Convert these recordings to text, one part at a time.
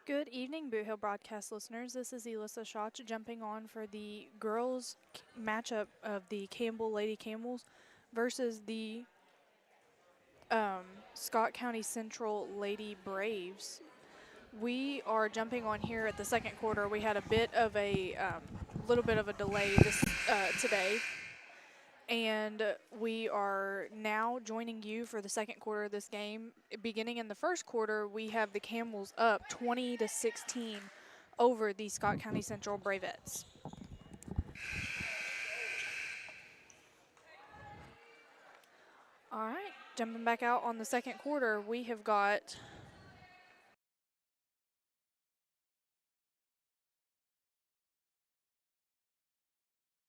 Good evening, Boot Hill broadcast listeners. This is Elissa Schotch jumping on for the girls matchup of the Campbell Lady Camels versus the Scott County Central Lady Braves. We are jumping on here at the second quarter. We had a bit of a little bit of a delay today. And we are now joining you for the second quarter of this game. Beginning in the first quarter, we have the Camels up 20-16 over the Scott County Central Bravettes. All right, jumping back out on the second quarter, we have got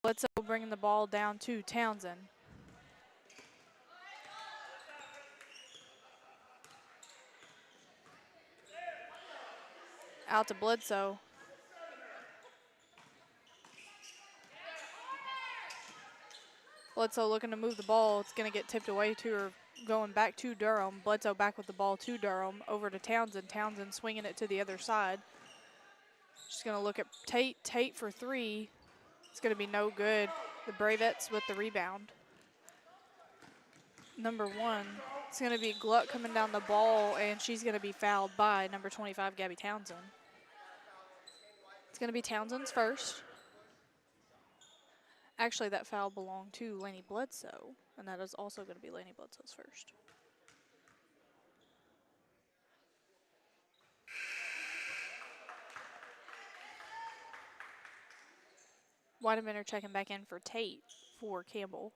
Bledsoe bringing the ball down to Townsend. Out to Bledsoe. Bledsoe looking to move the ball. It's going to get tipped away to her, going back to Durham. Bledsoe back with the ball to Durham. Over to Townsend. Townsend swinging it to the other side. She's going to look at Tate. Tate for three. It's going to be no good. The Bravettes with the rebound. Number one. It's going to be Gluck coming down the ball, and she's going to be fouled by number 25, Gabby Townsend. It's going to be Townsend's first. Actually, that foul belonged to Lainey Bledsoe, and that is also going to be Lainey Bledsoe's first. Weideman are checking back in for Tate for Campbell.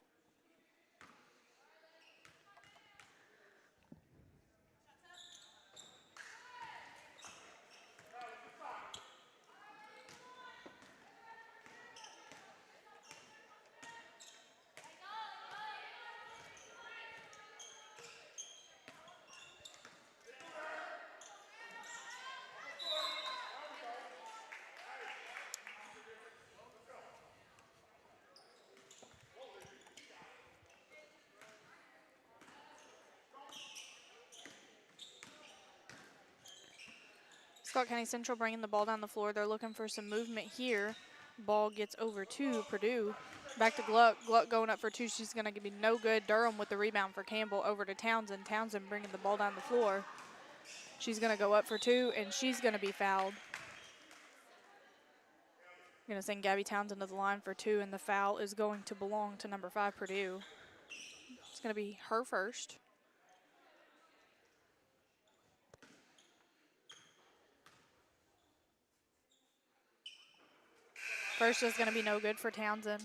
Scott County Central bringing the ball down the floor. They're looking for some movement here. Ball gets over to Purdue. Back to Gluck. Gluck going up for two. She's going to be no good. Durham with the rebound for Campbell. Over to Townsend. Townsend bringing the ball down the floor. She's going to go up for two, and she's going to be fouled. Going to send Gabby Townsend to the line for two, and the foul is going to belong to number 5, Purdue. It's going to be her first. First is going to be no good for Townsend.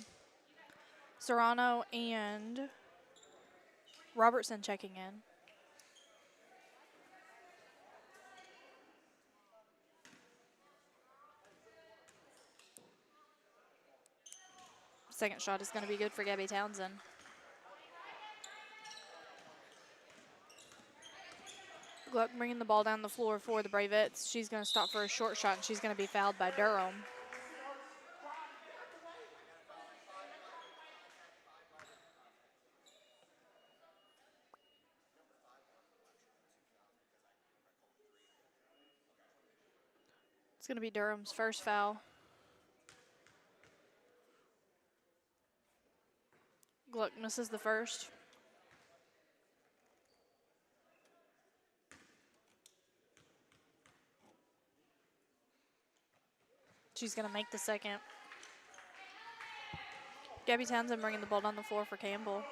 Serrano and Robertson checking in. Second shot is going to be good for Gabby Townsend. Gluck bringing the ball down the floor for the Bravettes. She's going to stop for a short shot, and she's going to be fouled by Durham. It's going to be Durham's first foul. Gluck misses the first. She's going to make the second. Gabby Townsend bringing the ball down the floor for Campbell.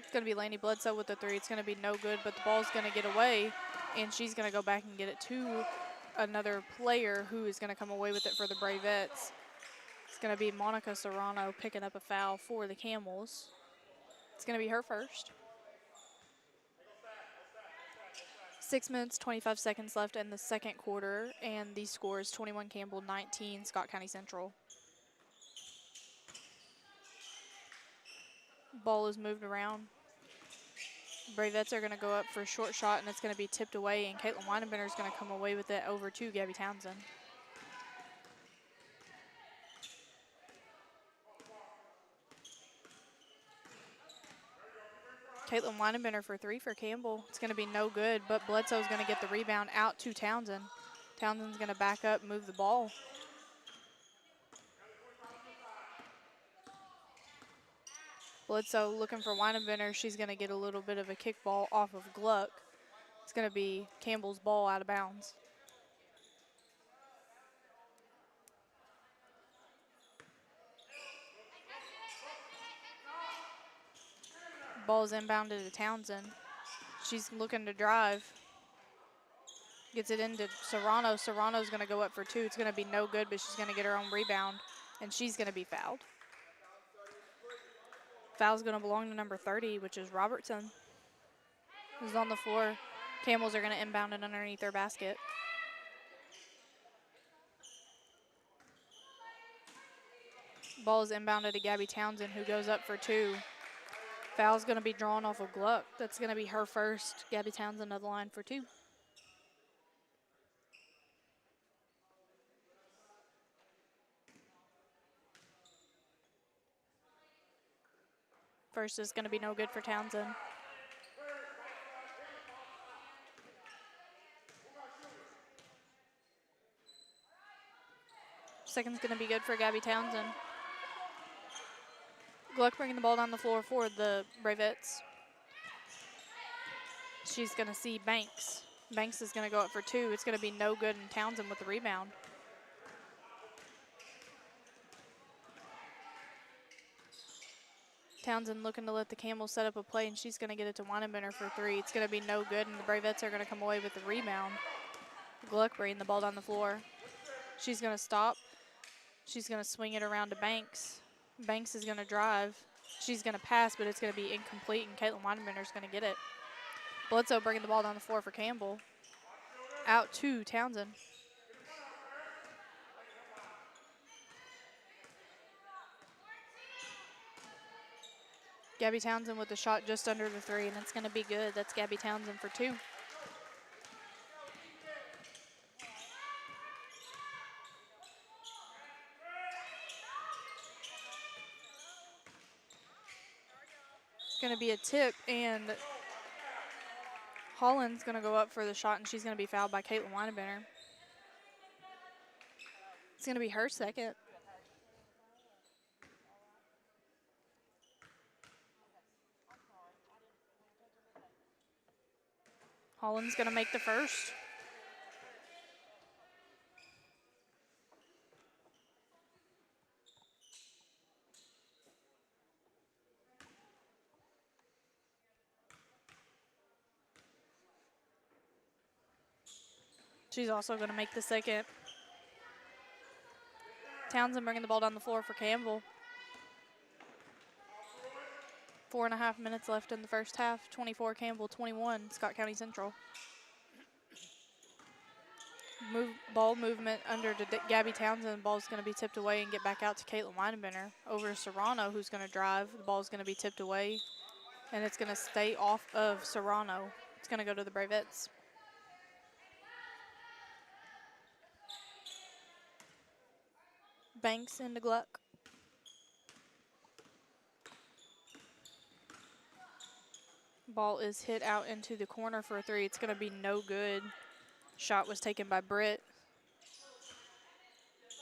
It's going to be Lainey Bledsoe with the three. It's going to be no good, but the ball's going to get away, and she's going to go back and get it to another player who is going to come away with it for the Bravettes. It's going to be Monica Serrano picking up a foul for the Camels. It's going to be her first. 6 minutes, 25 seconds left in the second quarter, and the score is 21 Campbell, 19 Scott County Central. Ball is moved around. Bravettes are going to go up for a short shot, and it's going to be tipped away, and Caitlin Weinenbender is going to come away with it over to Gabby Townsend. Caitlin Weinenbender for 3 for Campbell. It's going to be no good, but Bledsoe's going to get the rebound out to Townsend. Townsend's going to back up, move the ball. Bledsoe looking for Weinenbender. She's going to get a little bit of a kickball off of Gluck. It's going to be Campbell's ball out of bounds. Ball is inbounded to Townsend. She's looking to drive. Gets it into Serrano. Serrano's going to go up for 2. It's going to be no good, but she's going to get her own rebound, and she's going to be fouled. Foul's going to belong to number 30, which is Robertson. Who's on the floor. Camels are going to inbound it underneath their basket. Ball is inbounded to Gabby Townsend, who goes up for 2. Foul's going to be drawn off of Gluck. That's going to be her first. Gabby Townsend on the line for 2. First is going to be no good for Townsend. Second's going to be good for Gabby Townsend. Gluck bringing the ball down the floor for the Bravettes. She's going to see Banks. Banks is going to go up for 2. It's going to be no good, and Townsend with the rebound. Townsend looking to let the Camels set up a play, and she's going to get it to Weinenbender for 3. It's going to be no good, and the Bravettes are going to come away with the rebound. Gluck bringing the ball down the floor. She's going to stop. She's going to swing it around to Banks. Banks is going to drive. She's going to pass, but it's going to be incomplete, and Caitlin Weinenbender is going to get it. Bledsoe bringing the ball down the floor for Campbell. Out to Townsend. Gabby Townsend with the shot just under the 3, and it's going to be good. That's Gabby Townsend for 2. It's going to be a tip, and Holland's going to go up for the shot, and she's going to be fouled by Caitlin Weinenbender. It's going to be her second. Holland's going to make the first. She's also going to make the second. Townsend bringing the ball down the floor for Campbell. 4.5 minutes left in the first half. 24 Campbell, 21 Scott County Central. Ball movement under to Gabby Townsend. Ball's going to be tipped away and get back out to Caitlin Weinenbender. Over to Serrano, who's going to drive. The ball's going to be tipped away, and it's going to stay off of Serrano. It's going to go to the Bravettes. Banks into Gluck. Ball is hit out into the corner for a 3. It's going to be no good. Shot was taken by Britt.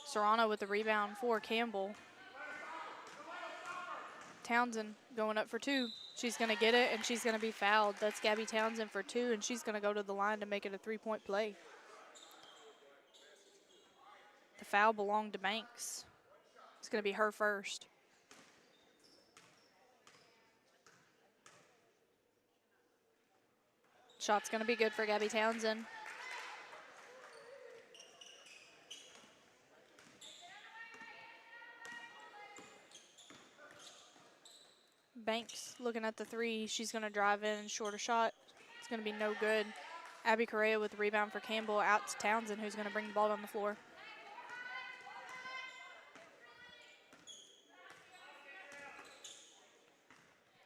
Serrano with the rebound for Campbell. Townsend going up for 2. She's going to get it, and she's going to be fouled. That's Gabby Townsend for 2, and she's going to go to the line to make it a 3-point play. The foul belonged to Banks. It's going to be her first. Shot's going to be good for Gabby Townsend. Banks looking at the 3. She's going to drive in, shorter shot. It's going to be no good. Abby Correa with the rebound for Campbell, out to Townsend, who's going to bring the ball down the floor.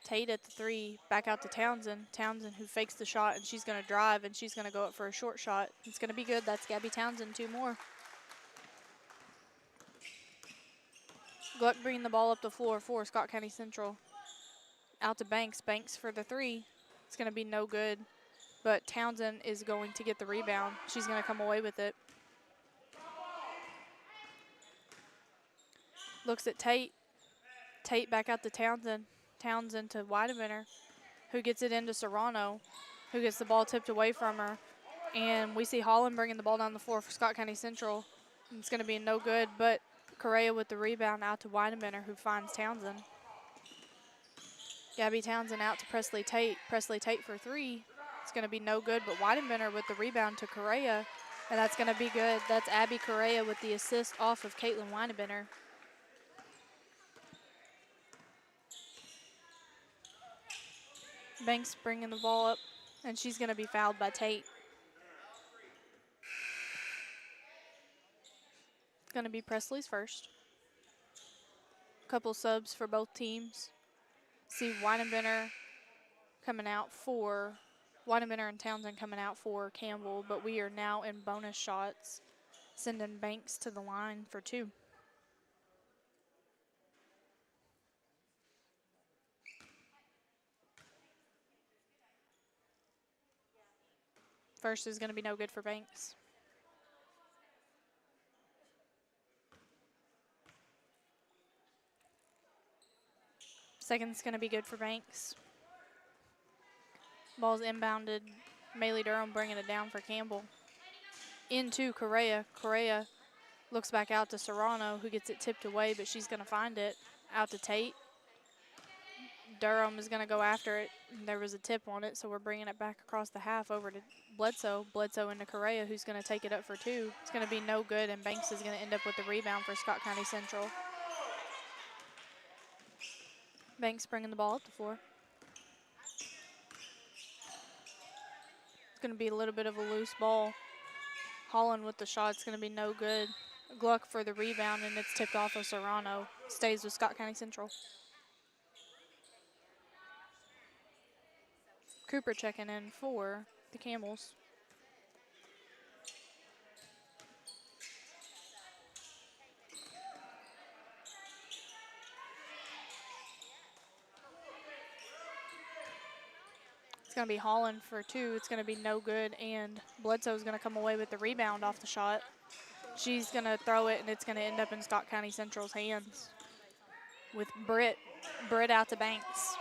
Tate at the 3, back out to Townsend. Townsend who fakes the shot, and she's going to drive, and she's going to go up for a short shot. It's going to be good. That's Gabby Townsend, 2 more. Gluck bringing the ball up the floor for Scott County Central. out to Banks. Banks for the three. It's going to be no good. But Townsend is going to get the rebound. She's going to come away with it. Looks at Tate. Tate back out to Townsend. Townsend to Weidemanner, who gets it into Serrano, who gets the ball tipped away from her. And we see Holland bringing the ball down the floor for Scott County Central. And it's going to be no good, but Correa with the rebound out to Weidemanner, who finds Townsend. Gabby Townsend out to Presley Tate. Presley Tate for three. It's going to be no good, but Weidemanner with the rebound to Correa, and that's going to be good. That's Abby Correa with the assist off of Caitlin Weidemanner. Banks bringing the ball up, and she's going to be fouled by Tate. It's going to be Presley's first. Couple subs for both teams. See Weidemanner coming out for Weidemanner and Townsend coming out for Campbell, but we are now in bonus shots, sending Banks to the line for two. First is going to be no good for Banks. Second's going to be good for Banks. Ball's inbounded. Maylee Durham bringing it down for Campbell. Into Correa. Correa looks back out to Serrano, who gets it tipped away, but she's going to find it. Out to Tate. Durham is going to go after it. There was a tip on it, so we're bringing it back across the half over to Bledsoe. Bledsoe into Correa, who's going to take it up for two. It's going to be no good, and Banks is going to end up with the rebound for Scott County Central. Banks bringing the ball up the floor. It's going to be a little bit of a loose ball. Holland with the shot. It's going to be no good. Gluck for the rebound, and it's tipped off of Serrano. Stays with Scott County Central. Cooper checking in for the Camels. It's going to be Holland for two. It's going to be no good, and Bledsoe's going to come away with the rebound off the shot. She's going to throw it, and it's going to end up in Scott County Central's hands with Britt. Britt out to Banks.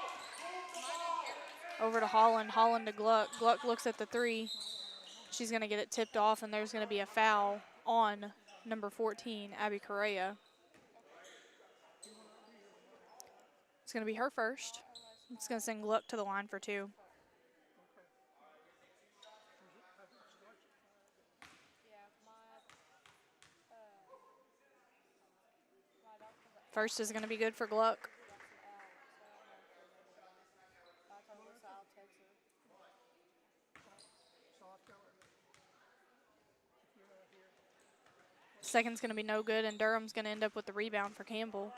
Over to Holland. Holland to Gluck. Gluck looks at the three. She's going to get it tipped off, and there's going to be a foul on number 14, Abby Correa. It's going to be her first. It's going to send Gluck to the line for two. First is going to be good for Gluck. Second's going to be no good, and Durham's going to end up with the rebound for Campbell.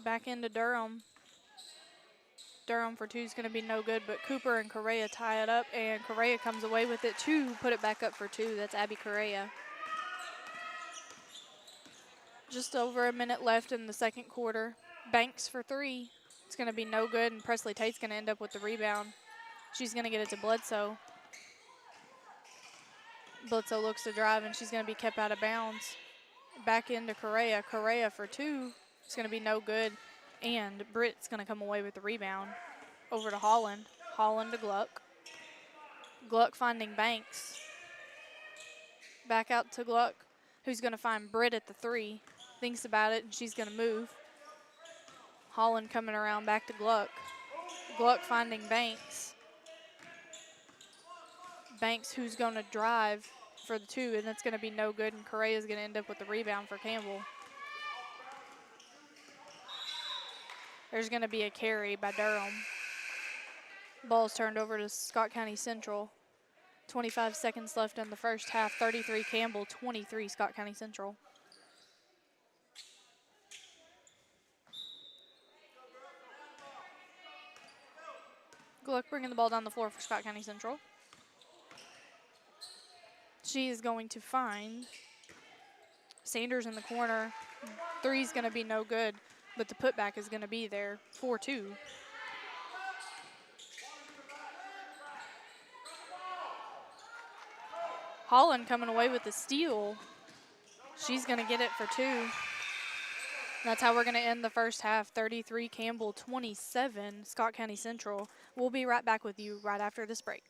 Back into Durham. Durham for two is going to be no good, but Cooper and Correa tie it up, and Correa comes away with it to put it back up for two. That's Abby Correa. Just over a minute left in the second quarter. Banks for three. It's going to be no good, and Presley Tate's going to end up with the rebound. She's going to get it to Bledsoe. Bledsoe looks to drive, and she's going to be kept out of bounds. Back into Correa. Correa for two. It's going to be no good, and Britt's going to come away with the rebound. Over to Holland. Holland to Gluck. Gluck finding Banks. Back out to Gluck, who's going to find Britt at the three. Thinks about it, and she's going to move. Holland coming around back to Gluck. Gluck finding Banks. Banks, who's going to drive for the two, and it's going to be no good, and Correa's going to end up with the rebound for Campbell. There's going to be a carry by Durham. Ball's turned over to Scott County Central. 25 seconds left in the first half. 33 Campbell, 23 Scott County Central. Gluck bringing the ball down the floor for Scott County Central. She is going to find Sanders in the corner. Three's going to be no good, but the putback is going to be there. 4-2. Holland coming away with the steal. She's going to get it for 2. That's how we're going to end the first half. 33 Campbell, 27 Scott County Central. We'll be right back with you right after this break.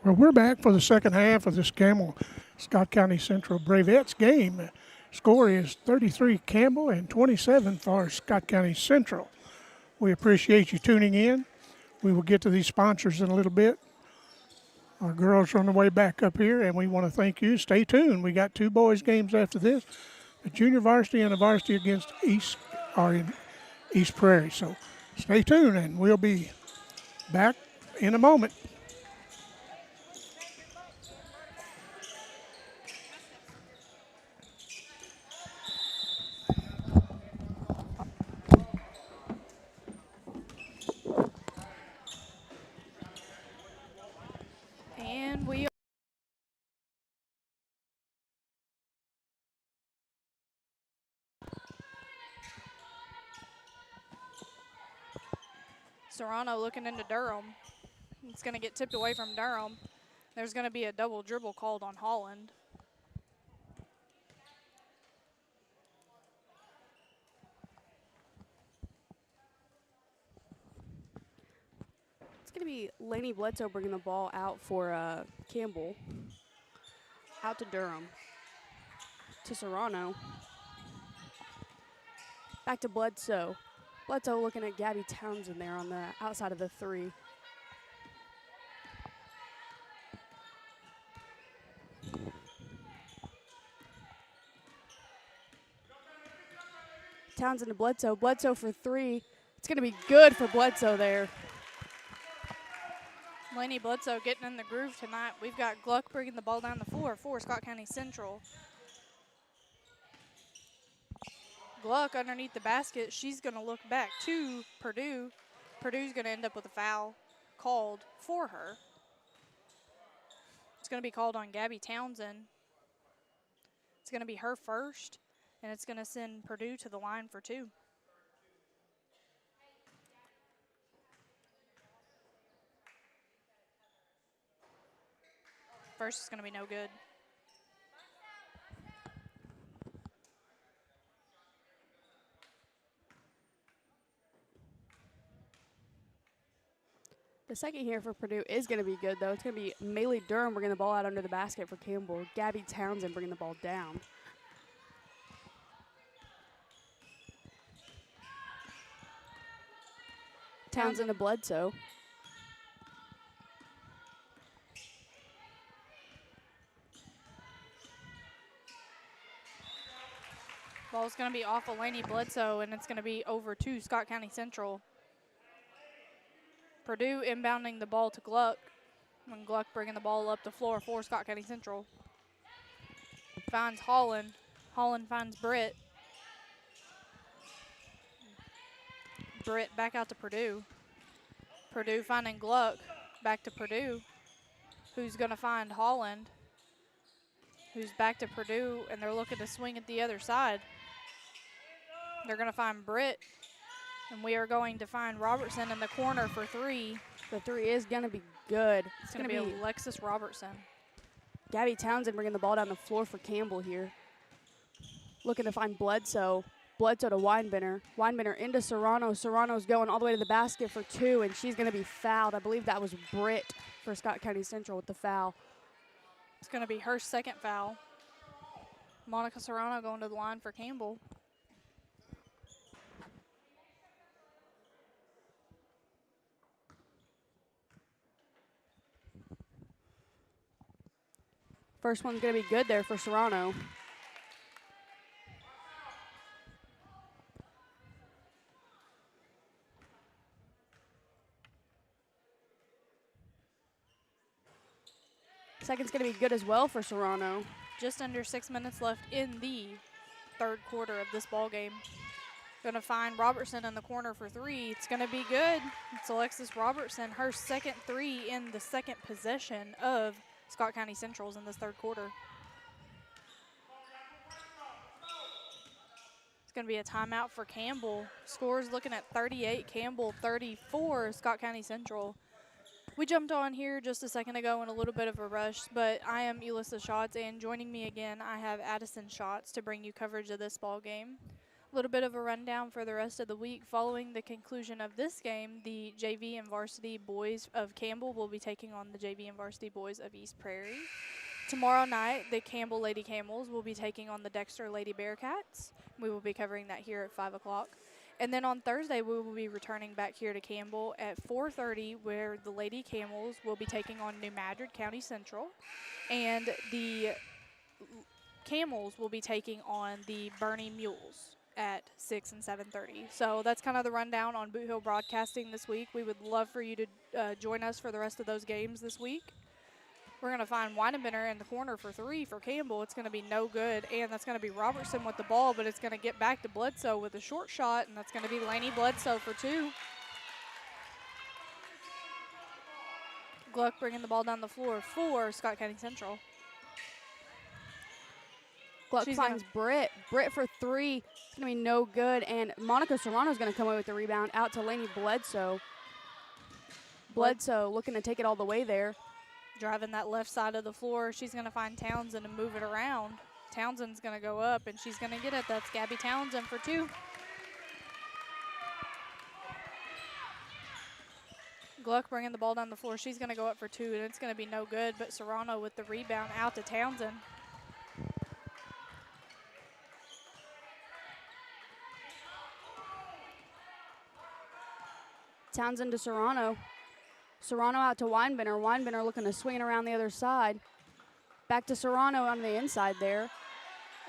Well, we're back for the second half of this Campbell Scott County Central Bravettes game. Score is 33 Campbell and 27 for Scott County Central. We appreciate you tuning in. We will get to these sponsors in a little bit. Our girls are on the way back up here, and we want to thank you. Stay tuned. We got two boys games after this. The junior varsity and the varsity against East are in East Prairie. So stay tuned, and we'll be back in a moment. And we Serrano looking into Durham. It's going to get tipped away from Durham. There's going to be a double dribble called on Holland. It's going to be Laney Bledsoe bringing the ball out for Campbell. Out to Durham. To Serrano. Back to Bledsoe. Bledsoe looking at Gabby Townsend there on the outside of the three. Townsend to Bledsoe. Bledsoe for three. It's going to be good for Bledsoe there. Laney Bledsoe getting in the groove tonight. We've got Gluck bringing the ball down the floor for Scott County Central. Gluck underneath the basket. She's going to look back to Purdue. Purdue's going to end up with a foul called for her. It's going to be called on Gabby Townsend. It's going to be her first, and it's going to send Purdue to the line for two. First is going to be no good. The second here for Purdue is going to be good, though. It's going to be Maylee Durham bringing the ball out under the basket for Campbell. Gabby Townsend bringing the ball down. Townsend to Bledsoe. Ball's going to be off of Laney Bledsoe, and it's going to be over to Scott County Central. Purdue inbounding the ball to Gluck. And Gluck bringing the ball up the floor for Scott County Central. Finds Holland. Holland finds Britt. Britt back out to Purdue. Purdue finding Gluck. Back to Purdue. Who's going to find Holland. Who's back to Purdue, and they're looking to swing at the other side. They're going to find Britt. And we are going to find Robertson in the corner for three. The three is going to be good. It's going to be Alexis Robertson. Gabby Townsend bringing the ball down the floor for Campbell here. Looking to find Bledsoe. Bledsoe to Weinbender. Weinbender into Serrano. Serrano's going all the way to the basket for two, and she's going to be fouled. I believe that was Britt for Scott County Central with the foul. It's going to be her second foul. Monica Serrano going to the line for Campbell. First one's going to be good there for Serrano. Second's going to be good as well for Serrano. Just under 6 minutes left in the third quarter of this ball game. Going to find Robertson in the corner for three. It's going to be good. It's Alexis Robertson, her second three in the second possession of Scott County Central's in this third quarter. It's going to be a timeout for Campbell. Scores looking at 38, Campbell 34, Scott County Central. We jumped on here just a second ago in a little bit of a rush, but I am Elissa Schatz, and joining me again, I have Addison Schatz to bring you coverage of this ball game. little bit of a rundown for the rest of the week. Following the conclusion of this game, the JV and varsity boys of Campbell will be taking on the JV and varsity boys of East Prairie. Tomorrow night, the Campbell Lady Camels will be taking on the Dexter Lady Bearcats. We will be covering that here at 5 o'clock. And then on Thursday, we will be returning back here to Campbell at 4:30, where the Lady Camels will be taking on New Madrid County Central. And the Camels will be taking on the Bernie Mules at 6 and 7:30. So that's kind of the rundown on Boot Hill Broadcasting this week. We would love for you to join us for the rest of those games this week. We're going to find Weidenbender in the corner for 3 for Campbell. It's going to be no good, and that's going to be Robertson with the ball, but it's going to get back to Bledsoe with a short shot, and that's going to be Laney Bledsoe for 2. Gluck bringing the ball down the floor for Scott County Central. Gluck finds Britt. Britt for 3. It's going to be no good, and Monica Serrano's going to come away with the rebound out to Laney Bledsoe. Bledsoe looking to take it all the way there. Driving that left side of the floor. She's going to find Townsend and move it around. Townsend's going to go up, and she's going to get it. That's Gabby Townsend for 2. Gluck bringing the ball down the floor. She's going to go up for 2, and it's going to be no good, but Serrano with the rebound out to Townsend. Townsend to Serrano. Serrano out to Weinbender. Weinbender looking to swing it around the other side. Back to Serrano on the inside there.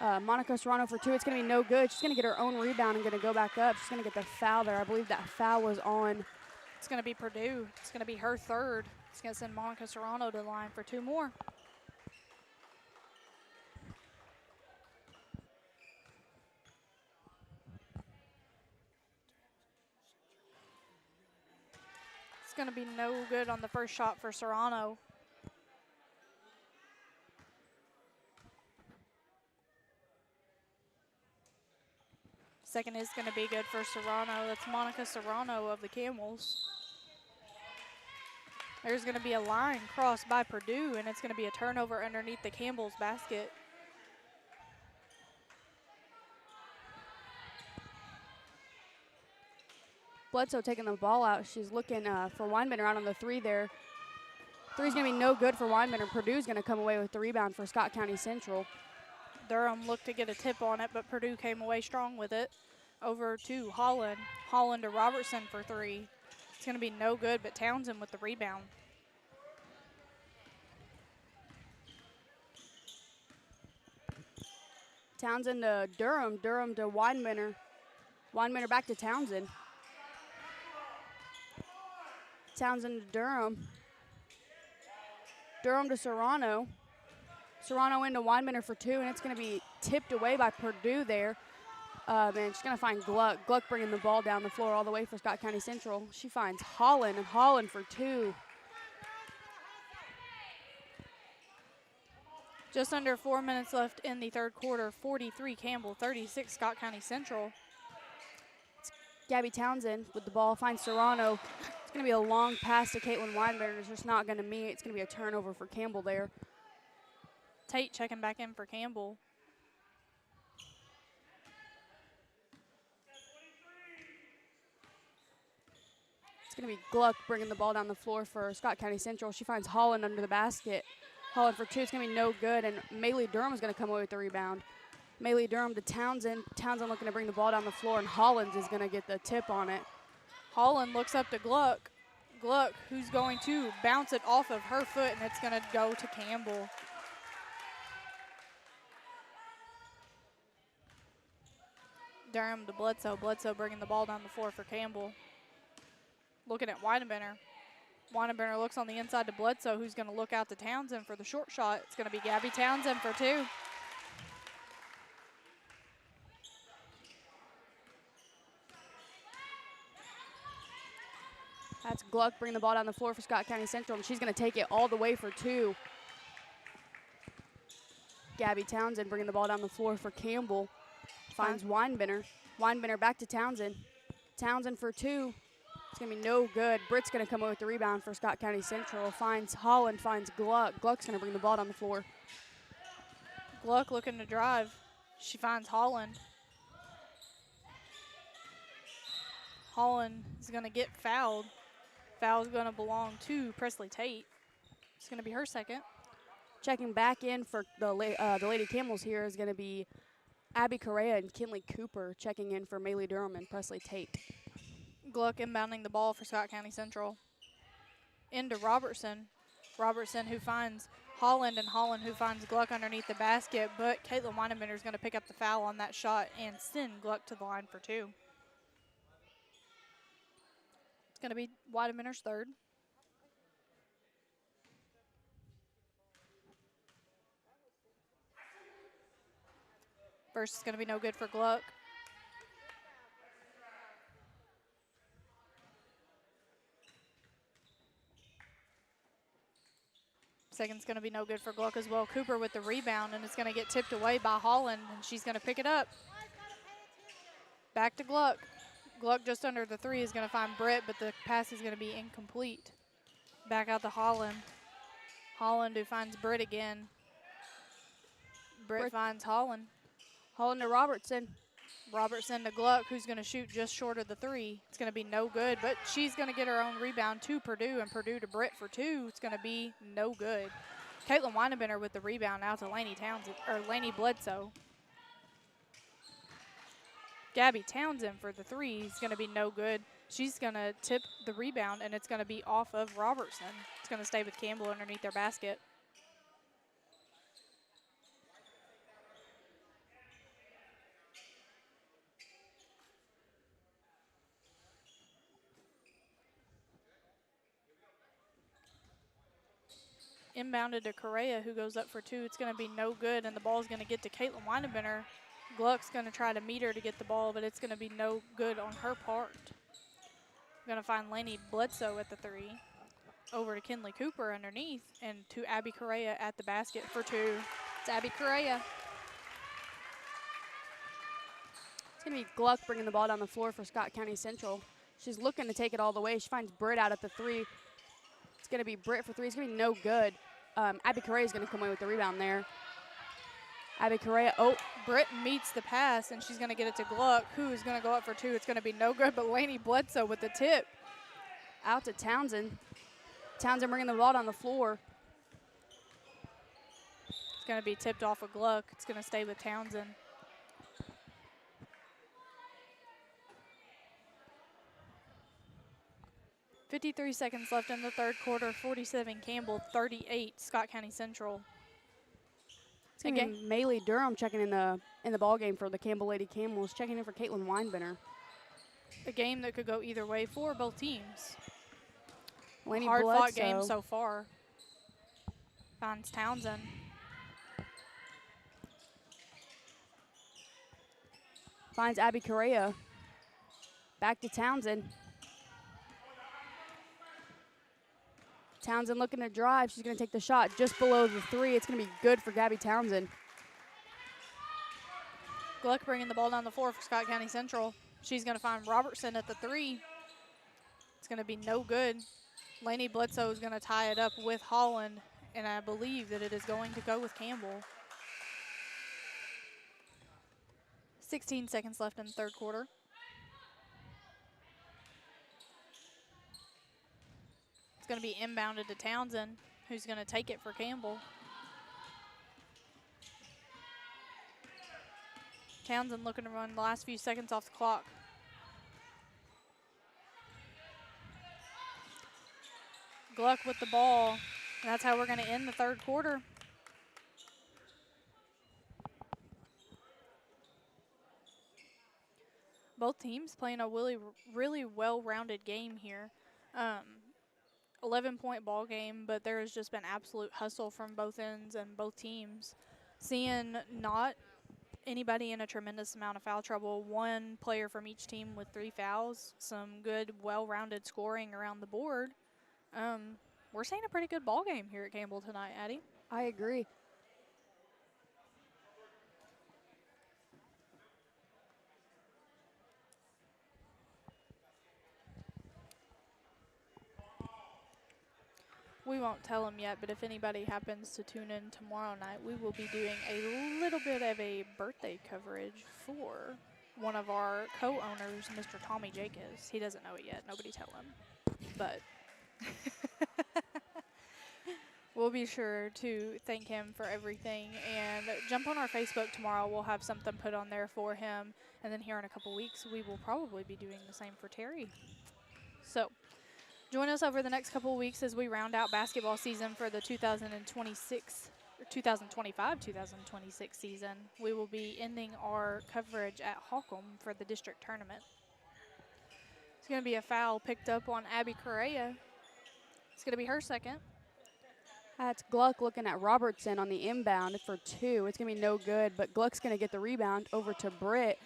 Monica Serrano for 2. It's going to be no good. She's going to get her own rebound and going to go back up. She's going to get the foul there. I believe that foul was on. It's going to be Purdue. It's going to be her 3rd. It's going to send Monica Serrano to the line for 2 more. Going to be no good on the first shot for Serrano. Second is going to be good for Serrano. That's Monica Serrano of the Camels. There's going to be a line crossed by Purdue, and it's going to be a turnover underneath the Campbell's basket. Bledsoe taking the ball out. She's looking for Weinbender out on the 3 there. 3's going to be no good for Weinbender. Purdue's going to come away with the rebound for Scott County Central. Durham looked to get a tip on it, but Purdue came away strong with it. Over to Holland. Holland to Robertson for 3. It's going to be no good, but Townsend with the rebound. Townsend to Durham. Durham to Weinbender. Weinbender back to Townsend. Townsend to Durham. Durham to Serrano. Serrano into Weinbender for 2, and it's going to be tipped away by Purdue there. And she's going to find Gluck. Gluck bringing the ball down the floor all the way for Scott County Central. She finds Holland, and Holland for 2. Just under 4 minutes left in the 3rd quarter. 43 Campbell, 36 Scott County Central. Gabby Townsend with the ball finds Serrano. It's going to be a long pass to Caitlin Weinbender. It's just not going to meet. It's going to be a turnover for Campbell there. Tate checking back in for Campbell. It's going to be Gluck bringing the ball down the floor for Scott County Central. She finds Holland under the basket. Holland for 2. It's going to be no good, and Maylee Durham is going to come away with the rebound. Maylee Durham to Townsend. Townsend looking to bring the ball down the floor, and Hollins is going to get the tip on it. Holland looks up to Gluck. Gluck, who's going to bounce it off of her foot, and it's going to go to Campbell. Durham to Bledsoe. Bledsoe bringing the ball down the floor for Campbell. Looking at Weidenbender. Weidenbender looks on the inside to Bledsoe, who's going to look out to Townsend for the short shot. It's going to be Gabby Townsend for 2. That's Gluck bringing the ball down the floor for Scott County Central, and she's going to take it all the way for 2. Gabby Townsend bringing the ball down the floor for Campbell. Finds Weinbender. Weinbender back to Townsend. Townsend for 2. It's going to be no good. Britt's going to come away with the rebound for Scott County Central. Finds Holland, finds Gluck. Gluck's going to bring the ball down the floor. Gluck looking to drive. She finds Holland. Holland is going to get fouled. Foul's going to belong to Presley Tate. It's going to be her second. Checking back in for the Lady Camels here is going to be Abby Correa and Kinley Cooper checking in for Maylee Durham and Presley Tate. Gluck inbounding the ball for Scott County Central. Into Robertson. Robertson who finds Holland, and Holland who finds Gluck underneath the basket, but Caitlin Weinebender is going to pick up the foul on that shot and send Gluck to the line for 2. It's going to be Weidebender's third. First is going to be no good for Gluck. Second's going to be no good for Gluck as well. Cooper with the rebound, and it's going to get tipped away by Holland, and she's going to pick it up. Back to Gluck. Gluck just under the 3 is going to find Britt, but the pass is going to be incomplete. Back out to Holland. Holland who finds Britt again. Britt finds Holland. Holland to Robertson. Robertson to Gluck, who's going to shoot just short of the 3. It's going to be no good, but she's going to get her own rebound to Purdue, and Purdue to Britt for 2. It's going to be no good. Caitlin Weinebender with the rebound out to Laney Bledsoe. Gabby Townsend for the 3 is going to be no good. She's going to tip the rebound, and it's going to be off of Robertson. It's going to stay with Campbell underneath their basket. Inbounded to Correa, who goes up for 2. It's going to be no good, and the ball's going to get to Caitlin Weinebender. Gluck's going to try to meet her to get the ball, but it's going to be no good on her part. Going to find Laney Bledsoe at the 3. Over to Kinley Cooper underneath, and to Abby Correa at the basket for 2. It's Abby Correa. It's going to be Gluck bringing the ball down the floor for Scott County Central. She's looking to take it all the way. She finds Britt out at the 3. It's going to be Britt for 3. It's going to be no good. Abby Correa is going to come away with the rebound there. Abby Correa, Britt meets the pass, and she's going to get it to Gluck, who is going to go up for 2. It's going to be no good, but Laney Bledsoe with the tip. Out to Townsend. Townsend bringing the ball down the floor. It's going to be tipped off of Gluck. It's going to stay with Townsend. .53 seconds left in the third quarter. 47 Campbell, 38 Scott County Central. It's going to be Maylee Durham checking in the ball game for the Campbell Lady Camels, checking in for Caitlin Weinebender. A game that could go either way for both teams. Laney Hard-fought Bledsoe. game so far. Finds Townsend. Finds Abby Correa. Back to Townsend. Townsend looking to drive. She's going to take the shot just below the 3. It's going to be good for Gabby Townsend. Gluck bringing the ball down the floor for Scott County Central. She's going to find Robertson at the 3. It's going to be no good. Laney Bledsoe is going to tie it up with Holland, and I believe that it is going to go with Campbell. 16 seconds left in the third quarter. It's going to be inbounded to Townsend, who's going to take it for Campbell. Townsend looking to run the last few seconds off the clock. Gluck with the ball, and that's how we're going to end the third quarter. Both teams playing a really well-rounded game here. 11-point ball game, but there has just been absolute hustle from both ends and both teams. Seeing not anybody in a tremendous amount of foul trouble, one player from each team with 3 fouls, some good, well-rounded scoring around the board. We're seeing a pretty good ball game here at Campbell tonight, Addie. I agree. We won't tell them yet, but if anybody happens to tune in tomorrow night, we will be doing a little bit of a birthday coverage for one of our co-owners, Mr. Tommy Jacobs. He doesn't know it yet. Nobody tell him. But we'll be sure to thank him for everything. And jump on our Facebook tomorrow. We'll have something put on there for him. And then here in a couple weeks, we will probably be doing the same for Terry. So join us over the next couple of weeks as we round out basketball season for the 2025-2026 season. We will be ending our coverage at Holcomb for the district tournament. It's going to be a foul picked up on Abby Correa. It's going to be her second. That's Gluck looking at Robertson on the inbound for 2. It's going to be no good, but Gluck's going to get the rebound over to Britt.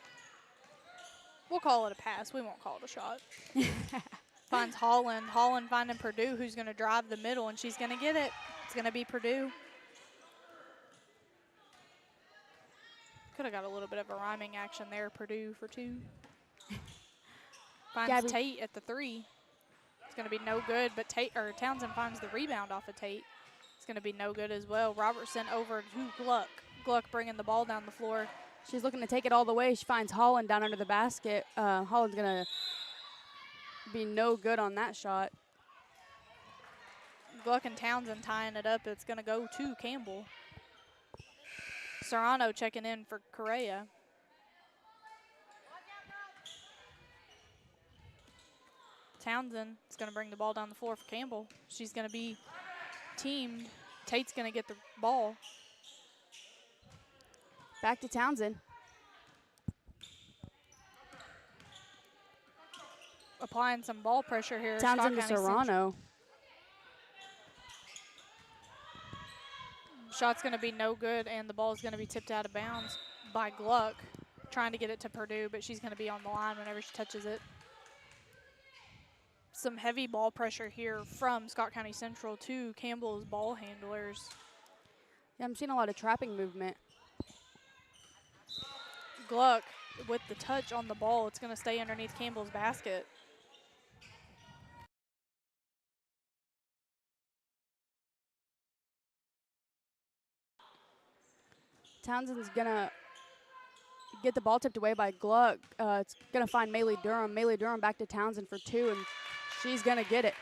We'll call it a pass. We won't call it a shot. Finds Holland. Holland finding Purdue, who's going to drive the middle, and she's going to get it. It's going to be Purdue. Could have got a little bit of a rhyming action there. Purdue for 2. Finds Tate at the 3. It's going to be no good, but Townsend finds the rebound off of Tate. It's going to be no good as well. Robertson over to Gluck. Gluck bringing the ball down the floor. She's looking to take it all the way. She finds Holland down under the basket. Holland's going to be no good on that shot. Gluck and Townsend tying it up. It's going to go to Campbell. Serrano checking in for Correa. Townsend is going to bring the ball down the floor for Campbell. She's going to be teamed. Tate's going to get the ball. Back to Townsend. Applying some ball pressure here. Townsend to Serrano. Shot's going to be no good, and the ball is going to be tipped out of bounds by Gluck, trying to get it to Purdue, but she's going to be on the line whenever she touches it. Some heavy ball pressure here from Scott County Central to Campbell's ball handlers. Yeah, I'm seeing a lot of trapping movement. Gluck with the touch on the ball. It's going to stay underneath Campbell's basket. Townsend's going to get the ball tipped away by Gluck. It's going to find Maylee Durham. Maylee Durham back to Townsend for 2, and she's going to get it.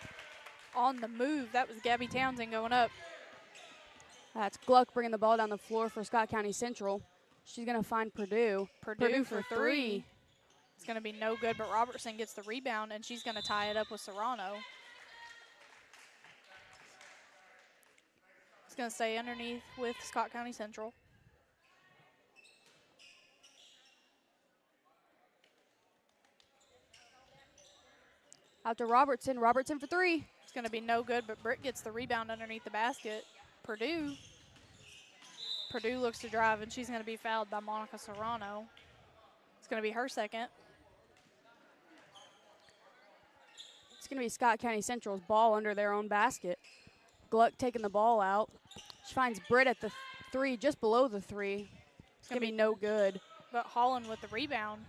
On the move, that was Gabby Townsend going up. That's Gluck bringing the ball down the floor for Scott County Central. She's going to find Purdue. Purdue for 3. It's going to be no good, but Robertson gets the rebound, and she's going to tie it up with Serrano. It's going to stay underneath with Scott County Central. Out to Robertson. Robertson for 3. It's going to be no good, but Britt gets the rebound underneath the basket. Purdue looks to drive, and she's going to be fouled by Monica Serrano. It's going to be her second. It's going to be Scott County Central's ball under their own basket. Gluck taking the ball out. She finds Britt at the 3, just below the 3. It's going to be no good. But Holland with the rebound.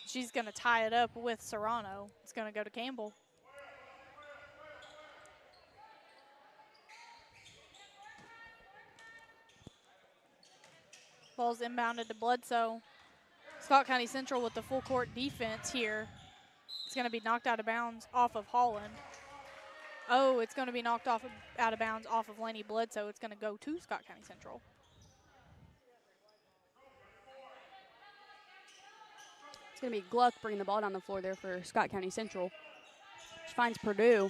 She's going to tie it up with Serrano. It's going to go to Campbell. Ball's inbounded to Bledsoe. Scott County Central with the full court defense here. It's going to be knocked out of bounds off of Holland. Oh, it's going to be knocked out of bounds off of Laney Bledsoe. It's going to go to Scott County Central. It's going to be Gluck bringing the ball down the floor there for Scott County Central. She finds Purdue.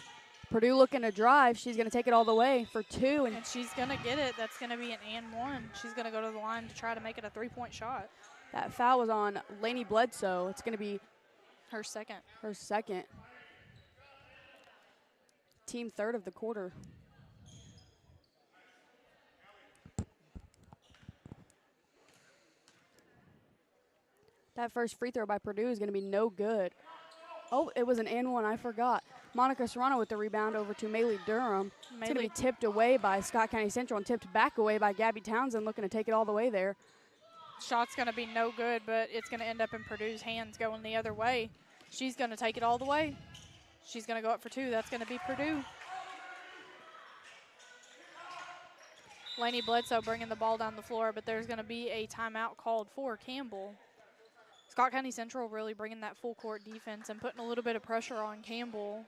Purdue looking to drive. She's going to take it all the way for 2. And she's going to get it. That's going to be an and 1. She's going to go to the line to try to make it a 3-point shot. That foul was on Laney Bledsoe. It's going to be her second. Her second. Team third of the quarter. That first free throw by Purdue is going to be no good. Oh, it was an and 1. I forgot. Monica Serrano with the rebound over to Maylee Durham. It's going to be tipped away by Scott County Central and tipped back away by Gabby Townsend, looking to take it all the way there. Shot's going to be no good, but it's going to end up in Purdue's hands going the other way. She's going to take it all the way. She's going to go up for 2. That's going to be Purdue. Laney Bledsoe bringing the ball down the floor, but there's going to be a timeout called for Campbell. Scott County Central really bringing that full court defense and putting a little bit of pressure on Campbell.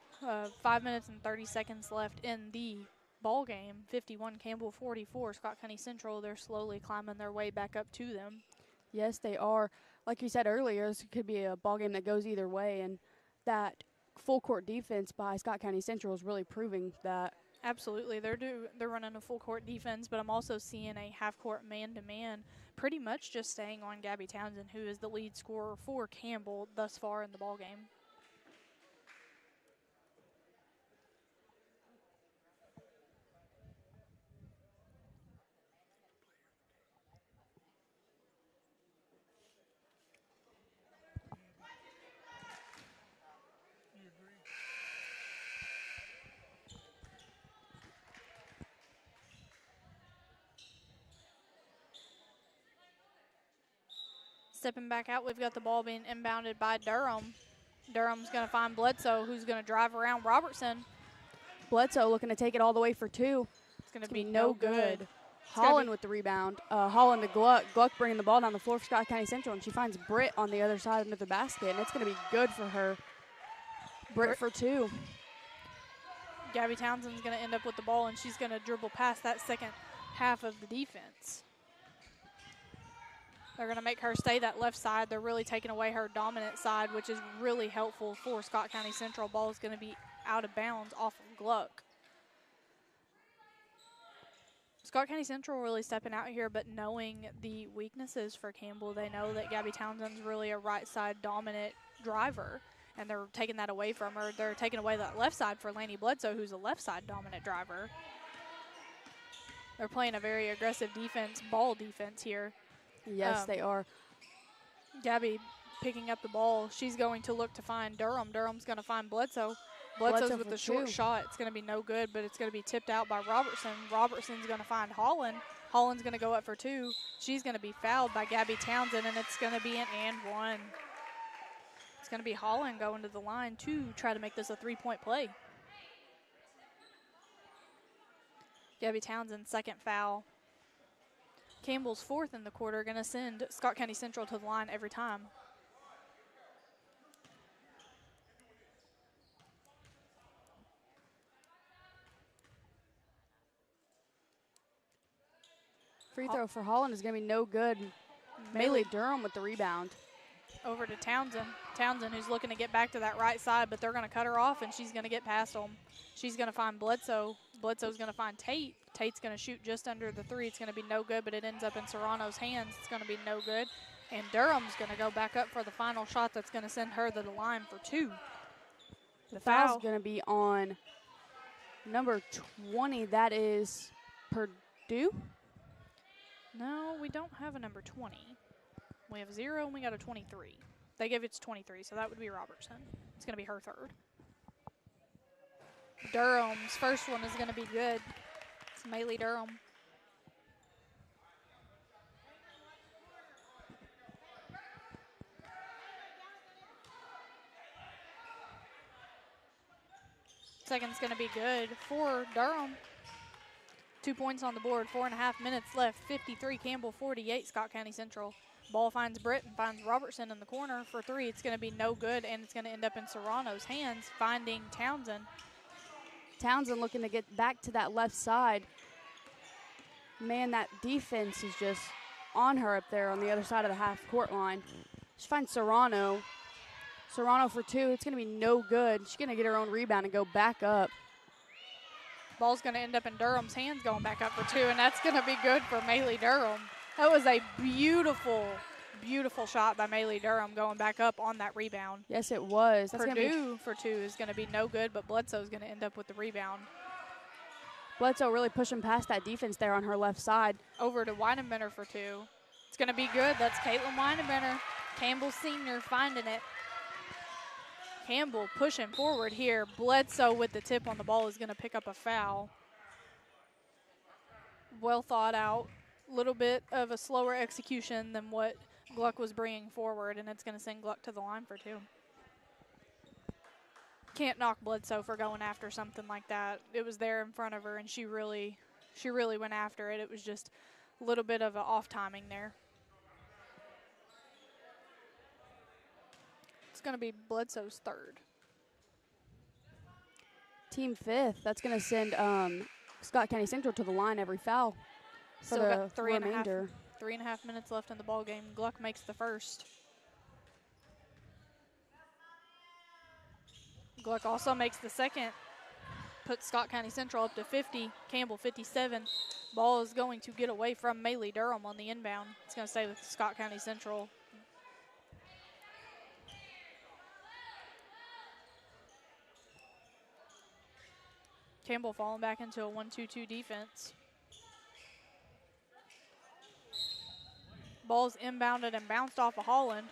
5 minutes and 30 seconds left in the ball game. 51 Campbell, 44 Scott County Central. They're slowly climbing their way back up to them. Yes, they are. Like you said earlier, this could be a ball game that goes either way, and that full court defense by Scott County Central is really proving that. Absolutely, they're running a full court defense, but I'm also seeing a half court man-to-man, pretty much just staying on Gabby Townsend, who is the lead scorer for Campbell thus far in the ball game. Stepping back out, we've got the ball being inbounded by Durham. Durham's going to find Bledsoe, who's going to drive around Robertson. Bledsoe looking to take it all the way for two. It's going to be no good. Holland with the rebound. Holland to Gluck. Gluck bringing the ball down the floor for Scott County Central, and she finds Britt on the other side under the basket, and it's going to be good for her. Britt for two. Gabby Townsend's going to end up with the ball, and she's going to dribble past that second half of the defense. They're going to make her stay that left side. They're really taking away her dominant side, which is really helpful for Scott County Central. Ball is going to be out of bounds off of Gluck. Scott County Central really stepping out here, but knowing the weaknesses for Campbell. They know that Gabby Townsend's really a right side dominant driver, and they're taking that away from her. They're taking away that left side for Laney Bledsoe, who's a left side dominant driver. They're playing a very aggressive defense, ball defense here. Yes, they are. Gabby picking up the ball. She's going to look to find Durham. Durham's going to find Bledsoe. Bledsoe's with the short shot. It's going to be no good, but it's going to be tipped out by Robertson. Robertson's going to find Holland. Holland's going to go up for two. She's going to be fouled by Gabby Townsend, and it's going to be an and one. It's going to be Holland going to the line to try to make this a three-point play. Gabby Townsend's second foul. Campbell's fourth in the quarter, going to send Scott County Central to the line every time. Free throw for Holland is going to be no good. Maylee Durham with the rebound. Over to Townsend. Townsend, who's looking to get back to that right side, but they're going to cut her off, and she's going to get past them. She's going to find Bledsoe. Bledsoe's going to find Tate. Tate's going to shoot just under the three. It's going to be no good, but it ends up in Serrano's hands. It's going to be no good. And Durham's going to go back up for the final shot that's going to send her to the line for two. The foul's going to be on number 20. That is Purdue. No, we don't have a number 20. We have 0, and we got a 23. They gave it to 23, so that would be Robertson. It's going to be her third. Durham's first one is going to be good. It's Maylee Durham. Second's going to be good for Durham. 2 points on the board, 4.5 minutes left. 53 Campbell, 48 Scott County Central. Ball finds Britt and finds Robertson in the corner for three. It's going to be no good, and it's going to end up in Serrano's hands, finding Townsend. Townsend looking to get back to that left side. Man, that defense is just on her up there on the other side of the half-court line. She finds Serrano. Serrano for two. It's going to be no good. She's going to get her own rebound and go back up. Ball's going to end up in Durham's hands going back up for two, and that's going to be good for Maylee Durham. That was a beautiful, beautiful shot by Maylee Durham going back up on that rebound. Yes, it was. That's Purdue for two is going to be no good, but Bledsoe's going to end up with the rebound. Bledsoe really pushing past that defense there on her left side. Over to Weidenbender for two. It's going to be good. That's Caitlin Weidenbender. Campbell Sr. finding it. Campbell pushing forward here. Bledsoe with the tip on the ball is going to pick up a foul. Well thought out. A little bit of a slower execution than what Gluck was bringing forward, and it's going to send Gluck to the line for two. Can't knock Bledsoe for going after something like that. It was there in front of her, and she really went after it. It was just a little bit of an off timing there. going to be Bledsoe's third. Team fifth. That's going to send Scott County Central to the line every foul for Still the got three and remainder. 3.5 minutes left in the ball game. Gluck makes the first. Gluck also makes the second. Puts Scott County Central up to 50. Campbell 57. Ball is going to get away from Maylee Durham on the inbound. It's going to stay with Scott County Central. Campbell falling back into a 1-2-2 defense. Ball's inbounded and bounced off of Holland.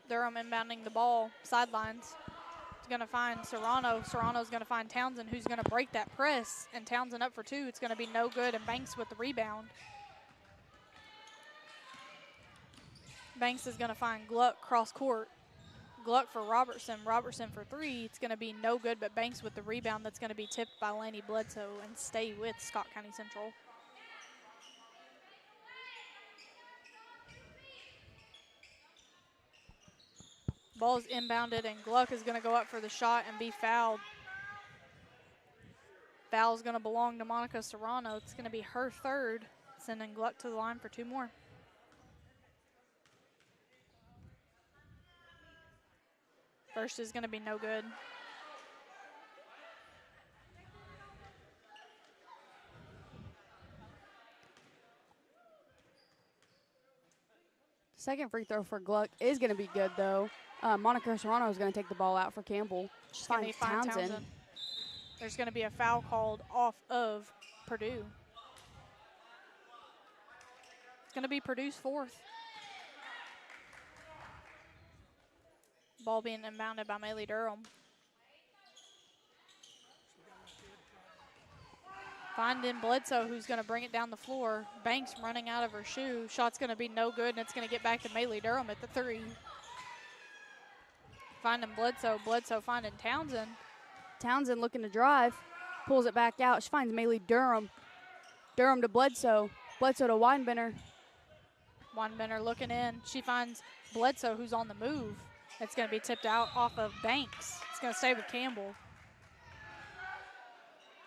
Durham inbounding the ball, sidelines. He's going to find Serrano. Serrano's going to find Townsend, who's going to break that press. And Townsend up for two. It's going to be no good, and Banks with the rebound. Banks is going to find Gluck cross court. Gluck for Robertson. Robertson for three. It's going to be no good, but Banks with the rebound. That's going to be tipped by Laney Bledsoe and stay with Scott County Central. Ball's inbounded, and Gluck is going to go up for the shot and be fouled. Foul's going to belong to Monica Serrano. It's going to be her third, sending Gluck to the line for two more. First is going to be no good. Second free throw for Gluck is going to be good, though. Monica Serrano is going to take the ball out for Campbell. She's going to find Townsend. There's going to be a foul called off of Purdue. It's going to be Purdue's fourth. Ball being inbounded by Maylee Durham. Finding Bledsoe, who's going to bring it down the floor. Banks running out of her shoe. Shot's going to be no good, and it's going to get back to Maylee Durham at the three. Finding Bledsoe. Bledsoe finding Townsend. Townsend looking to drive. Pulls it back out. She finds Maylee Durham. Durham to Bledsoe. Bledsoe to Weinbender. Weinbender looking in. She finds Bledsoe, who's on the move. It's going to be tipped out off of Banks. It's going to stay with Campbell.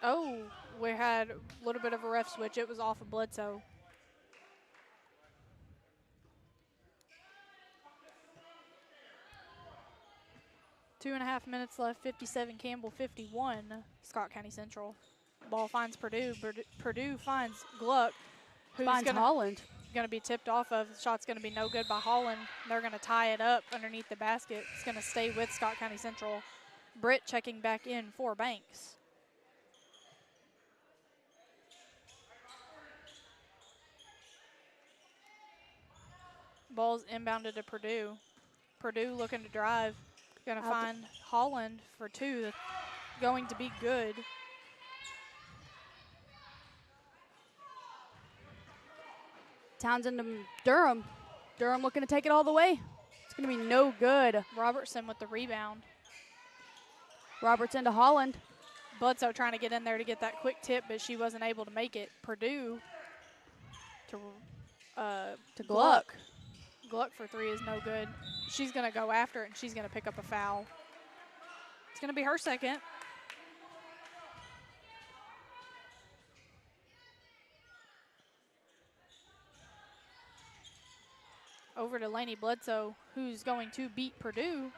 Oh, we had a little bit of a ref switch. It was off of Bledsoe. Two and a half minutes left, 57 Campbell, 51 Scott County Central. Ball finds Purdue. Purdue finds Gluck, who's Finds Holland. Going to be tipped off of. The shot's going to be no good by Holland. They're going to tie it up underneath the basket. It's going to stay with Scott County Central. Britt checking back in for Banks. Ball's inbounded to Purdue. Purdue looking to drive. Going to find Holland for two. That's going to be good. Townsend to Durham. Durham looking to take it all the way. It's going to be no good. Robertson with the rebound. Robertson to Holland. Bledsoe trying to get in there to get that quick tip, but she wasn't able to make it. Purdue to Gluck. Gluck for three is no good. She's going to go after it, and she's going to pick up a foul. It's going to be her second. Over to Laney Bledsoe, who's going to beat Purdue.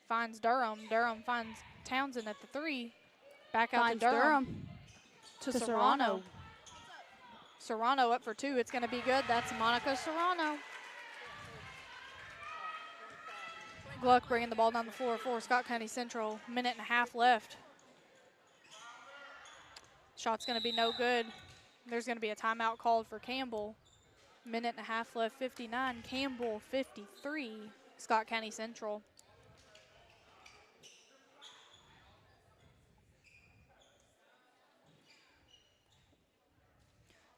Finds Durham. Durham finds Townsend at the three. Back out Finds to Durham. To Serrano. Serrano up for two. It's going to be good. That's Monica Serrano. Gluck bringing the ball down the floor for Scott County Central. Minute and a half left. Shot's going to be no good. There's going to be a timeout called for Campbell. Minute and a half left, 59. Campbell, 53. Scott County Central.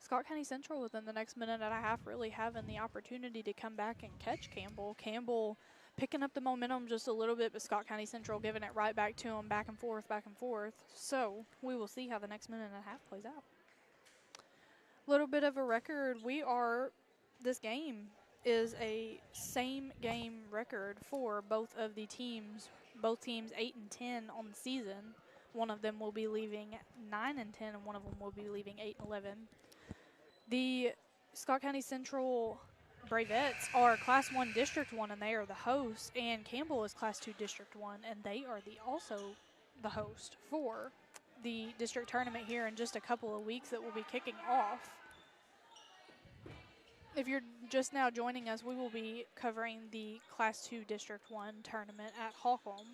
Scott County Central within the next minute and a half really having the opportunity to come back and catch Campbell. Campbell picking up the momentum just a little bit, but Scott County Central giving it right back to him, back and forth, back and forth. So we will see how the next minute and a half plays out. Little bit of a record. This game is a same game record for both of the teams. Both teams 8-10 on the season. One of them will be leaving 9-10, and one of them will be leaving 8-11. The Scott County Central Bravettes are Class 1 District 1, and they are the host, and Campbell is Class 2 District 1, and they are also the host for the district tournament here in just a couple of weeks that will be kicking off. If you're just now joining us, we will be covering the Class 2 District 1 tournament at Holcomb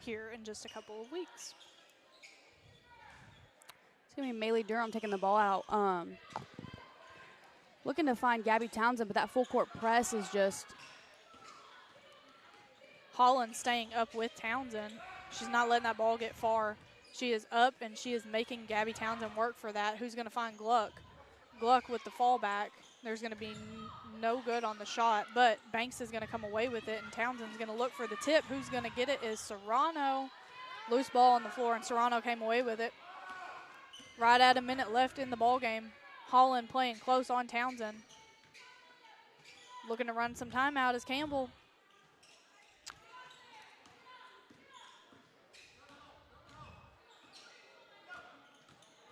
here in just a couple of weeks. It's going to be Maylee Durham taking the ball out. Looking to find Gabby Townsend, but that full court press is just... Holland staying up with Townsend. She's not letting that ball get far. She is up, and she is making Gabby Townsend work for that. Who's going to find Gluck? Gluck with the fallback. There's going to be no good on the shot, but Banks is going to come away with it, and Townsend's going to look for the tip. Who's going to get it is Serrano. Loose ball on the floor, and Serrano came away with it. Right at a minute left in the ball game. Holland playing close on Townsend. Looking to run some timeout is Campbell.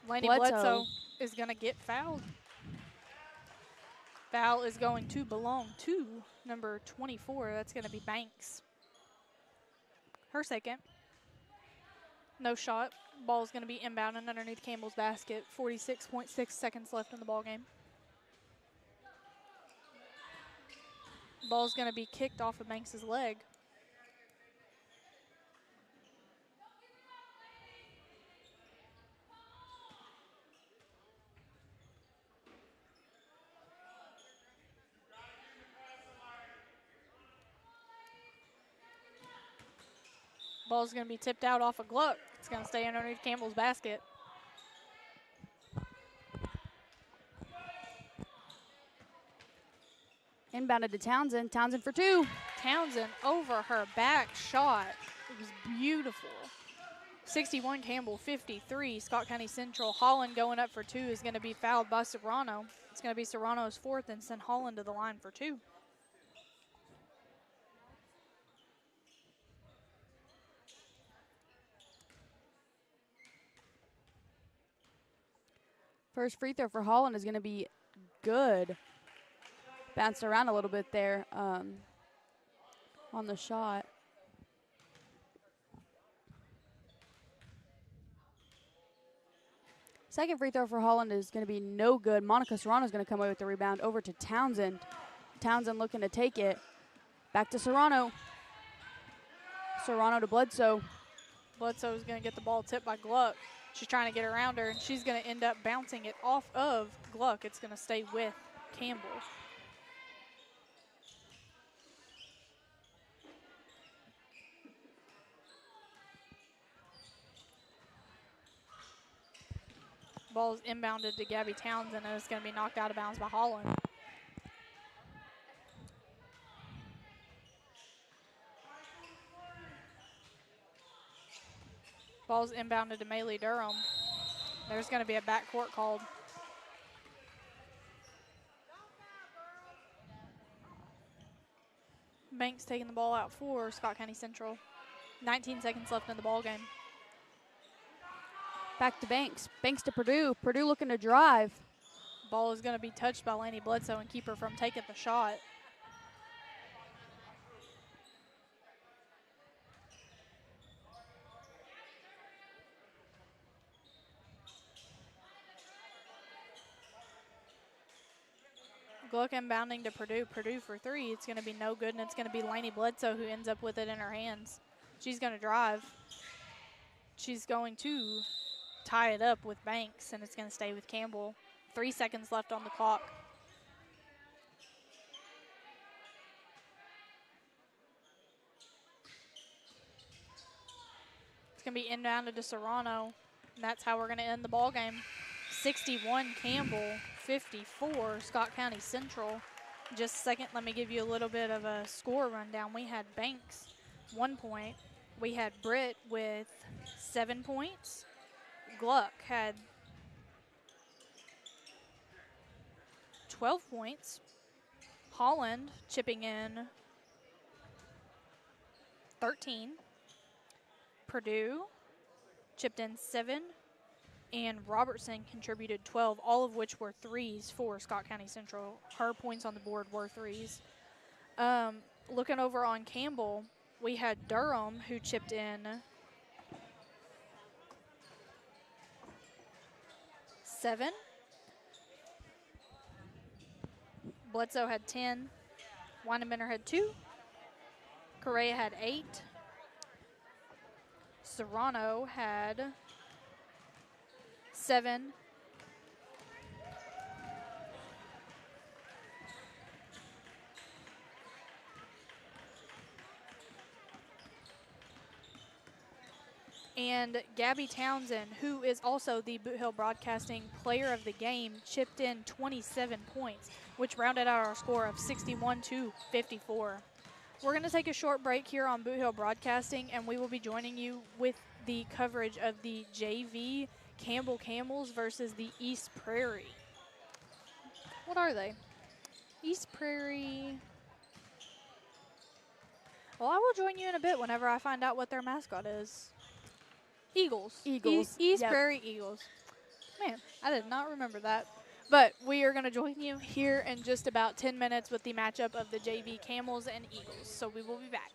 Laney Bledsoe is going to get fouled. Foul is going to belong to number 24. That's going to be Banks. Her second. No shot. Ball is going to be inbounded underneath Campbell's basket. 46.6 seconds left in the ball game. Ball is going to be kicked off of Banks' leg. Ball's going to be tipped out off of Gluck. It's going to stay underneath Campbell's basket. Inbounded to Townsend. Townsend for two. Townsend over her back shot. It was beautiful. 61 Campbell, 53 Scott County Central. Holland going up for two is going to be fouled by Serrano. It's going to be Serrano's fourth and send Holland to the line for two. First free throw for Holland is going to be good. Bounced around a little bit there on the shot. Second free throw for Holland is going to be no good. Monica Serrano is going to come away with the rebound over to Townsend. Townsend looking to take it. Back to Serrano. Serrano to Bledsoe. Bledsoe is going to get the ball tipped by Gluck. She's trying to get around her, and she's going to end up bouncing it off of Gluck. It's going to stay with Campbell. Ball is inbounded to Gabby Townsend, and it's going to be knocked out of bounds by Holland. Ball's inbounded to Maylee Durham. There's going to be a backcourt called. Banks taking the ball out for Scott County Central. 19 seconds left in the ball game. Back to Banks. Banks to Purdue. Purdue looking to drive. Ball is going to be touched by Laney Bledsoe and keep her from taking the shot. Gluck inbounding to Purdue. Purdue for three. It's going to be no good, and it's going to be Laney Bledsoe who ends up with it in her hands. She's going to drive. She's going to tie it up with Banks, and it's going to stay with Campbell. 3 seconds left on the clock. It's going to be inbounded to Serrano, and that's how we're going to end the ball game. 61 Campbell, 54 Scott County Central. Just a second, let me give you a little bit of a score rundown. We had Banks, 1 point. We had Britt with 7 points. Gluck had 12 points. Holland chipping in 13. Purdue chipped in 7. And Robertson contributed 12, all of which were threes for Scott County Central. Her points on the board were threes. Looking over on Campbell, we had Durham, who chipped in 7. Bledsoe had 10. Weinebender had 2. Correa had 8. Serrano had 7. And Gabby Townsend, who is also the Boot Hill Broadcasting Player of the Game, chipped in 27 points, which rounded out our score of 61-54. We're going to take a short break here on Boot Hill Broadcasting, and we will be joining you with the coverage of the JV Campbell Camels versus the East Prairie. What are they? East Prairie. Well, I will join you in a bit whenever I find out what their mascot is. Eagles. Eagles. East Yep. Prairie Eagles. Man, I did not remember that. But we are going to join you here in just about 10 minutes with the matchup of the JV Camels and Eagles. So we will be back.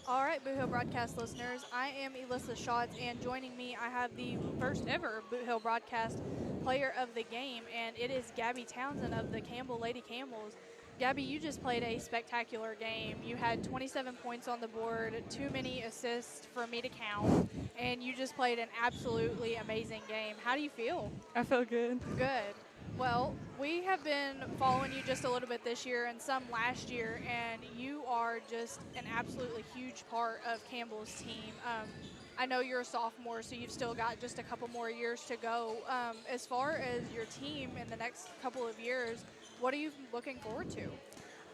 All right, Boot Hill Broadcast listeners, I am Elissa Schatz, and joining me, I have the first ever Boot Hill Broadcast player of the game, and it is Gabby Townsend of the Campbell Lady Camels. Gabby, you just played a spectacular game. You had 27 points on the board, too many assists for me to count, and you just played an absolutely amazing game. How do you feel? I feel good. Good. Well, we have been following you just a little bit this year and some last year, and you are just an absolutely huge part of Campbell's team. I know you're a sophomore, so you've still got just a couple more years to go. As far as your team in the next couple of years, what are you looking forward to?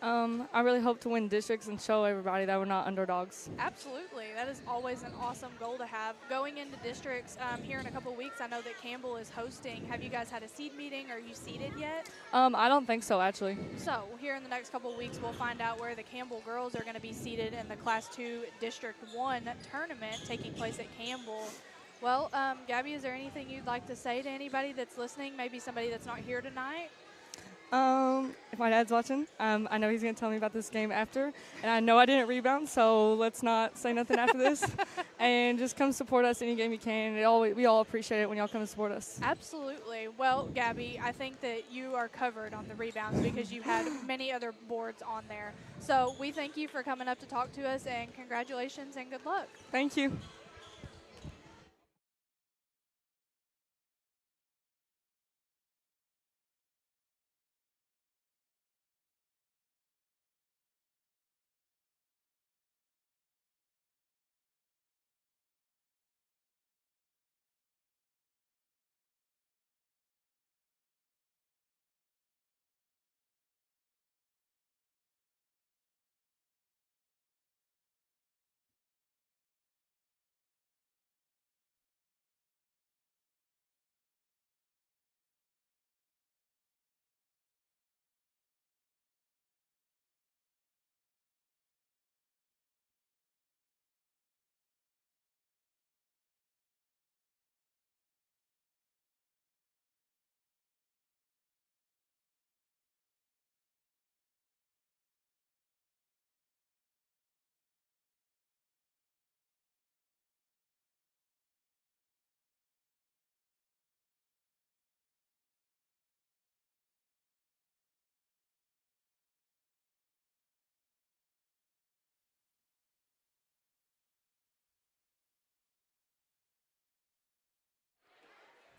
I really hope to win districts and show everybody that we're not underdogs. Absolutely. That is always an awesome goal to have. Going into districts here in a couple of weeks, I know that Campbell is hosting. Have you guys had a seed meeting? Are you seeded yet? I don't think so, actually. So here in the next couple of weeks, we'll find out where the Campbell girls are going to be seated in the Class 2 District 1 tournament taking place at Campbell. Well, Gabby, is there anything you'd like to say to anybody that's listening, maybe somebody that's not here tonight? If my dad's watching, I know he's going to tell me about this game after, and I know I didn't rebound, so let's not say nothing after this. And just come support us any game you can. We all appreciate it when y'all come and support us. Absolutely. Well, Gabby, I think that you are covered on the rebounds because you had many other boards on there. So we thank you for coming up to talk to us, and congratulations and good luck. Thank you.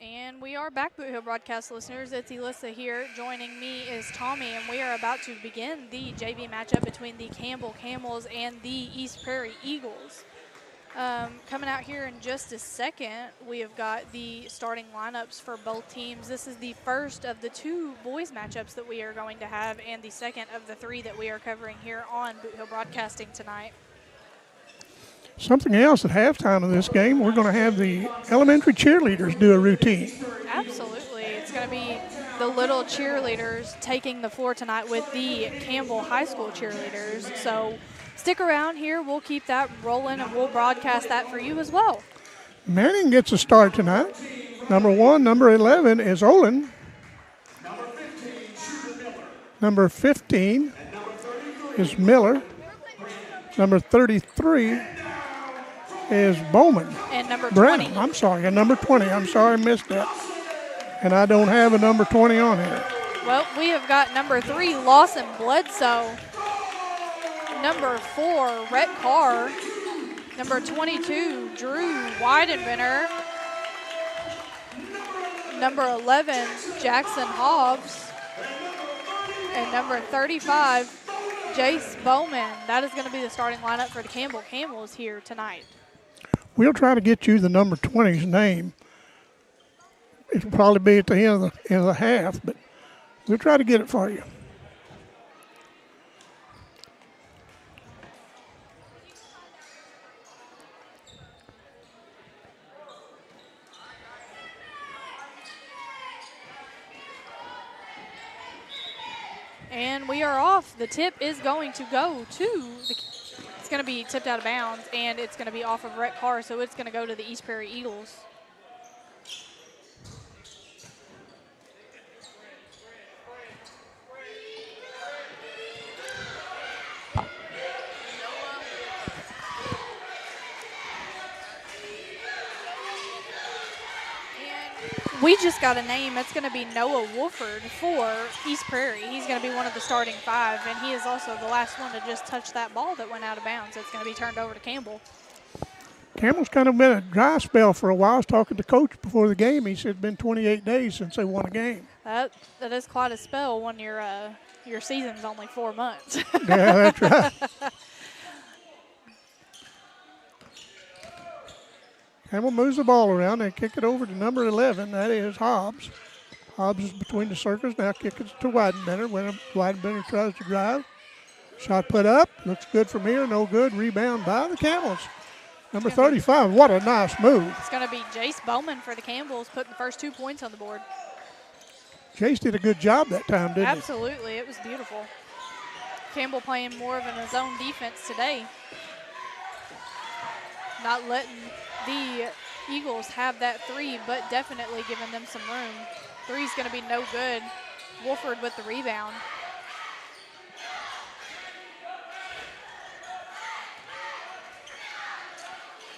And we are back, Boot Hill Broadcast listeners. It's Elissa here. Joining me is Tommy, and we are about to begin the JV matchup between the Campbell Camels and the East Prairie Eagles. Coming out here in just a second, we have got the starting lineups for both teams. This is the first of the two boys matchups that we are going to have, and the second of the three that we are covering here on Boot Hill Broadcasting tonight. Something else at halftime of this game, we're going to have the elementary cheerleaders do a routine. Absolutely. It's going to be the little cheerleaders taking the floor tonight with the Campbell High School cheerleaders. So stick around here. We'll keep that rolling, and we'll broadcast that for you as well. Manning gets a start tonight. Number 1, number 11 is Olin. Number 15 is Miller. Number 33 is Bowman. And number 20. Brennan, I'm sorry, and number 20. I'm sorry I missed that. And I don't have a number 20 on here. Well, we have got number 3, Lawson Bledsoe. Number 4, Rhett Carr. Number 22, Drew Weidenbender. Number 11, Jackson Hobbs. And number 35, Jace Bowman. That is going to be the starting lineup for the Campbell Camels here tonight. We'll try to get you the number 20's name. It'll probably be at the end of the half, but we'll try to get it for you. And we are off. The tip is going to go to it's going to be tipped out of bounds, and it's going to be off of Rhett Carr, so it's going to go to the East Prairie Eagles. We just got a name. It's going to be Noah Wolford for East Prairie. He's going to be one of the starting 5, and he is also the last one to just touch that ball that went out of bounds. It's going to be turned over to Campbell. Campbell's kind of been a dry spell for a while. I was talking to Coach before the game. He said it's been 28 days since they won a game. That is quite a spell when your season's only 4 months. Yeah, that's right. Campbell moves the ball around and kick it over to number 11. That is Hobbs. Hobbs is between the circles. Now kick it to Weidenbender. When Weidenbender tries to drive. Shot put up. Looks good from here. No good. Rebound by the Camels. Number 35. What a nice move. It's going to be Jace Bowman for the Campbells, putting the first 2 points on the board. Jace did a good job that time, didn't he? Absolutely. It was beautiful. Campbell playing more of a zone defense today. Not letting the Eagles have that 3, but definitely giving them some room. 3's going to be no good. Wolford with the rebound.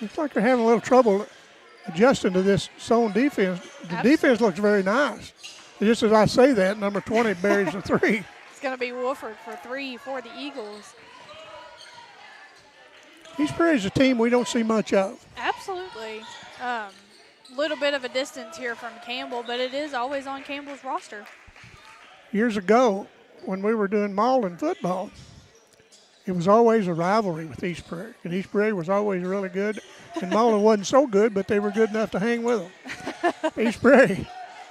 Looks like they're having a little trouble adjusting to this zone defense. The defense looks very nice. Just as I say that, number 20 buries the 3. It's going to be Wolford for 3 for the Eagles. East Prairie's a team we don't see much of. Absolutely. Little bit of a distance here from Campbell, but it is always on Campbell's roster. Years ago, when we were doing Malden football, it was always a rivalry with East Prairie. And East Prairie was always really good. And Malden wasn't so good, but they were good enough to hang with them. East Prairie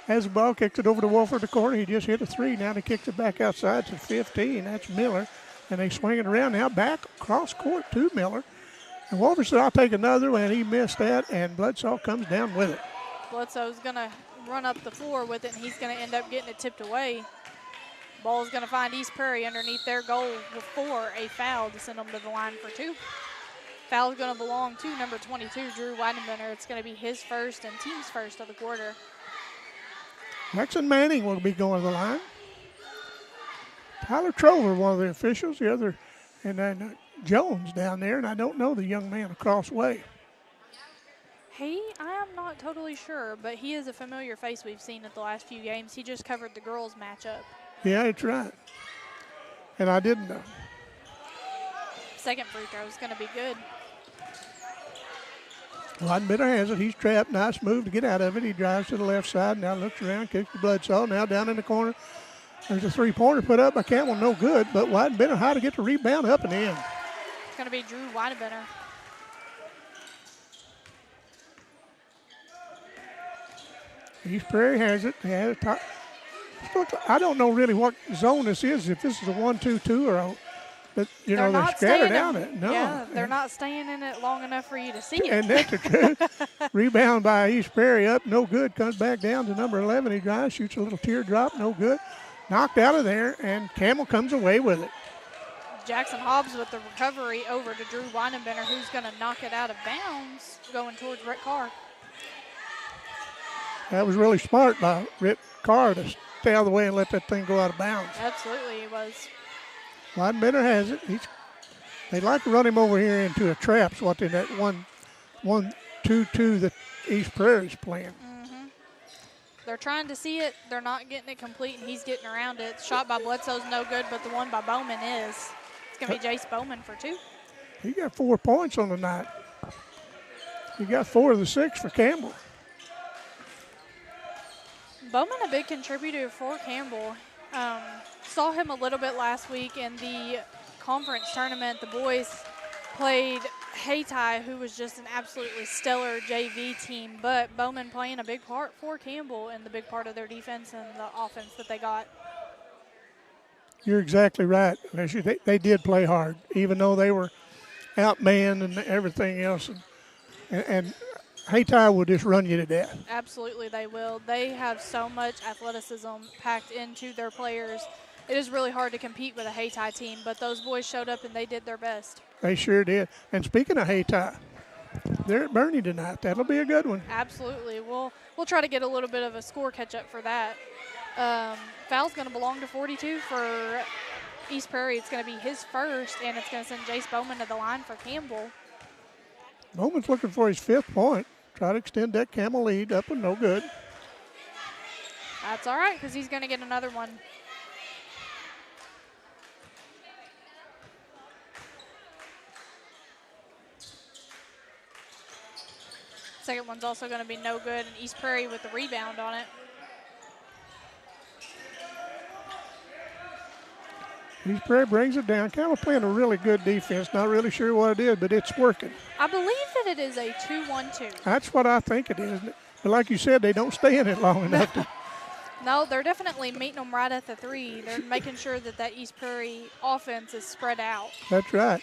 has the ball, kicks it over to Wolford the corner. He just hit a 3. Now he kicks it back outside to 15. That's Miller. And they swing it around now back across court to Miller. And Wolford said, I'll take another one. He missed that, and Bledsoe comes down with it. Bledsoe's going to run up the floor with it, and he's going to end up getting it tipped away. Ball's going to find East Prairie underneath their goal before a foul to send them to the line for 2. Foul's going to belong to number 22, Drew Weidenbender. It's going to be his first and team's first of the quarter. Lexon Manning will be going to the line. Tyler Trover, one of the officials, the other, and then Jones down there, and I don't know the young man across way. I am not totally sure, but he is a familiar face we've seen at the last few games. He just covered the girls' matchup. Yeah, that's right. And I didn't know. Second free throw is going to be good. Weidenbender has it. He's trapped. Nice move to get out of it. He drives to the left side. Now looks around, kicks the Bledsoe. Now down in the corner. There's a 3-pointer put up by Campbell. No good, but Weidenbender how to get the rebound up and in. It's going to be Drew Weidenbender. East Prairie has it. They have it top. I don't know really what zone this is, if this is a 1-2-2 or a, but you know, they're scattered out it. No. Yeah, they're not staying in it long enough for you to see it. And that's the truth. Rebound by East Prairie up, no good. Comes back down to number 11. He drives, shoots a little teardrop, no good. Knocked out of there, and Campbell comes away with it. Jackson Hobbs with the recovery over to Drew Weidenbender, who's going to knock it out of bounds going towards Rick Carr. That was really smart by Rick Carr to stay out of the way and let that thing go out of bounds. Absolutely, it was. Weidenbender has it. They'd like to run him over here into a trap, so what in that 1-2-2 that East Prairie's playing. Mm-hmm. They're trying to see it. They're not getting it complete, and he's getting around it. Shot by Bledsoe's no good, but the one by Bowman is. It's going to be Jace Bowman for 2. He got 4 points on the night. He got 4 of the 6 for Campbell. Bowman a big contributor for Campbell. Saw him a little bit last week in the conference tournament. The boys played Hayti, who was just an absolutely stellar JV team, but Bowman playing a big part for Campbell in the big part of their defense and the offense that they got. You're exactly right. They did play hard, even though they were outmanned and everything else. And Hayti will just run you to death. Absolutely, they will. They have so much athleticism packed into their players. It is really hard to compete with a Hayti team, but those boys showed up and they did their best. They sure did. And speaking of Hayti, they're at Bernie tonight. That'll be a good one. Absolutely. We'll try to get a little bit of a score catch-up for that. Foul's going to belong to 42 for East Prairie. It's going to be his first, and it's going to send Jace Bowman to the line for Campbell. Bowman's looking for his 5th point. Try to extend that Campbell lead up and no good. That's all right because he's going to get another one. Second one's also going to be no good, and East Prairie with the rebound on it. East Prairie brings it down. Campbell playing a really good defense. Not really sure what it is, but it's working. I believe that it is a 2-1-2. That's what I think it is. But like you said, they don't stay in it long enough to. No, they're definitely meeting them right at the 3. They're making sure that that East Prairie offense is spread out. That's right.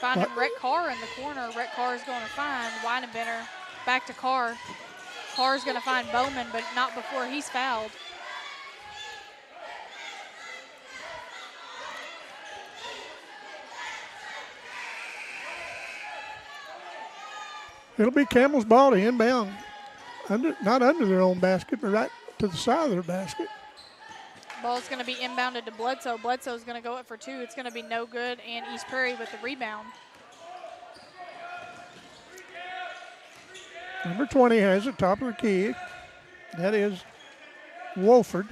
Finding Rhett Carr in the corner. Rhett Carr is going to find Weinenbender. Back to Carr. Carr's going to find Bowman, but not before he's fouled. It'll be Campbell's ball to inbound. Not under their own basket, but right to the side of their basket. Ball's going to be inbounded to Bledsoe. Bledsoe's going to go up for 2. It's going to be no good, and East Prairie with the rebound. Number 20 has it, top of the key. That is Wolford.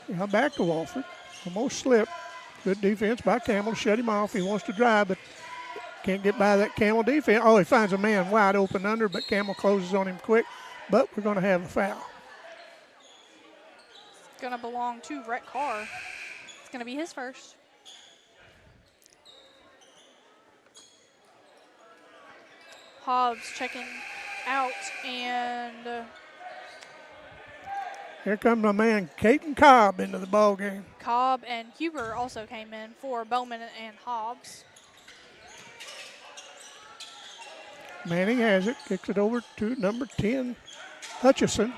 Now back to Wolford. Almost slipped. Good defense by Campbell to shut him off. He wants to drive, but can't get by that Campbell defense. Oh, he finds a man wide open under, but Campbell closes on him quick. But we're going to have a foul. It's going to belong to Rhett Carr. It's going to be his first. Hobbs checking out, and here comes my man Caden Cobb into the ball game. Cobb and Huber also came in for Bowman and Hobbs. Manning has it, kicks it over to number 10, Hutchison.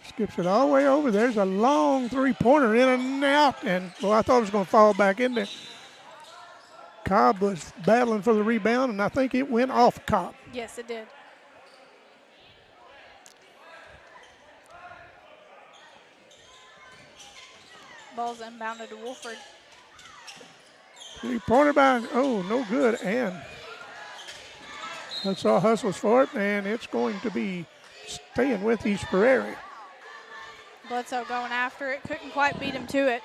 Skips it all the way over. There's a long three-pointer in and out, and well, I thought it was going to fall back in there. Cobb was battling for the rebound, and I think it went off Cobb. Yes, it did. Ball's inbounded to Wolford. Three-pointer by, oh, no good, and that's all hustles for it, and it's going to be staying with East Prairie. Bledsoe going after it, couldn't quite beat him to it.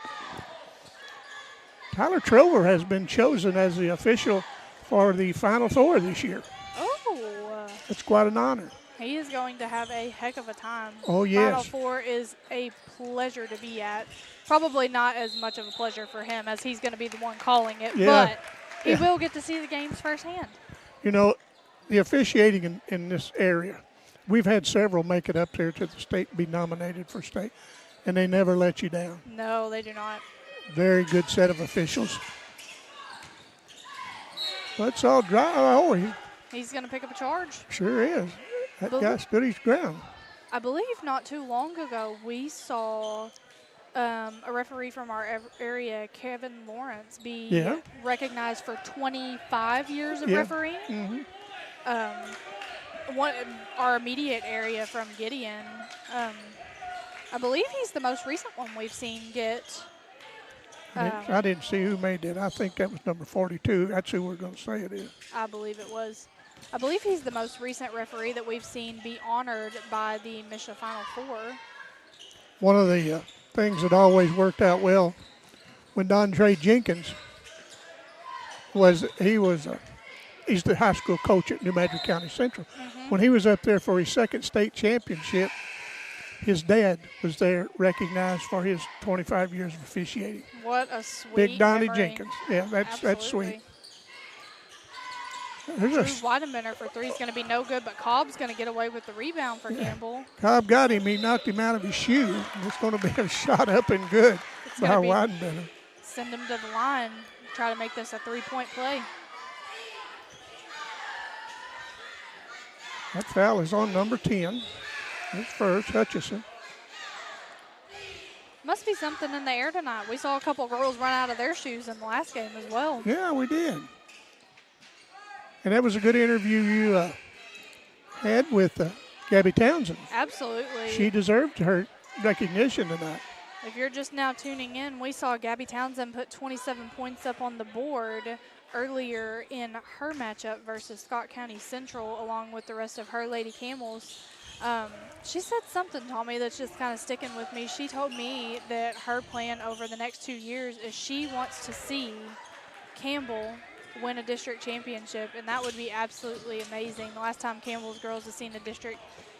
Tyler Trover has been chosen as the official for the Final Four this year. Oh. That's quite an honor. He is going to have a heck of a time. Oh, yes. Final Four is a pleasure to be at. Probably not as much of a pleasure for him as he's going to be the one calling it, but he will get to see the games firsthand. You know, the officiating in this area, we've had several make it up there to the state, be nominated for state, and they never let you down. No, they do not. Very good set of officials. Let's all drive. Oh, He's going to pick up a charge. Sure is. That guy stood his ground. I believe not too long ago we saw a referee from our area, Kevin Lawrence, be recognized for 25 years of refereeing. Mm-hmm. Our immediate area from Gideon, I believe he's the most recent one we've seen get. I didn't see who made that. I think that was number 42. That's who we're going to say it is. I believe it was. I believe he's the most recent referee that we've seen be honored by the Misha Final Four. One of the things that always worked out well when Dontre Jenkins was he's the high school coach at New Madrid County Central. Mm-hmm. When he was up there for his second state championship, his dad was there recognized for his 25 years of officiating. What a sweet Big Donnie memory. Jenkins. Yeah, that's sweet. Drew Weidenbender for 3 is going to be no good, but Cobb's going to get away with the rebound for Campbell. Cobb got him. He knocked him out of his shoe. It's going to be a shot up and good by Weidenbender. Send him to the line, try to make this a 3-point play. That foul is on number 10. His first, Hutchison. Must be something in the air tonight. We saw a couple girls run out of their shoes in the last game as well. Yeah, we did. And that was a good interview you had with Gabby Townsend. Absolutely. She deserved her recognition tonight. If you're just now tuning in, we saw Gabby Townsend put 27 points up on the board earlier in her matchup versus Scott County Central, along with the rest of her Lady Camels, she said something, Tommy, that's just kind of sticking with me. She told me that her plan over the next 2 years is she wants to see Campbell win a district championship, and that would be absolutely amazing. The last time Campbell's girls have seen a district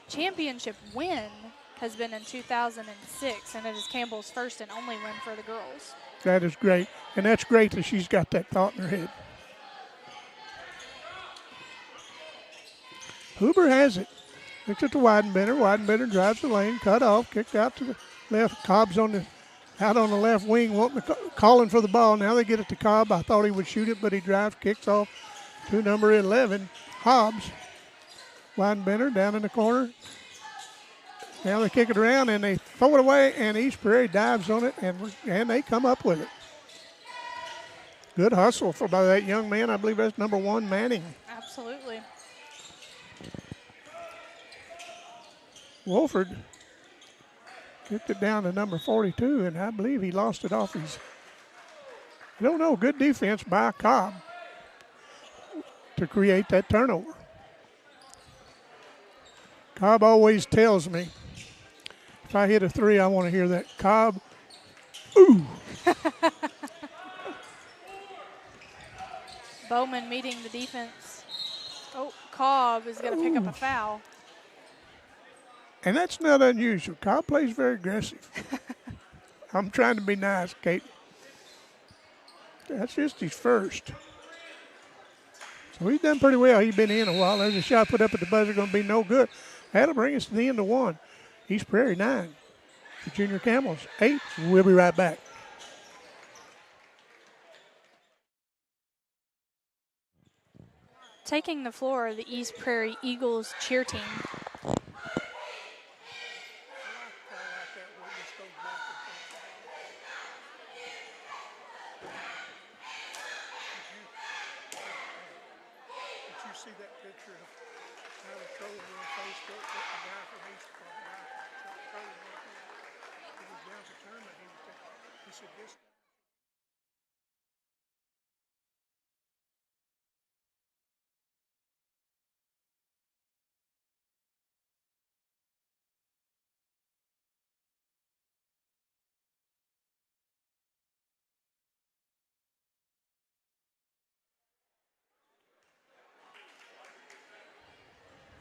championship win has been in 2006, and it is Campbell's first and only win for the girls. That is great, and that's great that she's got that thought in her head. Huber has it. Kicks it to Weidenbender. Weidenbender drives the lane, cut off, kicked out to the left. Cobb's out on the left wing, calling for the ball. Now they get it to Cobb. I thought he would shoot it, but he drives, kicks off to number 11, Hobbs. Weidenbender down in the corner. Now they kick it around, and they throw it away, and East Prairie dives on it, and they come up with it. Good hustle by that young man. I believe that's number 1, Manning. Absolutely. Wolford kicked it down to number 42, and I believe he lost it off his. I don't know. Good defense by Cobb to create that turnover. Cobb always tells me, if I hit a 3, I want to hear that. Cobb, ooh. Bowman meeting the defense. Oh, Cobb is going to pick up a foul. And that's not unusual. Cobb plays very aggressive. I'm trying to be nice, Kate. That's just his first. So he's done pretty well. He's been in a while. There's a shot put up at the buzzer, going to be no good. That'll bring us to the end of 1. East Prairie 9. Virginia Camels 8. We'll be right back. Taking the floor are the East Prairie Eagles cheer team.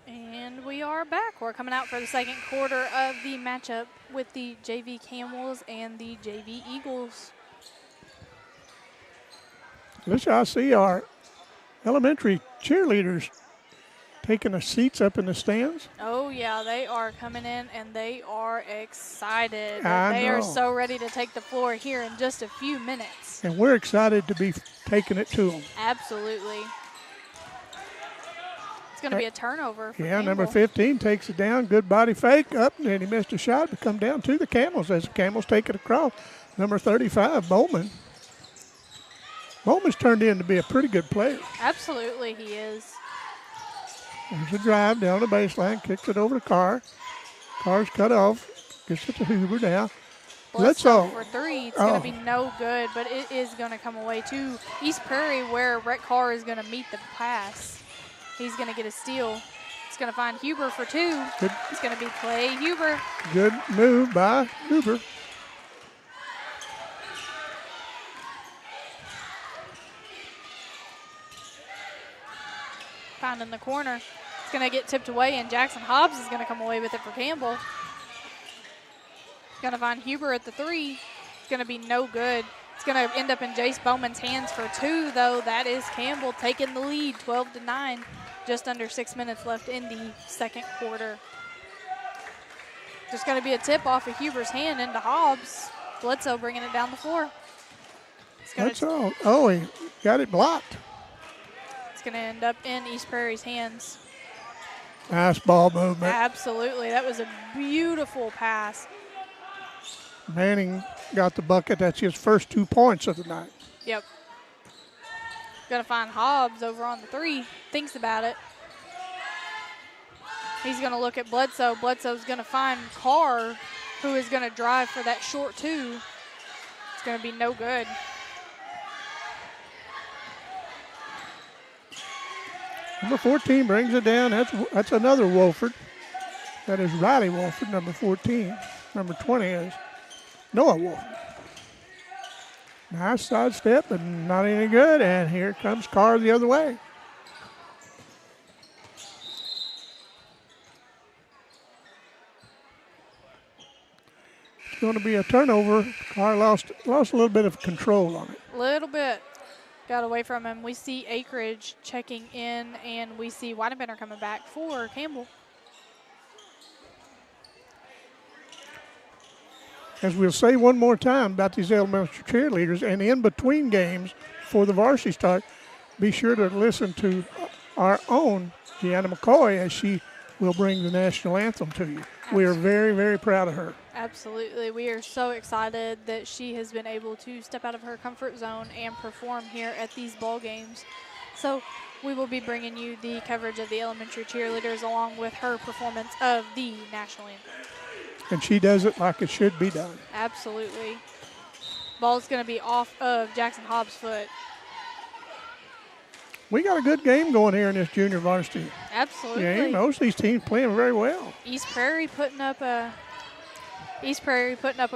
And we are back. We're coming out for the second quarter of the matchup with the JV Camels and the JV Eagles. Listen, I see our elementary cheerleaders taking their seats up in the stands. Oh, yeah, they are coming in, and they are excited. I they are know. so ready to take the floor here in just a few minutes. And we're excited to be taking it to them. Absolutely. It's going to be a turnover for Campbell. Number 15 takes it down. Good body fake up, and he missed a shot to come down to the Camels as the Camels take it across. Number 35, Bowman. Bowman's turned in to be a pretty good player. Absolutely, he is. There's a drive down the baseline, kicks it over to Carr. Carr's cut off, gets it to Hoover now. Let's go for 3. It's going to be no good, but it is going to come away to East Prairie where Rhett Carr is going to meet the pass. He's going to get a steal. It's going to find Huber for 2. Good. It's going to be Clay Huber. Good move by Huber. Found in the corner. It's going to get tipped away, and Jackson Hobbs is going to come away with it for Campbell. Going to find Huber at the 3. It's going to be no good. It's going to end up in Jace Bowman's hands for 2, though. That is Campbell taking the lead, 12-9. Just under 6 minutes left in the second quarter. Just going to be a tip off of Huber's hand into Hobbs. Bledsoe bringing it down the floor. That's all. Oh, he got it blocked. It's going to end up in East Prairie's hands. Nice ball movement. Absolutely. That was a beautiful pass. Manning got the bucket. That's his first 2 points of the night. Yep. Going to find Hobbs over on the 3. Thinks about it. He's going to look at Bledsoe. Bledsoe's going to find Carr, who is going to drive for that short 2. It's going to be no good. Number 14 brings it down. That's another Wolford. That is Riley Wolford, number 14. Number 20 is Noah Wolford. Nice side step, but not any good. And here comes Carr the other way. It's going to be a turnover. Carr lost a little bit of control on it. Little bit. Got away from him. We see Acreage checking in, and we see Weidenbender coming back for Campbell. As we'll say one more time about these elementary cheerleaders, and in between games for the varsity start, be sure to listen to our own Gianna McCoy as she will bring the national anthem to you. We are very, very proud of her. Absolutely. We are so excited that she has been able to step out of her comfort zone and perform here at these ball games. So we will be bringing you the coverage of the elementary cheerleaders along with her performance of the national anthem. And she does it like it should be done. Absolutely. Ball's going to be off of Jackson Hobbs' foot. We got a good game going here in this junior varsity Absolutely. game. Most of these teams playing very well. East Prairie putting up a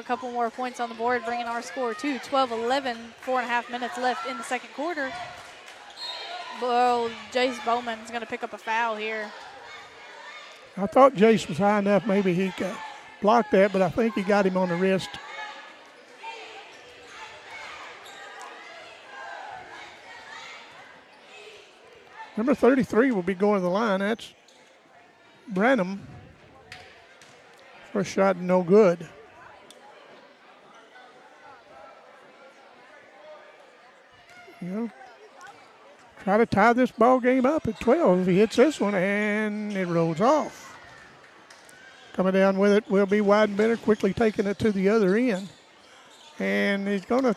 couple more points on the board, bringing our score to 12-11, 4.5 minutes left in the second quarter. Well, Jace Bowman is going to pick up a foul here. I thought Jace was high enough. Maybe he could block that, but I think he got him on the wrist. Number 33 will be going to the line. That's Branham. First shot, no good. You know, try to tie this ball game up at 12. If he hits this one, and it rolls off. Coming down with it will be Weidenbender, quickly taking it to the other end. And he's going to,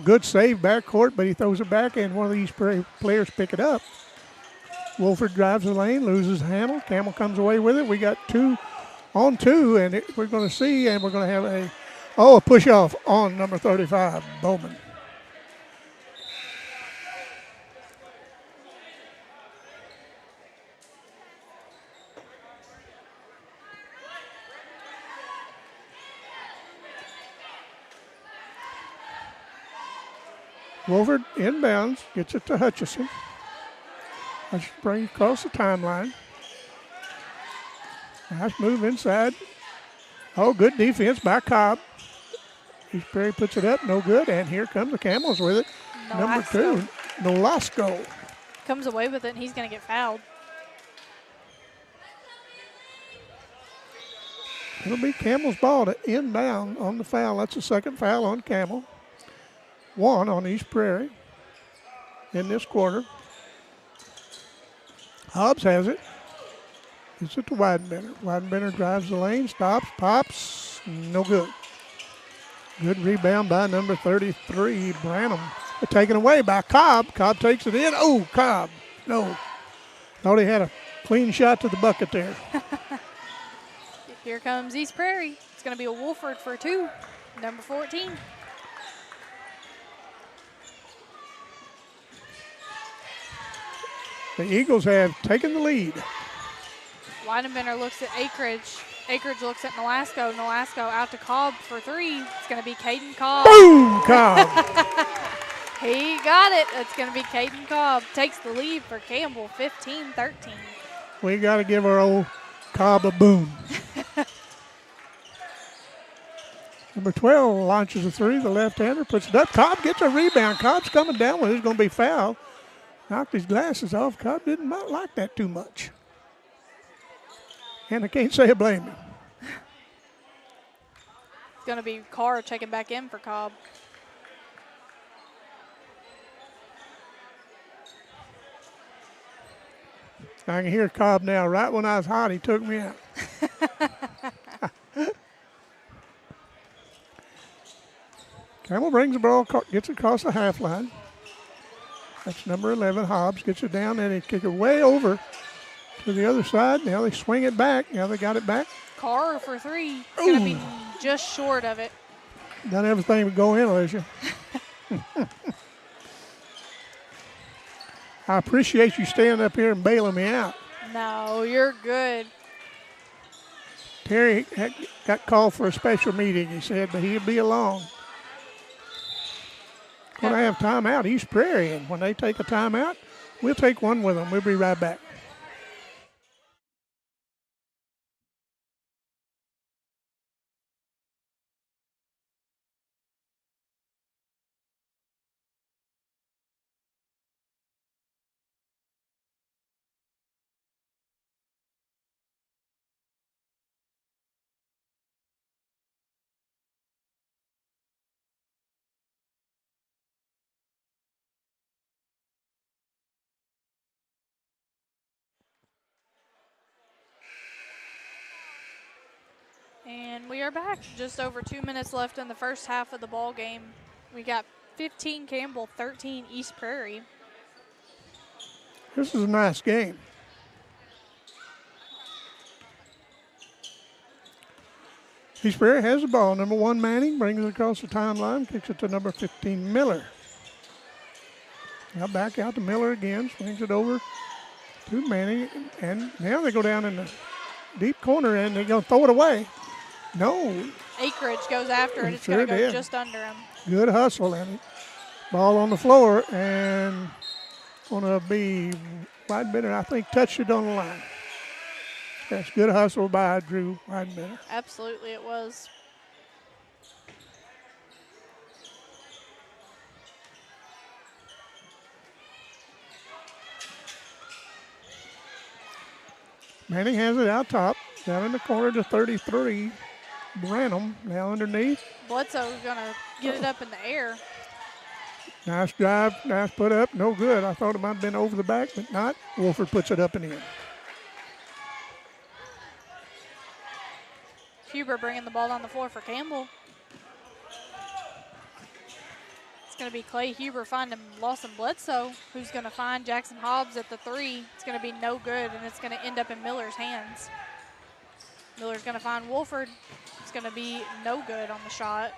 good save backcourt, but he throws it back, and one of these players pick it up. Wolford drives the lane, loses the handle. Campbell comes away with it. We got 2 on 2, and we're going to see, and we're going to have a push off on number 35, Bowman. Wolford inbounds, gets it to Hutchison. Hutchison brings across the timeline. Nice move inside. Oh, good defense by Cobb. East Prairie puts it up, no good. And here comes the Camels with it. Number 2, Nolasco. Comes away with it, and he's going to get fouled. It'll be Campbell's ball to inbound on the foul. That's the second foul on Campbell. 1 on East Prairie in this quarter. Hobbs has it. It's it to Weidenbender. Weidenbender drives the lane, stops, pops, no good. Good rebound by number 33, Branham. Taken away by Cobb. Cobb takes it in. Oh, Cobb. No. Thought he had a clean shot to the bucket there. Here comes East Prairie. It's going to be a Wolford for 2, number 14. The Eagles have taken the lead. Weidenbender looks at Acreage. Acreage looks at Nolasco. Nolasco out to Cobb for 3. It's going to be Caden Cobb. Boom, Cobb. He got it. It's going to be Caden Cobb. Takes the lead for Campbell, 15-13. We got to give our old Cobb a boom. Number 12 launches a 3. The left-hander puts it up. Cobb gets a rebound. Cobb's coming down with it. He's going to be fouled. Knocked his glasses off. Cobb didn't like that too much. And I can't say I blame him. It's going to be Carr checking back in for Cobb. I can hear Cobb now. Right when I was hot, he took me out. Campbell brings the ball, gets across the half line. That's number 11, Hobbs. Gets it down, and they kick it way over to the other side. Now they swing it back. Now they got it back. Carr for 3. It's going to be just short of it. Done everything but go in, Alicia. I appreciate you staying up here and bailing me out. No, you're good. Terry got called for a special meeting, he said, but he'll be along. When I have timeout, East Prairie, and when they take a timeout, we'll take one with them. We'll be right back. And we are back. Just over 2 minutes left in the first half of the ball game. We got 15 Campbell, 13 East Prairie. This is a nice game. East Prairie has the ball. Number 1, Manning, brings it across the timeline, kicks it to number 15, Miller. Now back out to Miller again, swings it over to Manning, and now they go down in the deep corner, and they're going to throw it away. No. Acreage goes after it. It's Sure going to go did. just under him. Good hustle, and ball on the floor, and going to be Widebetter, I think, touched it on the line. That's good hustle by Drew Widebetter. Absolutely it was. Manning has it out top, down in the corner to 33. Branham now underneath. Bledsoe's going to get it up in the air. Nice drive, nice put up, no good. I thought it might have been over the back, but not. Wolford puts it up and in. Huber bringing the ball on the floor for Campbell. It's going to be Clay Huber finding Lawson Bledsoe, who's going to find Jackson Hobbs at the 3. It's going to be no good, and it's going to end up in Miller's hands. Miller's going to find Wolford. It's going to be no good on the shot.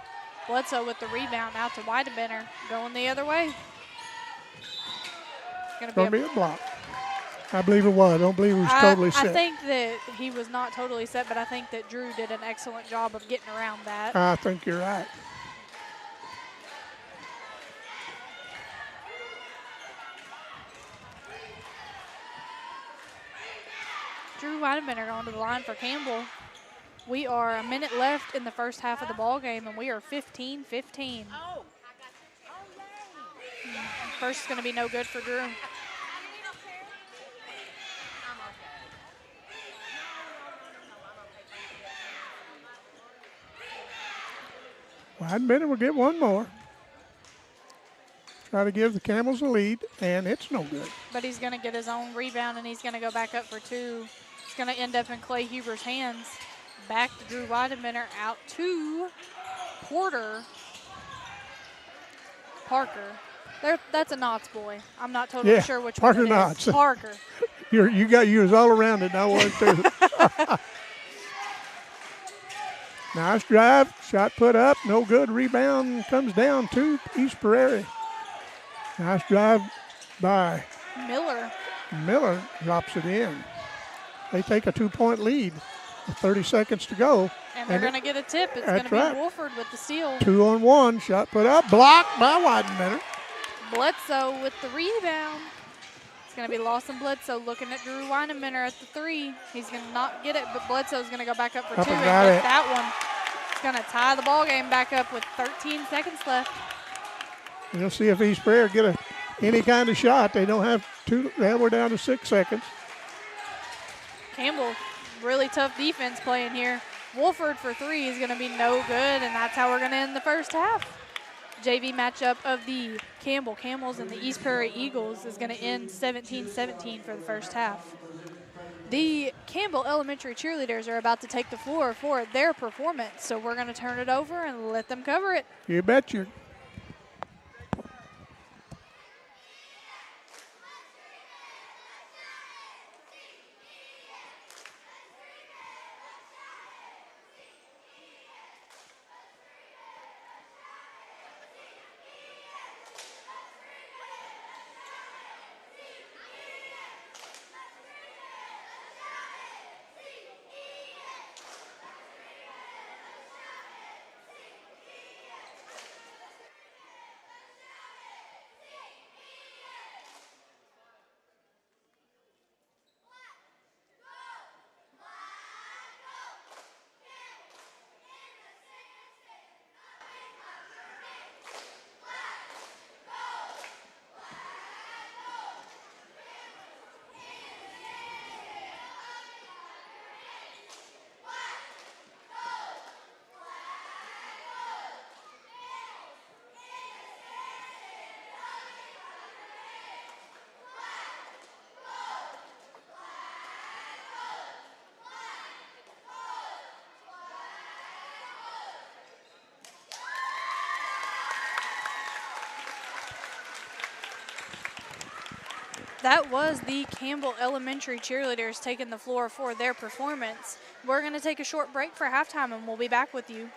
Bledsoe with the rebound out to Weidenbender, going the other way. It's going to be a block. I believe it was. I don't believe it was totally set. I think that he was not totally set, but I think that Drew did an excellent job of getting around that. I think you're right. Drew Weidenbender going to the line for Campbell. We are a minute left in the first half of the ball game, and we are 15-15. First is going to be no good for Drew. Widebetter will get one more. Try to give the Camels a lead, and it's no good. But he's going to get his own rebound, and he's going to go back up for 2. It's going to end up in Clay Huber's hands. Back to Drew Weidenbender, out to Parker. That's a Knott's boy. I'm not totally sure which Parker one it Knotts. is. Parker. You got yours all around it. I was too. Nice drive. Shot put up. No good. Rebound comes down to East Prairie. Nice drive by Miller. Miller drops it in. They take a 2-point lead with 30 seconds to go. And they're going to get a tip. It's going to be Wolford with the steal. 2-on-1. Shot put up. Blocked by Weidenbender. Bledsoe with the rebound. It's going to be Lawson Bledsoe looking at Drew Weidenbender at the 3. He's going to not get it, but Bledsoe's going to go back up for 2 and get that one. It's going to tie the ball game back up with 13 seconds left. We'll see if East Prairie get any kind of shot. They don't have two. We're down to 6 seconds. Campbell, really tough defense playing here. Wolford for 3 is going to be no good, and that's how we're going to end the first half. JV matchup of the Camels and the East Prairie Eagles is going to end 17-17 for the first half. The Campbell Elementary cheerleaders are about to take the floor for their performance, so we're going to turn it over and let them cover it. You betcha. That was the Campbell Elementary cheerleaders taking the floor for their performance. We're going to take a short break for halftime, and we'll be back with you.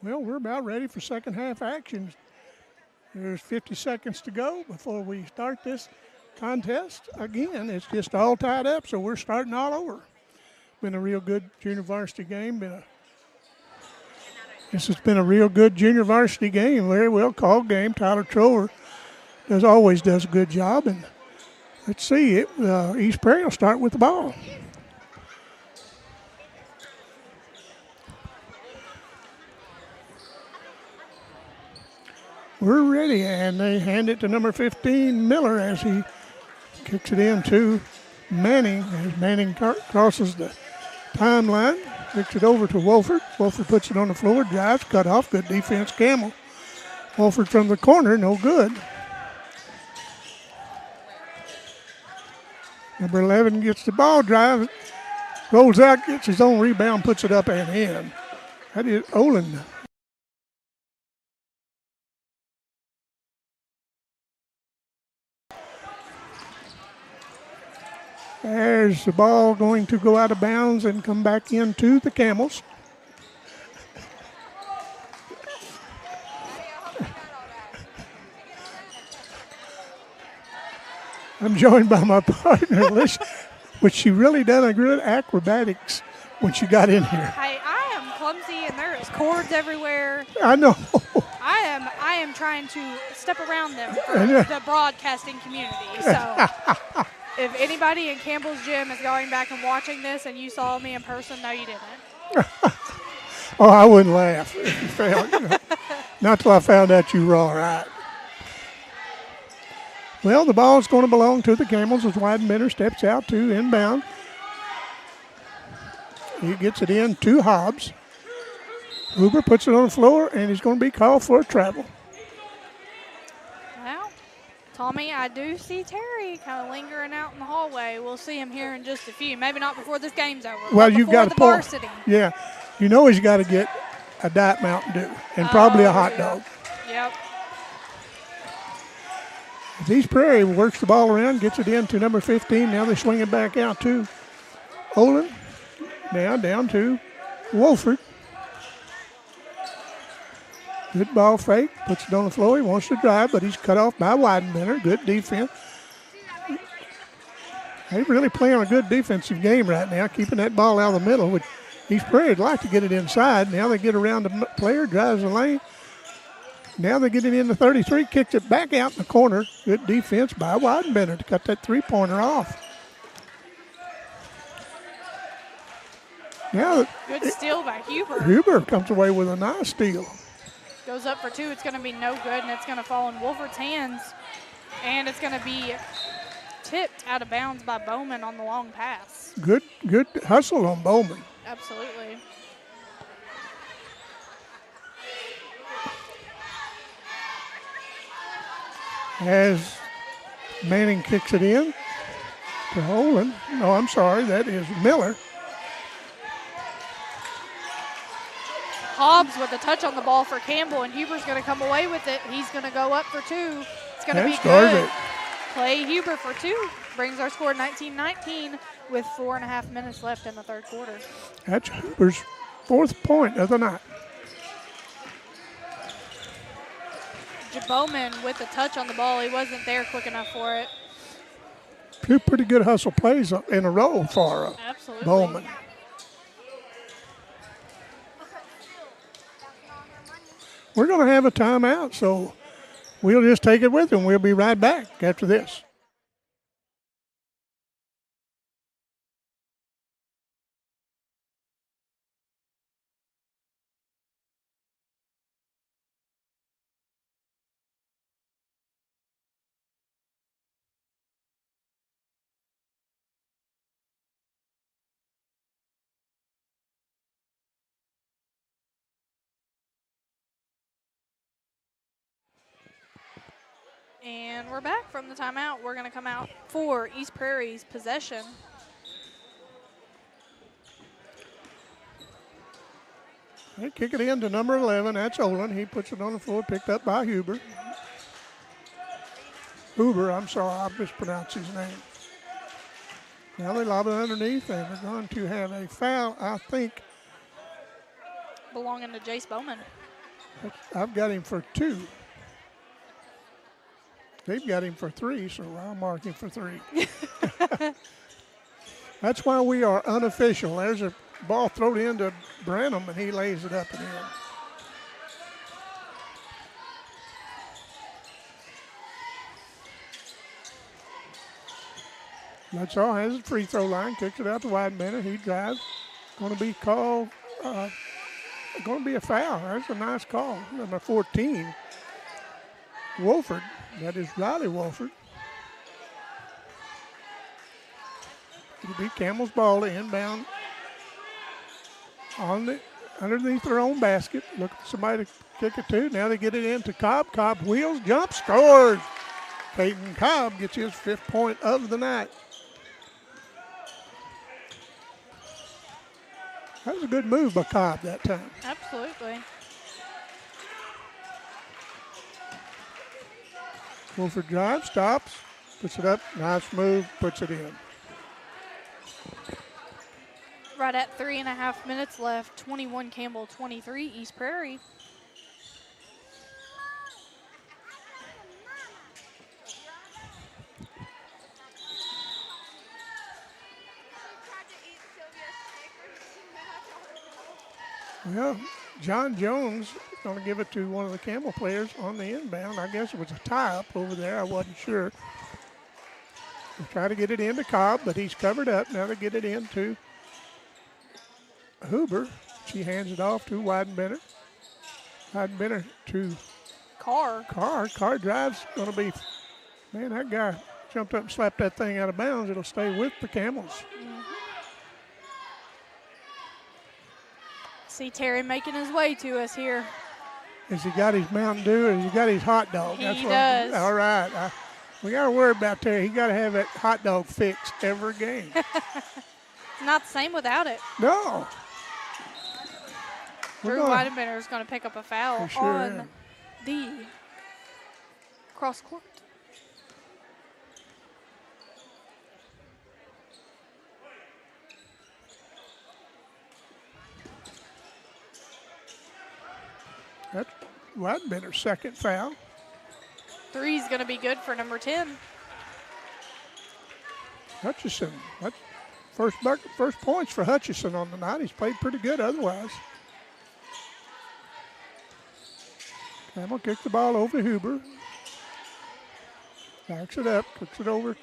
Well, we're about ready for second half action. There's 50 seconds to go before we start this contest. Again, it's just all tied up, so we're starting all over. Been a real good junior varsity game. This has been a real good junior varsity game. Very well called game. Tyler Trower always does a good job. And let's see, East Prairie will start with the ball. We're ready, and they hand it to number 15, Miller, as he kicks it in to Manning. As Manning crosses the timeline, kicks it over to Wolford. Wolford puts it on the floor, drives, cut off. Good defense, Campbell. Wolford from the corner, no good. Number 11 gets the ball, drives, rolls out, gets his own rebound, puts it up and in. That is Olin. There's the ball going to go out of bounds and come back into the Camels. I'm joined by my partner, Liz, which she really done a good acrobatics when she got in here. Hey, I am clumsy and there is cords everywhere. I know. I am trying to step around them for the broadcasting community. So if anybody in Campbell's gym is going back and watching this and you saw me in person, no, you didn't. Oh, I wouldn't laugh if you found. Not till I found out you were all right. Well, the ball is going to belong to the Camels as Weidenbender steps out to inbound. He gets it in to Hobbs. Huber puts it on the floor, and he's going to be called for a travel. Well, Tommy, I do see Terry kind of lingering out in the hallway. We'll see him here in just a few. Maybe not before this game's over. Well, but you've got to pull. Varsity. Yeah, you know he's got to get a Diet Mountain Dew and probably a hot dog. Yep. East Prairie works the ball around, gets it in to number 15. Now they swing it back out to Olin. Now down to Wolford. Good ball fake. Puts it on the floor. He wants to drive, but he's cut off by Weidenbender. Good defense. They're really playing a good defensive game right now, keeping that ball out of the middle. Which East Prairie would like to get it inside. Now they get around the player, drives the lane. Now they get it into 33, kicks it back out in the corner. Good defense by Weidenbender to cut that three-pointer off. Now good steal by Huber. Huber comes away with a nice steal. Goes up for two. It's going to be no good, and it's going to fall in Wolford's hands. And it's going to be tipped out of bounds by Bowman on the long pass. Good hustle on Bowman. Absolutely. As Manning kicks it in to Olin. No, I'm sorry, that is Miller. Hobbs with a touch on the ball for Campbell, and Huber's going to come away with it. He's going to go up for two. It's going to be good. Clay Huber for two. Brings our score 19-19 with 4.5 minutes left in the third quarter. That's Huber's fourth point of the night. Bowman with a touch on the ball. He wasn't there quick enough for it. Two pretty good hustle plays in a row for Absolutely. Bowman. We're going to have a timeout, so we'll just take it with him. We'll be right back after this. And we're back from the timeout. We're going to come out for East Prairie's possession. They kick it in to number 11. That's Olin. He puts it on the floor, picked up by Huber. I'm sorry, I mispronounced his name. Now they lob it underneath, and they're going to have a foul, I think. Belonging to Jace Bowman. I've got him for 2. They've got him for 3, so I'll mark him for 3. That's why we are unofficial. There's a ball thrown into Branham, and he lays it up and in. Bledsoe has a free throw line, kicks it out to Widemanor. He drives. Going to be called, going to be a foul. That's a nice call. Number 14, Wolford. That is Riley Wolford. It'll be Campbell's ball to inbound underneath their own basket. Look for somebody to kick it to. Now they get it into Cobb. Cobb wheels, jumps, scores. Peyton Cobb gets his 5th point of the night. That was a good move by Cobb that time. Absolutely. Wolford drives, stops, puts it up. Nice move, puts it in. Right at 3.5 minutes left. 21 Campbell, 23 East Prairie. Well, John Jones is going to give it to one of the Campbell players on the inbound. I guess it was a tie-up over there. I wasn't sure. They try to get it into Cobb, but he's covered up. Now they get it into Huber. She hands it off to Widemanor. Widemanor to Carr. Carr drives. Going to be, man, that guy jumped up and slapped that thing out of bounds. It'll stay with the Camels. See Terry making his way to us here. Has he got his Mountain Dew or has he got his hot dog? He does. All right. We got to worry about Terry. He got to have that hot dog fixed every game. It's not the same without it. No. Drew Widemanor is going to pick up a foul on the cross court. That's Widemanор's 2nd foul. 3 is going to be good for number 10. Hutchison. That's first points for Hutchison on the night. He's played pretty good otherwise. Campbell kicks the ball over to Huber. Backs it up, kicks it over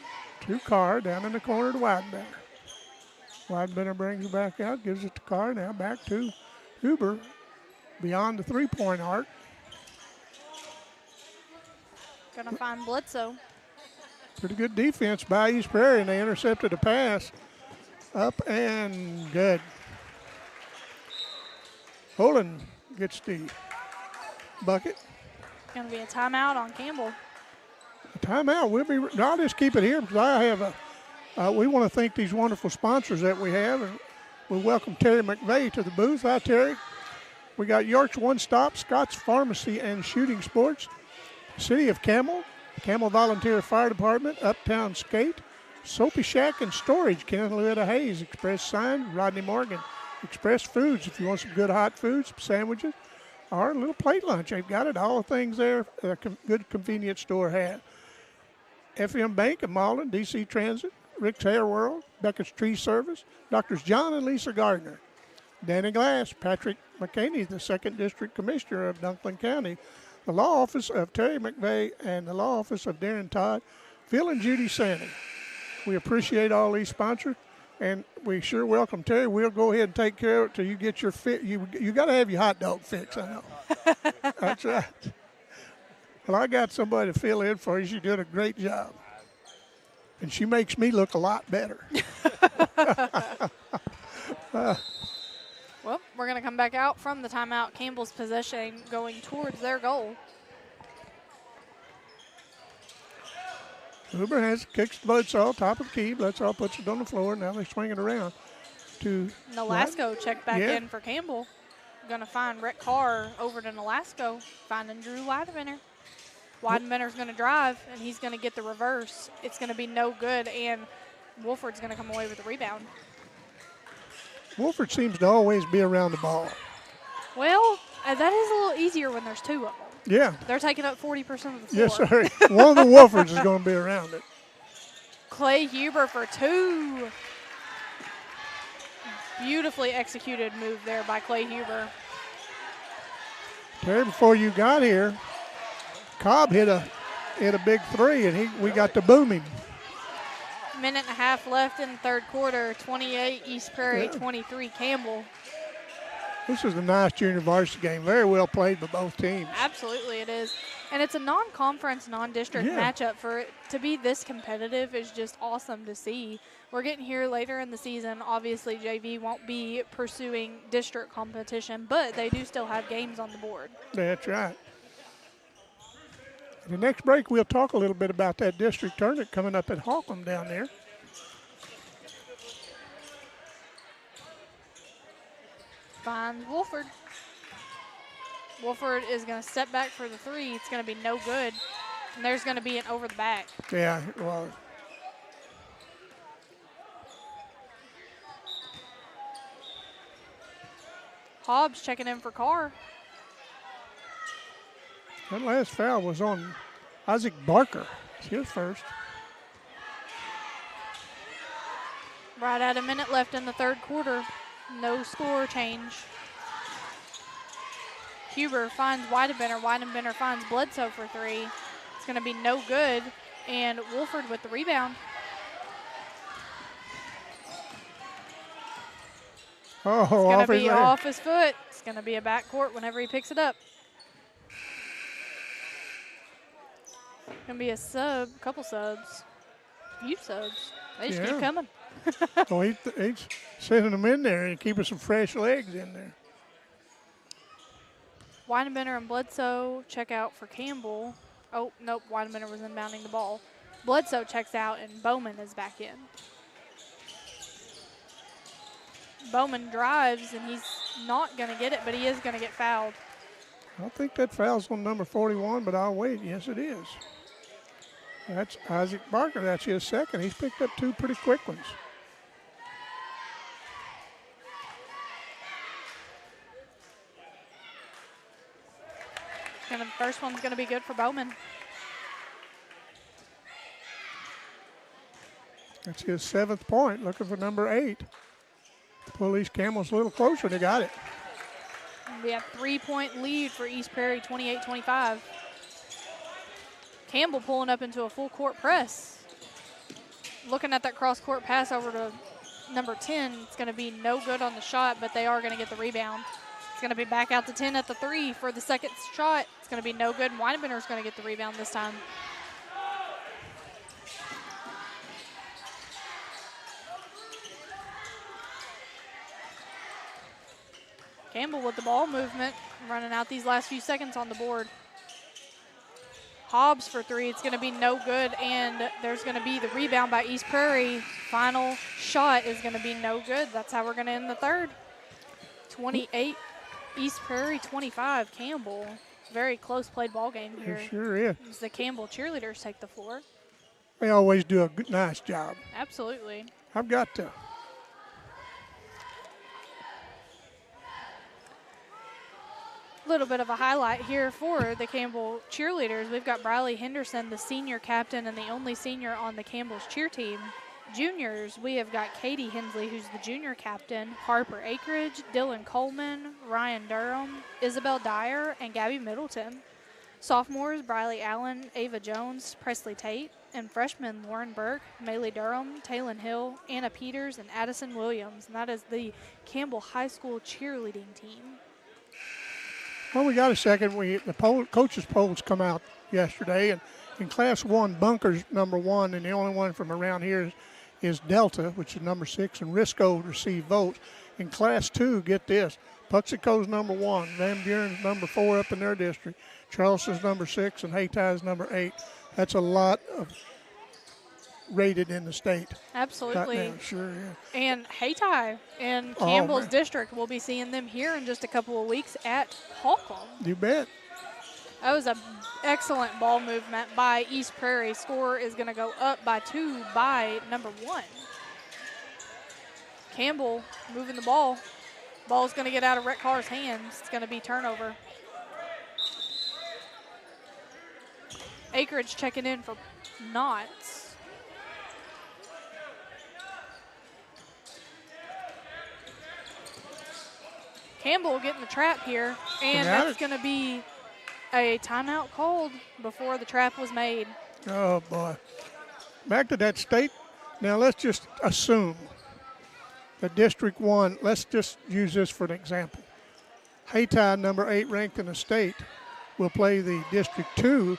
to Carr, down in the corner to Widemanor. Widemanor brings it back out, gives it to Carr, now back to Huber. Beyond the 3-point arc. Going to find Bledsoe. Pretty good defense by East Prairie, and they intercepted a pass. Up and good. Holden gets the bucket. Going to be a timeout on Campbell. A timeout. I'll just keep it here because I have we want to thank these wonderful sponsors that we have, and we welcome Terry McVeigh to the booth. Hi, Terry. We got York's One Stop, Scott's Pharmacy and Shooting Sports, City of Campbell, Campbell Volunteer Fire Department, Uptown Skate, Soapy Shack and Storage, Ken Loretta Hayes, Express Sign, Rodney Morgan, Express Foods, if you want some good hot foods, sandwiches, or a little plate lunch. They've got it, all the things there a good convenience store has. FM Bank of Malden, DC Transit, Rick's Hair World, Beckett's Tree Service, Doctors John and Lisa Gardner, Danny Glass, Patrick McCaney, the 2nd District Commissioner of Dunklin County, the Law Office of Terry McVeigh, and the Law Office of Darren Todd, Phil and Judy Sandy. We appreciate all these sponsors, and we sure welcome Terry. We'll go ahead and take care of it till you get your fit. You got to have your hot dog fix, I know. That's right. Well, I got somebody to fill in for you. She did a great job. And she makes me look a lot better. Well, we're going to come back out from the timeout. Campbell's possession going towards their goal. Huber kicks Bledsoe, top of the key. Bledsoe puts it on the floor. Now they swing it around to Nolasco checked back in for Campbell. Going to find Rick Carr over to Nolasco, finding Drew Widemanor. Widemanor going to drive, and he's going to get the reverse. It's going to be no good, and Wolford's going to come away with the rebound. Wolford seems to always be around the ball. Well, That is a little easier when there's two of them. Yeah. They're taking up 40% of the floor. Yes, sir. One of the Wolfords is going to be around it. Clay Huber for two. Beautifully executed move there by Clay Huber. Terry, before you got here, Cobb hit a big three, and we got to boom him. Minute and a half left in the third quarter. 28 East Prairie, 23 Campbell. This is a nice junior varsity game. Very well played by both teams. Absolutely it is. And it's a non-conference, non-district matchup. For it to be this competitive is just awesome to see. We're getting here later in the season. Obviously, JV won't be pursuing district competition, but they do still have games on the board. That's right. The next break, we'll talk a little bit about that district tournament coming up at Holcomb down there. Finds Wolford. Wolford is going to step back for the three. It's going to be no good. And there's going to be an over the back. Yeah, well. Hobbs checking in for Carr. That last foul was on Isaac Barker. It's his first. Right at a minute left in the third quarter. No score change. Huber finds Weidenbender. Weidenbender finds Bledsoe for three. It's going to be no good. And Wolford with the rebound. Oh, it's going to be there. off his foot. It's going to be a backcourt whenever he picks it up. Going to be a sub, couple subs, few subs. They just keep coming. Oh, he's sending them in there and keeping some fresh legs in there. Weidenbender and Bledsoe check out for Campbell. Oh, nope, Weidenbender was inbounding the ball. Bledsoe checks out and Bowman is back in. Bowman drives and he's not going to get it, but he is going to get fouled. I think that foul's on number 41, but I'll wait. Yes, it is. That's Isaac Barker. That's his second. He's picked up two pretty quick ones. And the first one's going to be good for Bowman. That's his 7th point. Looking for number 8. Pull East Campbell's a little closer. They got it. We have 3-point lead for East Prairie, 28-25. Campbell pulling up into a full court press. Looking at that cross court pass over to number 10. It's going to be no good on the shot, but they are going to get the rebound. It's going to be back out to 10 at the three for the second shot. It's going to be no good. Weidenbender's going to get the rebound this time. Campbell with the ball movement, running out these last few seconds on the board. Hobbs for three. It's going to be no good, and there's going to be the rebound by East Prairie. Final shot is going to be no good. That's how we're going to end the third. 28 East Prairie, 25 Campbell. Very close played ball game here. It sure is. As the Campbell cheerleaders take the floor. They always do a good, nice job. Absolutely. I've got to. Little bit of a highlight here for the Campbell cheerleaders. We've got Briley Henderson, the senior captain and the only senior on the Campbell's cheer team. Juniors, we have got Katie Hensley, who's the junior captain, Harper Akridge, Dylan Coleman, Ryan Durham, Isabel Dyer, and Gabby Middleton. Sophomores, Briley Allen, Ava Jones, Presley Tate, and freshmen, Lauren Burke, Maylee Durham, Taylon Hill, Anna Peters, and Addison Williams. And that is the Campbell High School cheerleading team. Well, we got a second. The coaches' polls come out yesterday, and in Class 1, Bunker's number 1, and the only one from around here is Delta, which is number 6, and Risco received votes. In Class 2, get this, Puxico's number 1, Van Buren's number 4 up in their district, Charleston's number 6, and Haytie's number 8. That's a lot of rated in the state. Absolutely. Right now, sure, yeah. And Hayti in Campbell's district, we'll be seeing them here in just a couple of weeks at Holcomb. You bet. That was an excellent ball movement by East Prairie. Score is going to go up by 2 by number 1. Campbell moving the ball. Ball's going to get out of Rhett Carr's hands. It's going to be turnover. Acreage checking in for Knots. Campbell getting the trap here, and that's going to be a timeout called before the trap was made. Oh, boy. Back to that state. Now, let's just assume that District 1, let's just use this for an example. Haytide, number 8 ranked in the state, will play the District 2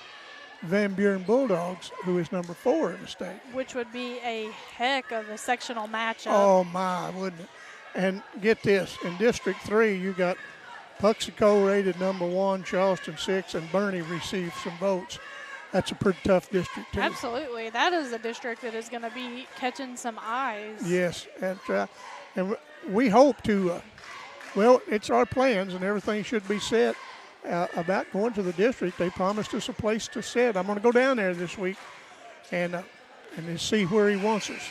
Van Buren Bulldogs, who is number 4 in the state. Which would be a heck of a sectional matchup. Oh, my, wouldn't it? And get this, in District 3, you got Puxico rated number 1, Charleston 6, and Bernie received some votes. That's a pretty tough district, too. Absolutely. That is a district that is going to be catching some eyes. Yes, and we hope to, well, it's our plans, and everything should be set about going to the district. They promised us a place to sit. I'm going to go down there this week and see where he wants us.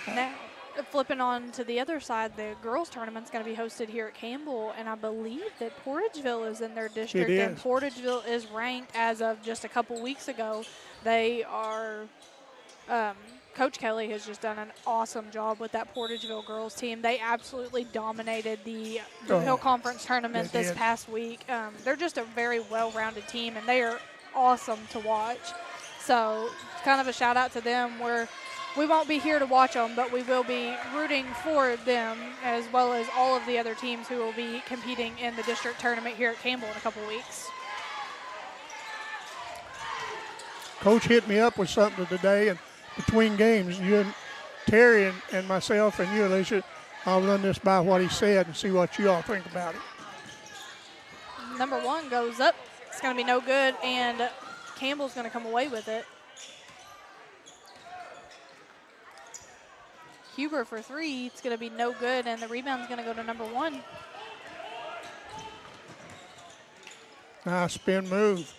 Now, flipping on to the other side, the girls' tournament's going to be hosted here at Campbell, and I believe that Portageville is in their district. It is. And Portageville is ranked as of just a couple weeks ago. They are, Coach Kelly has just done an awesome job with that Portageville girls team. They absolutely dominated the Hill Conference tournament this past week. They're just a very well-rounded team, and they are awesome to watch. So it's kind of a shout-out to them. We won't be here to watch them, but we will be rooting for them as well as all of the other teams who will be competing in the district tournament here at Campbell in a couple weeks. Coach hit me up with something today, and between games, you and Terry and myself and you, Alicia, I'll run this by what he said and see what you all think about it. Number 1 goes up. It's going to be no good, and Campbell's going to come away with it. Huber for 3, it's going to be no good, and the rebound's going to go to number 1. Nice spin move.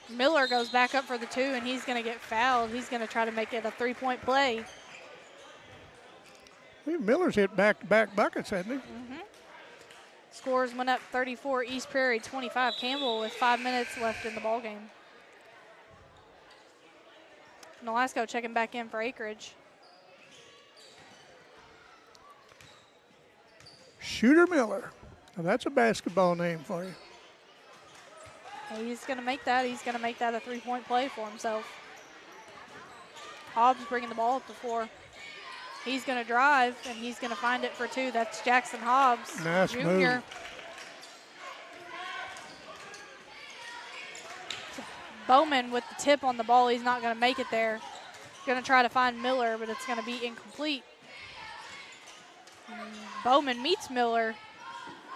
Miller goes back up for the 2, and he's going to get fouled. He's going to try to make it a 3-point play. Miller's hit back-to-back buckets, hasn't he? Mm-hmm. Scores went up 34, East Prairie 25. Campbell with 5 minutes left in the ballgame. Nolasco checking back in for Acreage. Shooter Miller. Now that's a basketball name for you. He's going to make that. He's going to make that a 3-point play for himself. Hobbs bringing the ball up the floor. He's going to drive, and he's going to find it for 2. That's Jackson Hobbs, nice Jr. Move. Bowman with the tip on the ball. He's not going to make it there. Going to try to find Miller, but it's going to be incomplete. Bowman meets Miller.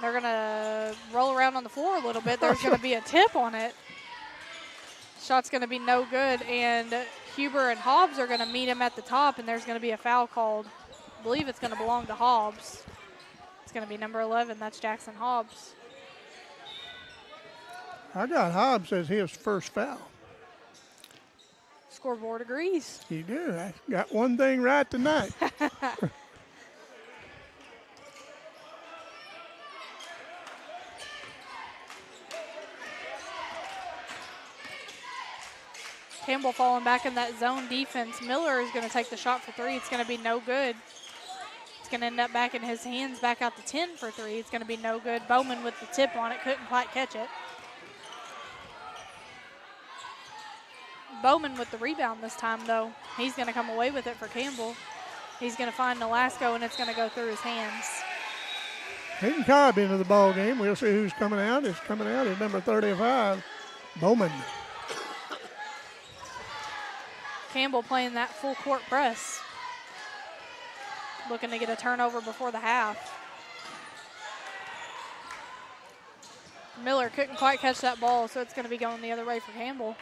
They're going to roll around on the floor a little bit. There's going to be a tip on it. Shot's going to be no good, and Huber and Hobbs are going to meet him at the top, and there's going to be a foul called. I believe it's going to belong to Hobbs. It's going to be number 11. That's Jackson Hobbs. I got Hobbs as his first foul. Scoreboard agrees. You do. I got one thing right tonight. Campbell falling back in that zone defense. Miller is going to take the shot for 3. It's going to be no good. It's going to end up back in his hands, back out to 10 for 3. It's going to be no good. Bowman with the tip on it, couldn't quite catch it. Bowman with the rebound this time, though. He's going to come away with it for Campbell. He's going to find Nolasco, and it's going to go through his hands. Hayden Cobb into the ball game. We'll see who's coming out. It's coming out at number 35, Bowman. Campbell playing that full court press. Looking to get a turnover before the half. Miller couldn't quite catch that ball, so it's going to be going the other way for Campbell.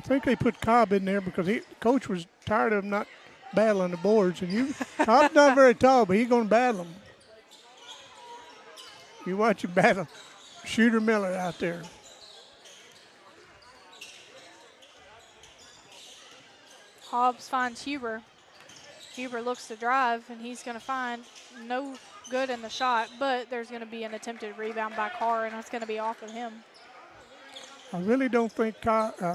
I think they put Cobb in there because coach was tired of him not battling the boards. And Cobb's not very tall, but he's going to battle them. You watch him battle Shooter Miller out there. Hobbs finds Huber. Huber looks to drive, and he's going to find no good in the shot, but there's going to be an attempted rebound by Carr, and that's going to be off of him. I really don't think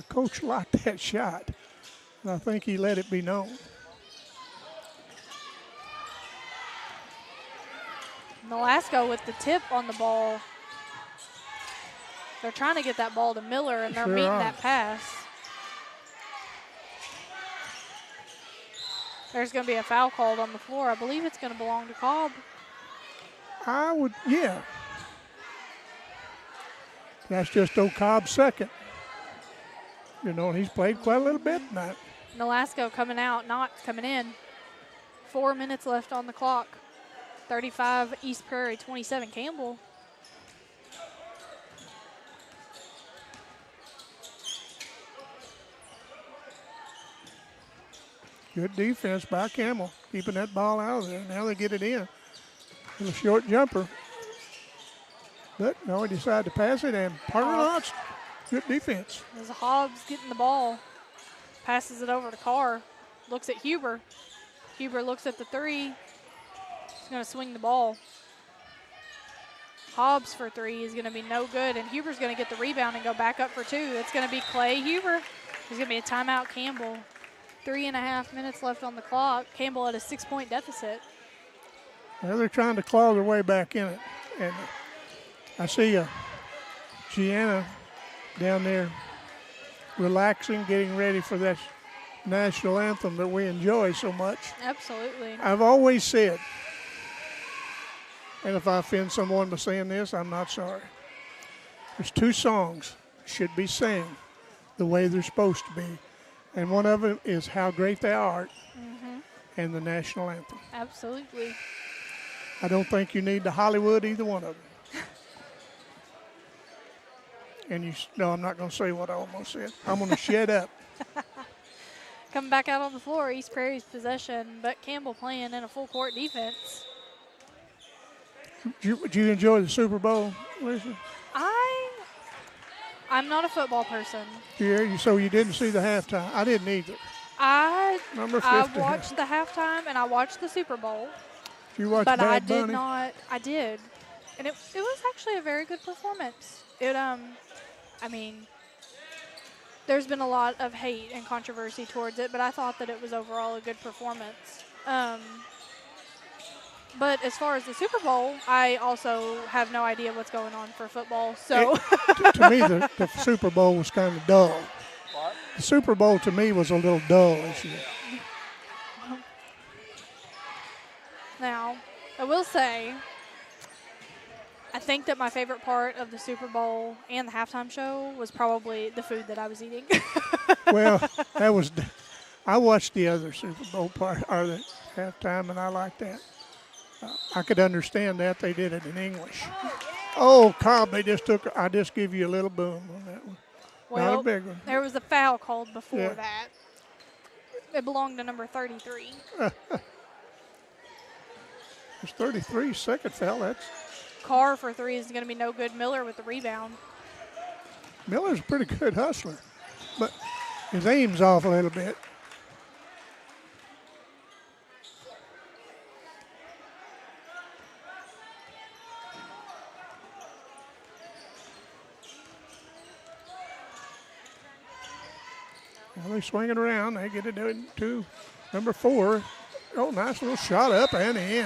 Coach liked that shot. And I think he let it be known. Nolasco with the tip on the ball. They're trying to get that ball to Miller, and they're Sure meeting are. that pass. There's going to be a foul called on the floor. I believe it's going to belong to Cobb. Yeah. That's just Cobb's second. You know, he's played quite a little bit tonight. Nolasco coming out, not coming in. 4 minutes left on the clock. 35 East Prairie, 27 Campbell. Good defense by Campbell, keeping that ball out of there. Now they get it in. Little short jumper. But no, he decided to pass it, and Parker launched. Good defense. There's Hobbs getting the ball. Passes it over to Carr. Looks at Huber. Huber looks at the three. He's going to swing the ball. Hobbs for three is going to be no good, and Huber's going to get the rebound and go back up for two. It's going to be Clay Huber. There's going to be a timeout, Campbell. 3.5 minutes left on the clock. Campbell at a 6-point deficit. Well, they're trying to claw their way back in it. And I see Gianna down there relaxing, getting ready for that national anthem that we enjoy so much. Absolutely. I've always said, and if I offend someone by saying this, I'm not sorry. There's two songs should be sang the way they're supposed to be. And one of them is How Great Thou Art and the national anthem. Absolutely. I don't think you need the Hollywood, either one of them. And no, I'm not going to say what I almost said. I'm going to shut up. Coming back out on the floor, East Prairie's possession, but Campbell playing in a full court defense. Did you enjoy the Super Bowl, Lisa? I'm not a football person. Yeah, so you didn't see the halftime. I didn't either. Number 50. I watched the halftime and I watched the Super Bowl. Did you watch But Bad I did Bunny? not. I did, and it was actually a very good performance. I mean, there's been a lot of hate and controversy towards it, but I thought that it was overall a good performance. But as far as the Super Bowl, I also have no idea what's going on for football. So To me, the Super Bowl was kind of dull. What? The Super Bowl to me was a little dull this year. now, I will say, I think that my favorite part of the Super Bowl and the halftime show was probably the food that I was eating. Well, I watched the other Super Bowl part, or the halftime, and I liked that. I could understand that. They did it in English. Oh, Cobb, I just give you a little boom on that one. Well, Not a big one. there was a foul called before Yeah. that. It belonged to number 33. It's 33, second foul. That's Carr for three is going to be no good. Miller with the rebound. Miller's a pretty good hustler, but his aim's off a little bit. Well, they swing it around. They get it to number 4. Oh, nice little shot up and in.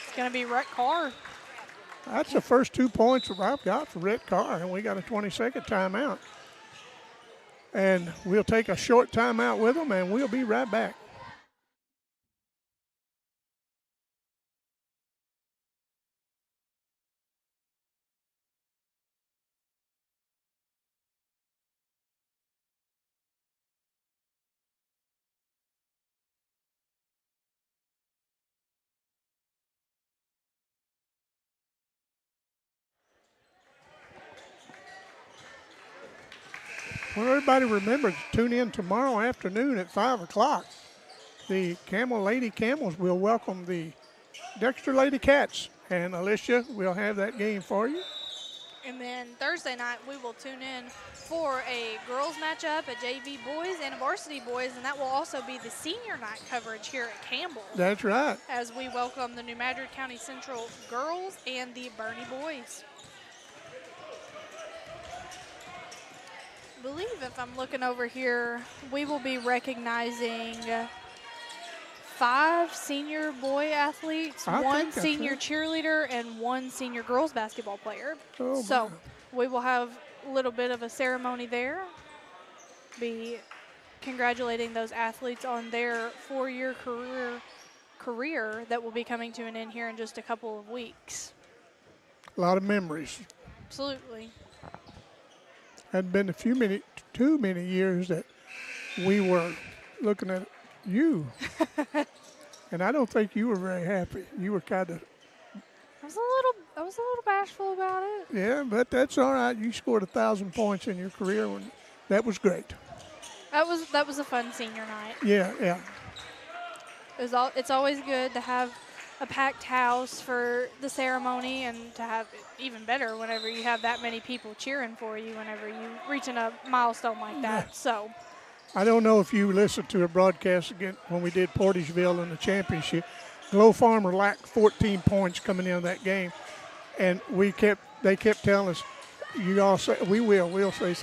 It's going to be Rhett Carr. That's the first 2 points that I've got for Rhett Carr, and we got a 20-second timeout. And we'll take a short timeout with them, and we'll be right back. Well, everybody remember to tune in tomorrow afternoon at 5 o'clock. The Campbell Lady Camels will welcome the Dexter Lady Cats. And Alicia will have that game for you. And then Thursday night, we will tune in for a girls matchup, a JV boys, and a varsity boys, and that will also be the senior night coverage here at Campbell. That's right. As we welcome the New Madrid County Central girls and the Bernie boys. I believe if I'm looking over here, we will be recognizing 5 senior boy athletes, I 1 think that's senior right. cheerleader, and 1 senior girls basketball player. Oh, So my. we will have a little bit of a ceremony there, be congratulating those athletes on their 4-year career that will be coming to an end here in just a couple of weeks. A lot of memories. Absolutely. Hadn't been too many years that we were looking at you. And I don't think you were very happy. You were kind of, I was a little bashful about it. yeah, but that's all right. You scored 1,000 points in your career. That was great. That was a fun senior night. Yeah. It's always good to have a packed house for the ceremony, and to have it even better whenever you have that many people cheering for you whenever you reach a milestone like that. Yeah. So I don't know if you listened to a broadcast again when we did Portageville in the championship. Glow Farmer lacked 14 points coming into that game, and they kept telling us, "You all say we'll say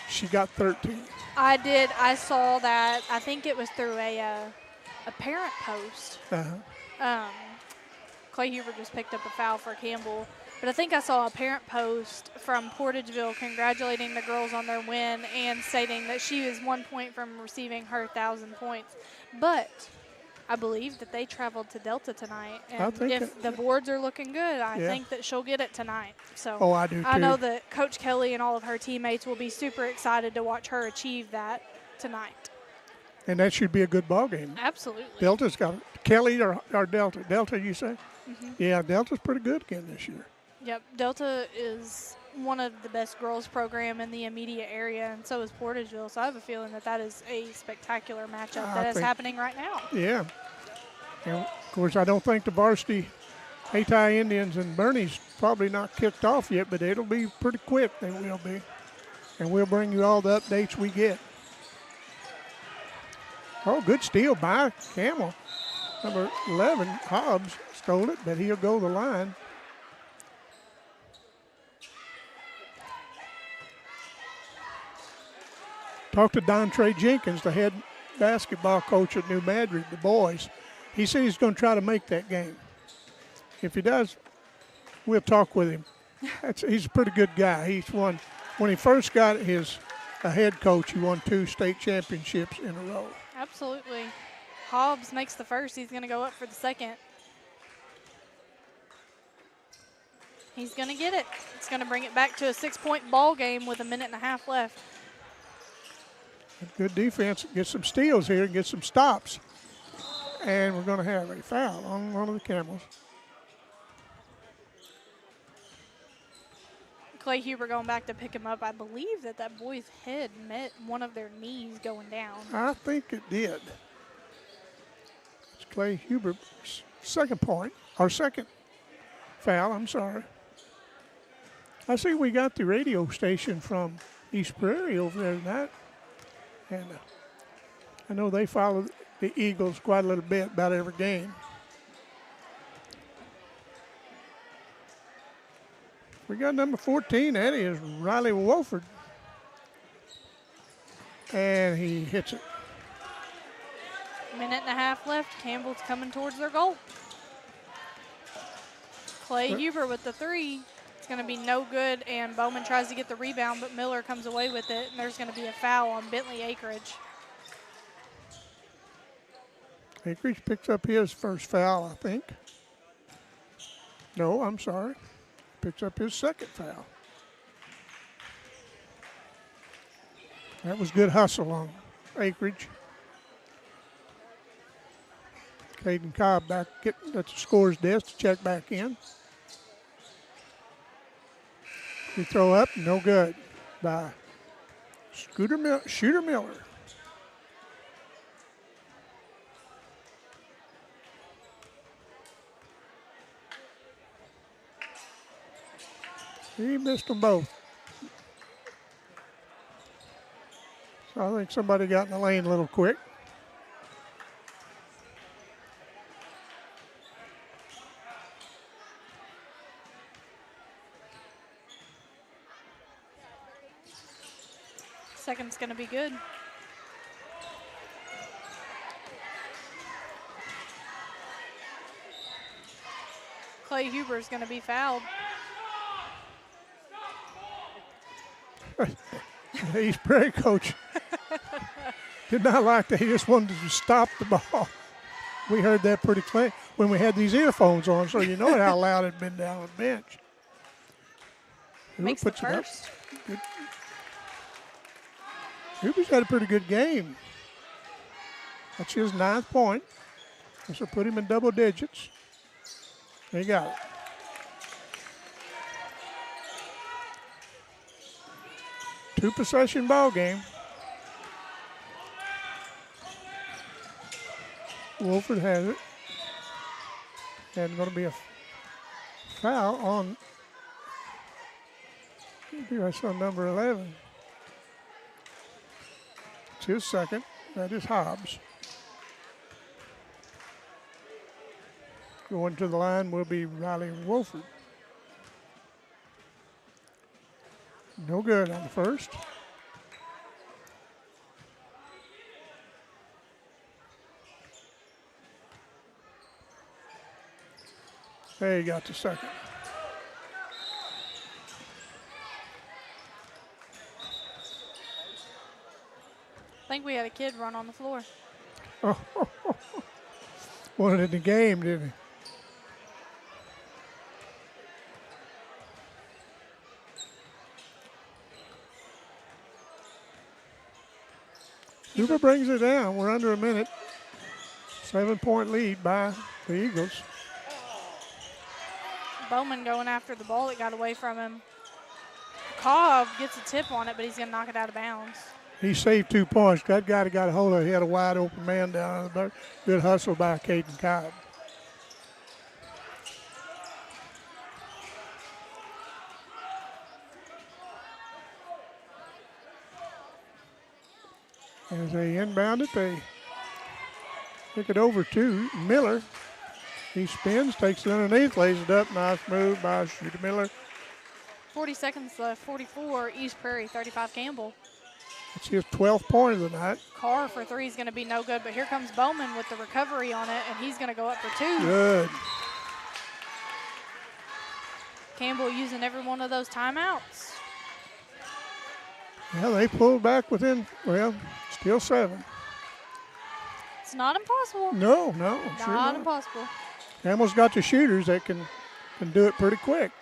she got 13." I did. I saw that. I think it was through a parent post. Uh-huh. Clay Huber just picked up a foul for Campbell. But I think I saw a parent post from Portageville congratulating the girls on their win and stating that she is 1 point from receiving her 1,000 points. But I believe that they traveled to Delta tonight. And if the boards are looking good, I think that she'll get it tonight. So I do too. I know that Coach Kelly and all of her teammates will be super excited to watch her achieve that tonight. And that should be a good ball game. Absolutely. Delta's got Kelly or Delta. Delta, you say? Mm-hmm. Yeah, Delta's pretty good again this year. Yep, Delta is one of the best girls program in the immediate area, and so is Portageville. So I have a feeling that is a spectacular matchup that is happening right now. Yeah. And of course, I don't think the varsity Hayti Indians and Bernie's probably not kicked off yet, but it'll be pretty quick. They will be. And we'll bring you all the updates we get. Oh, good steal by Campbell. Number 11, Hobbs, stole it, but he'll go the line. Talked to Don Trey Jenkins, the head basketball coach at New Madrid, the boys. He said he's going to try to make that game. If he does, we'll talk with him. He's a pretty good guy. He's won, when he first got his head coach, he won 2 state championships in a row. Absolutely. Hobbs makes the first. He's going to go up for the second. He's going to get it. It's going to bring it back to a 6-point ball game with 1.5 minutes left. Good defense. Get some steals here and get some stops. And we're going to have a foul on one of the Camels. Clay Huber going back to pick him up. I believe that boy's head met one of their knees going down. I think it did. It's Clay Huber's second foul, I'm sorry. I see we got the radio station from East Prairie over there tonight. And I know they follow the Eagles quite a little bit about every game. We got number 14, that is Riley Wolford. And he hits it. 1.5 minutes left. Campbell's coming towards their goal. Clay Huber with the 3. It's going to be no good, and Bowman tries to get the rebound, but Miller comes away with it, and there's going to be a foul on Bentley Acreage. Acreage picks up his first foul, I think. No, I'm sorry. Picks up his second foul. That was good hustle on Acreage. Caden Cobb back at the scorer's desk to check back in. We throw up, no good by Shooter Miller. He missed them both. So I think somebody got in the lane a little quick. Second's going to be good. Clay Huber's going to be fouled. The East Prairie coach did not like that. He just wanted to stop the ball. We heard that pretty clear when we had these earphones on, so you know how loud it had been down on the bench. Makes the first. Huber's had a pretty good game. That's his 9th point. This will put him in double digits. He got it. Two-possession ball game. Wolford has it. And going to be a foul on, I saw number 11. It's his second. That is Hobbs. Going to the line will be Riley Wolford. No good on the first. There you got the second. I think we had a kid run on the floor. Oh, wanted it in the game, didn't he? Huber brings it down. We're under a minute. 7-point lead by the Eagles. Bowman going after the ball that got away from him. Cobb gets a tip on it, but he's going to knock it out of bounds. He saved 2 points. That guy that got a hold of it, he had a wide open man down on the back. Good hustle by Caden Cobb. As they inbound it, they kick it over to Miller. He spins, takes it underneath, lays it up. Nice move by Shooter Miller. 40 seconds left, 44, East Prairie, 35, Campbell. It's his 12th point of the night. Carr for 3 is going to be no good, but here comes Bowman with the recovery on it, and he's going to go up for 2. Good. Campbell using every one of those timeouts. Yeah, they pulled back within, well, still 7. It's not impossible. No, sure Not impossible. Campbell's got the shooters that can do it pretty quick.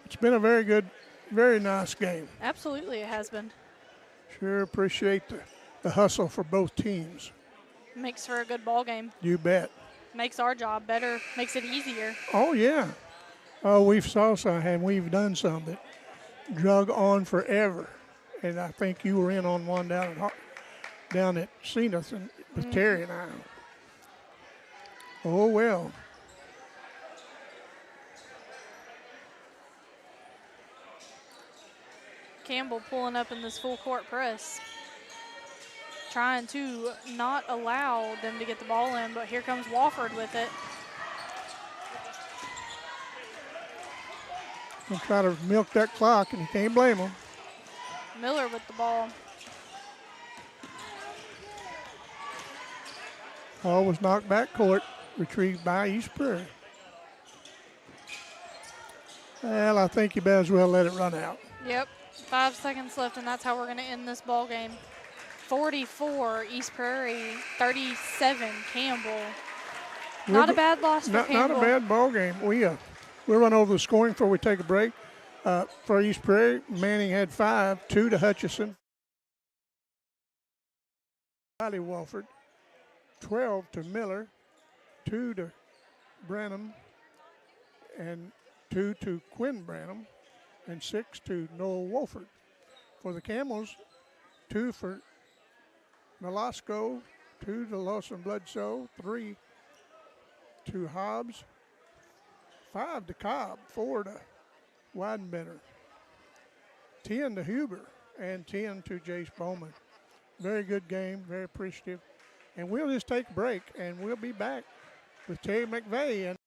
It's been a very good, very nice game. Absolutely, it has been. Sure appreciate the hustle for both teams. Makes for a good ball game. You bet. Makes our job better. Makes it easier. Oh, yeah. We've saw some, and we've done some that drug on forever. And I think you were in on one down at Zenith and with Terry and I. Oh, well. Campbell pulling up in this full court press. Trying to not allow them to get the ball in, but here comes Wofford with it. He'll try to milk that clock, and you can't blame him. Miller with the ball. Ball was knocked back court, retrieved by East Prairie. Well, I think you better as well let it run out. Yep, 5 seconds left, and that's how we're going to end this ball game. 44 East Prairie, 37 Campbell. Not a bad loss for Not Campbell. a bad ball game. We'll run over the scoring before we take a break. For East Prairie, Manning had 5, 2 to Hutchison. Riley Walford, 12 to Miller, 2 to Branham, and 2 to Quinn Branham, and 6 to Noel Wolford. For the Camels, 2 for Nolasco, 2 to Lawson Bloodsoe, 3 to Hobbs, 5 to Cobb, 4 to Weidenbender, 10 to Huber, and 10 to Jace Bowman. Very good game, very appreciative. And we'll just take a break, and we'll be back with Terry McVeigh. And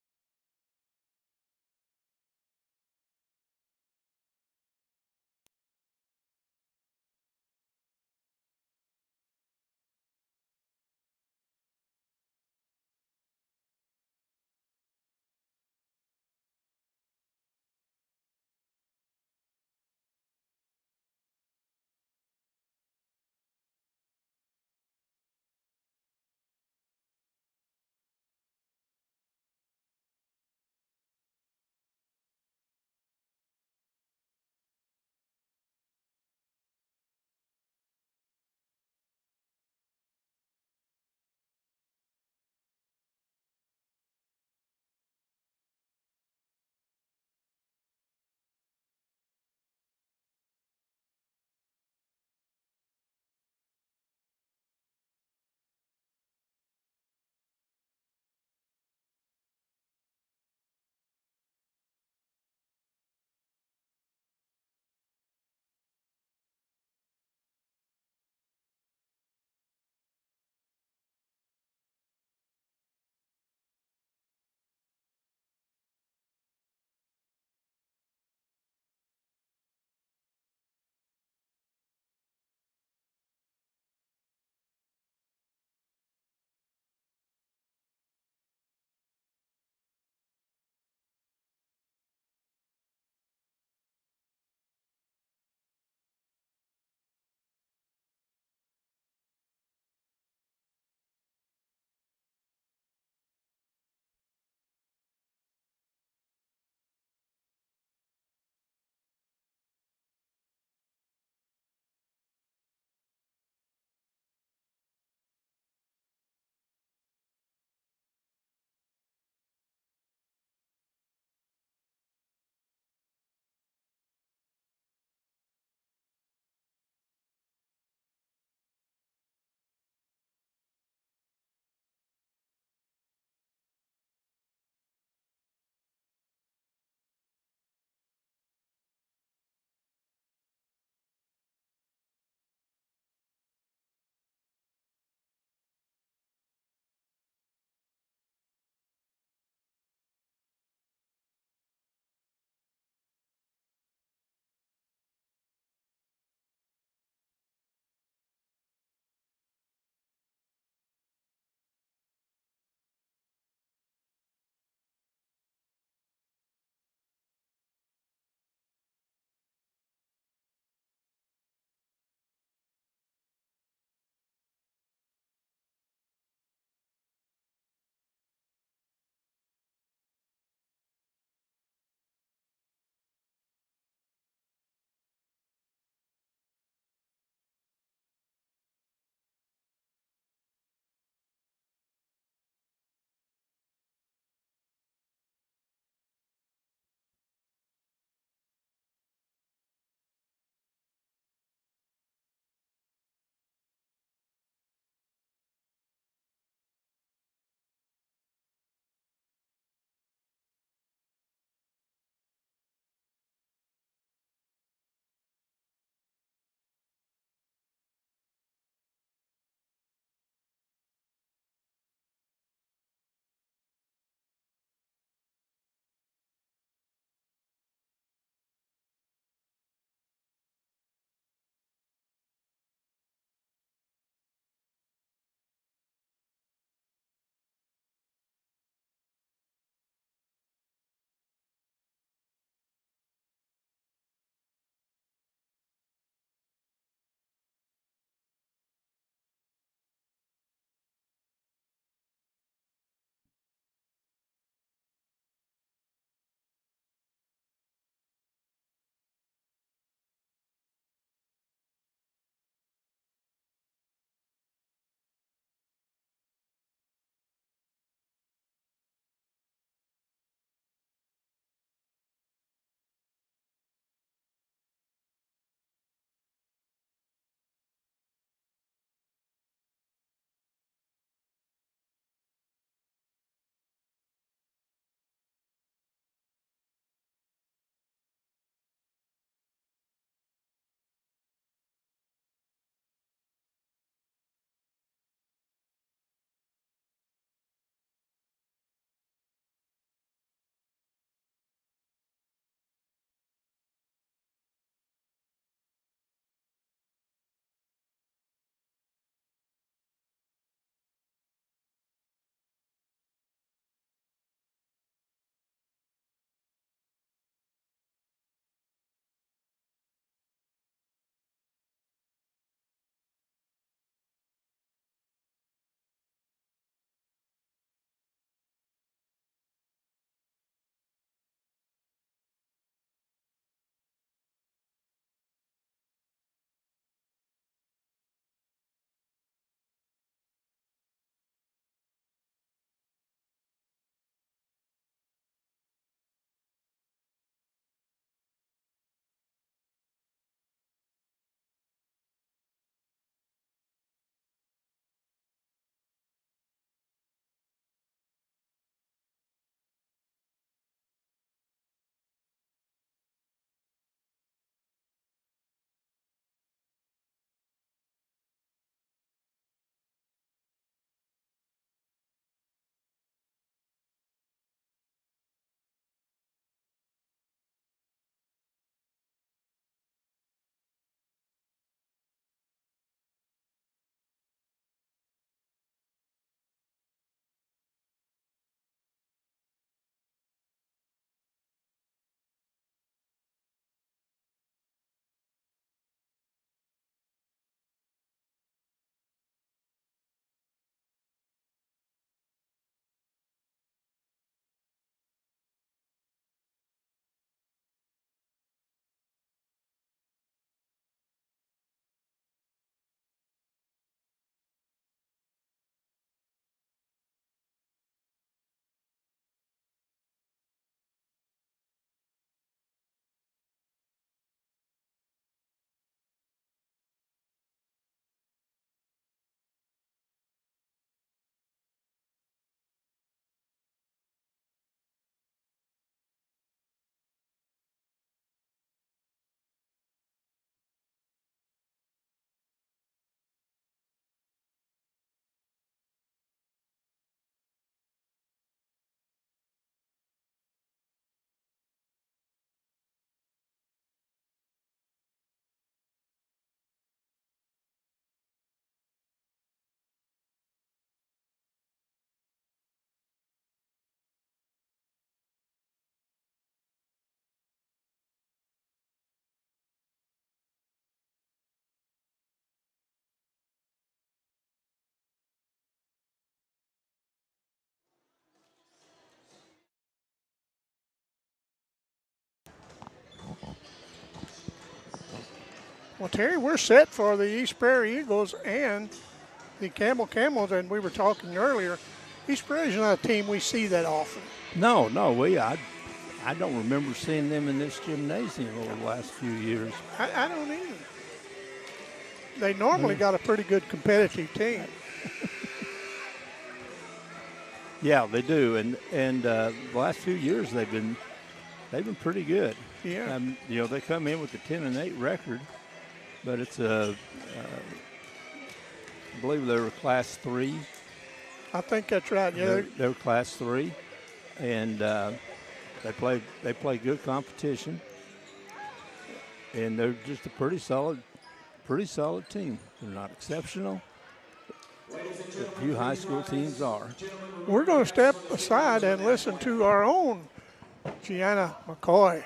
Well, Terry, we're set for the East Prairie Eagles and the Campbell Camels, and we were talking earlier. East Prairie's not a team we see that often. No, I don't remember seeing them in this gymnasium over the last few years. I don't either. They normally got a pretty good competitive team. Yeah, they do, and the last few years they've been pretty good. Yeah. You know, they come in with a 10-8 record, but it's I believe they were Class 3. I think that's right. Yeah. They're Class 3, and they play good competition, and they're just a pretty solid team. They're not exceptional. A few high school teams are. We're going to step aside and listen to our own Gianna McCoy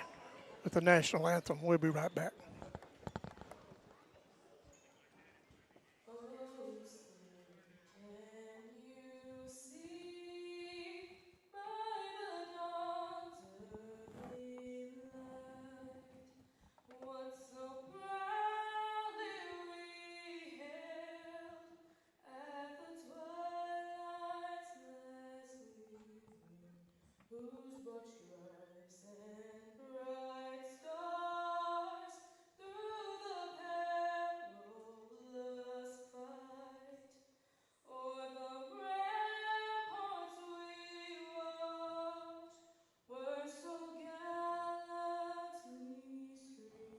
with the national anthem. We'll be right back. Whose broad stripes and bright stars through the perilous fight, o'er the ramparts we watched, were so gallantly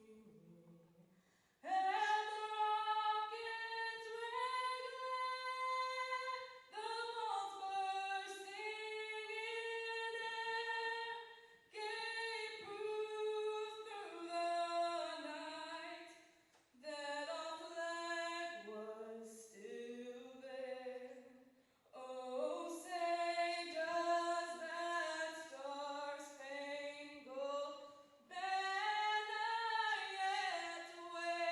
streaming, and the rocket's red glare, the bombs bursting in air, gave proof through the night that our flag was still there. Oh, say does that star-spangled banner yet wave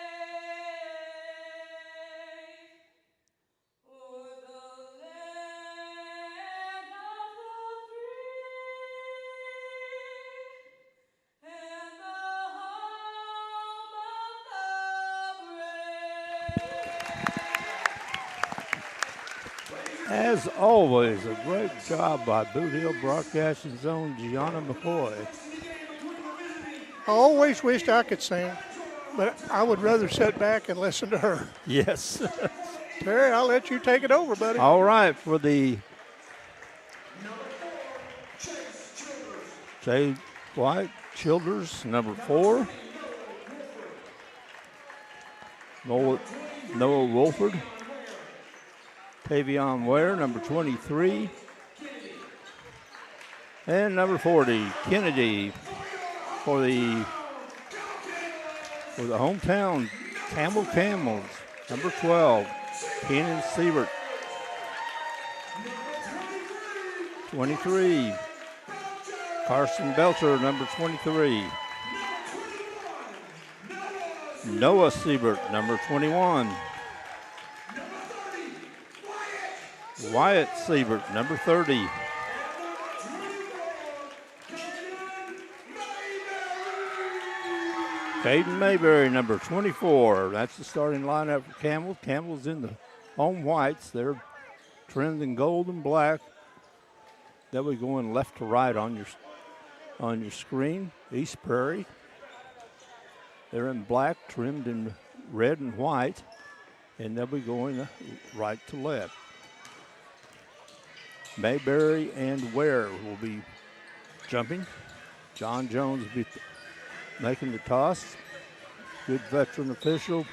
o'er the land of the free and the home of the brave? As always, a great job by Boot Hill Broadcasting's own Gianna McCoy. I always wished I could sing, but I would rather sit back and listen to her. Yes. Terry, I'll let you take it over, buddy. All right, for the Jay White Childers, number 4. Noah Wolford. Tavion Ware, number 23. And number 40, Kennedy, for the hometown Campbell Camels, number 12, Kenan Siebert. 23, Carson Belcher, number 23. Noah Siebert, number 21. Wyatt Siebert, number 30. Caden Mayberry, number 24. That's the starting lineup for Campbell. Campbell's in the home whites. They're trimmed in gold and black. They'll be going left to right on your screen. East Prairie. They're in black, trimmed in red and white, and they'll be going right to left. Mayberry and Ware will be jumping. John Jones will be making the toss. Good veteran official,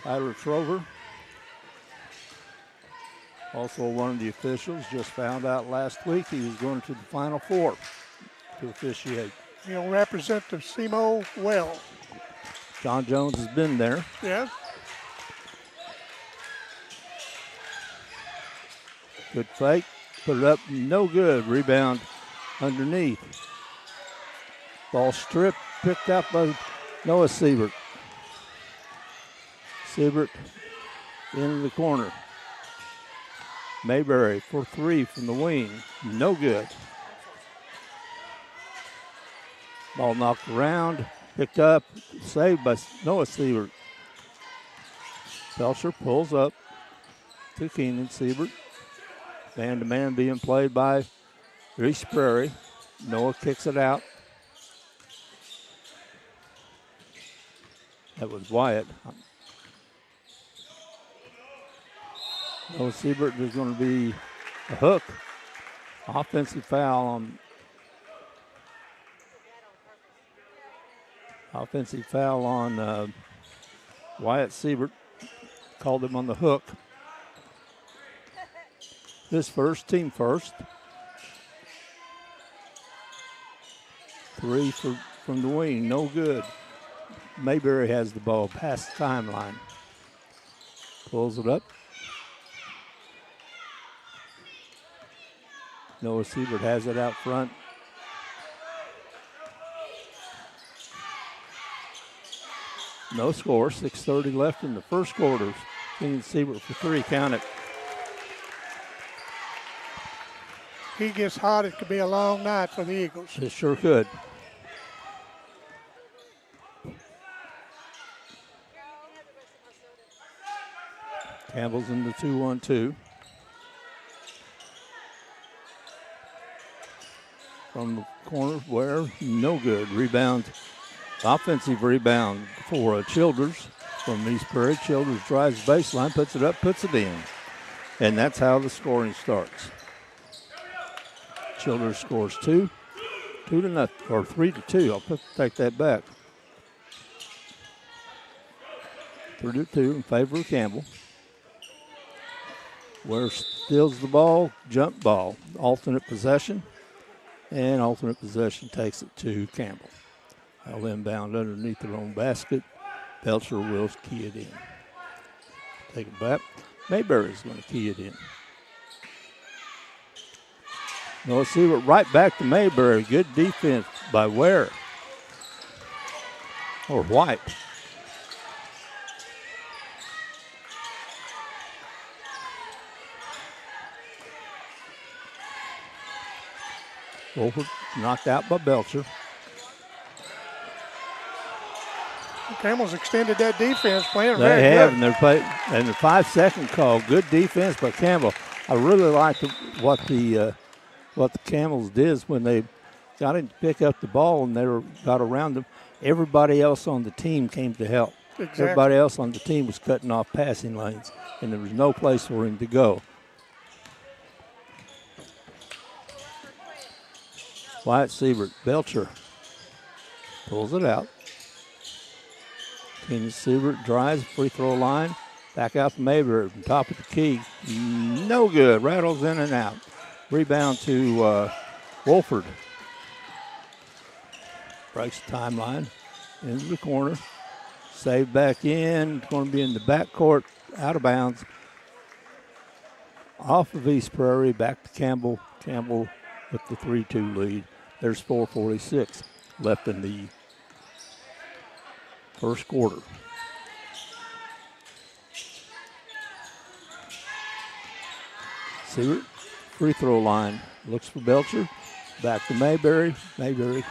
Tyler Trover. Also one of the officials just found out last week he was going to the Final Four to officiate. He'll represent the SEMO well. John Jones has been there. Yeah. Good fake. Put it up, no good. Rebound underneath. Ball stripped, picked up by Noah Siebert. Siebert into the corner. Mayberry for 3 from the wing. No good. Ball knocked around, picked up, saved by Noah Siebert. Belcher pulls up to Keenan Siebert. Man-to-man being played by East Prairie. Noah kicks it out. That was Wyatt. Noah Siebert, there's going to be a hook. Offensive foul on Wyatt Siebert. Called him on the hook. This first, team first. 3 from the wing, no good. Mayberry has the ball past the timeline. Pulls it up. Noah Siebert has it out front. No score, 6:30 left in the first quarter. Keenan Siebert for 3, count it. He gets hot, it could be a long night for the Eagles. It sure could. Campbell's in the 2-1-2. From the corner, where no good. Rebound, offensive rebound for Childers from East Prairie. Childers drives baseline, puts it up, puts it in. And that's how the scoring starts. Childers scores 2 to nothing, or 3-2. I'll take that back. 3-2 in favor of Campbell. Ware steals the ball, jump ball, alternate possession, and alternate possession takes it to Campbell. I'll inbound underneath their own basket. Belcher will key it in. Take it back. Mayberry's going to key it in. Noah Siebert right back to Mayberry. Good defense by Ware. Or White. Wolford knocked out by Belcher. Campbell's extended that defense, playing They very have, good. and the 5-second call. Good defense by Campbell. I really liked what the Camels did when they got him to pick up the ball and got around him. Everybody else on the team came to help. Exactly. Everybody else on the team was cutting off passing lanes, and there was no place for him to go. Wyatt Siebert, Belcher pulls it out. Keenan Siebert drives, free throw line, back out to Mayberry from top of the key. No good, rattles in and out. Rebound to Wolford. Breaks the timeline, into the corner. Saved back in, it's going to be in the backcourt, out of bounds. Off of East Prairie, back to Campbell. Campbell with the 3-2 lead. There's 4:46 left in the first quarter. Siebert, free throw line, looks for Belcher, back to Mayberry. Mayberry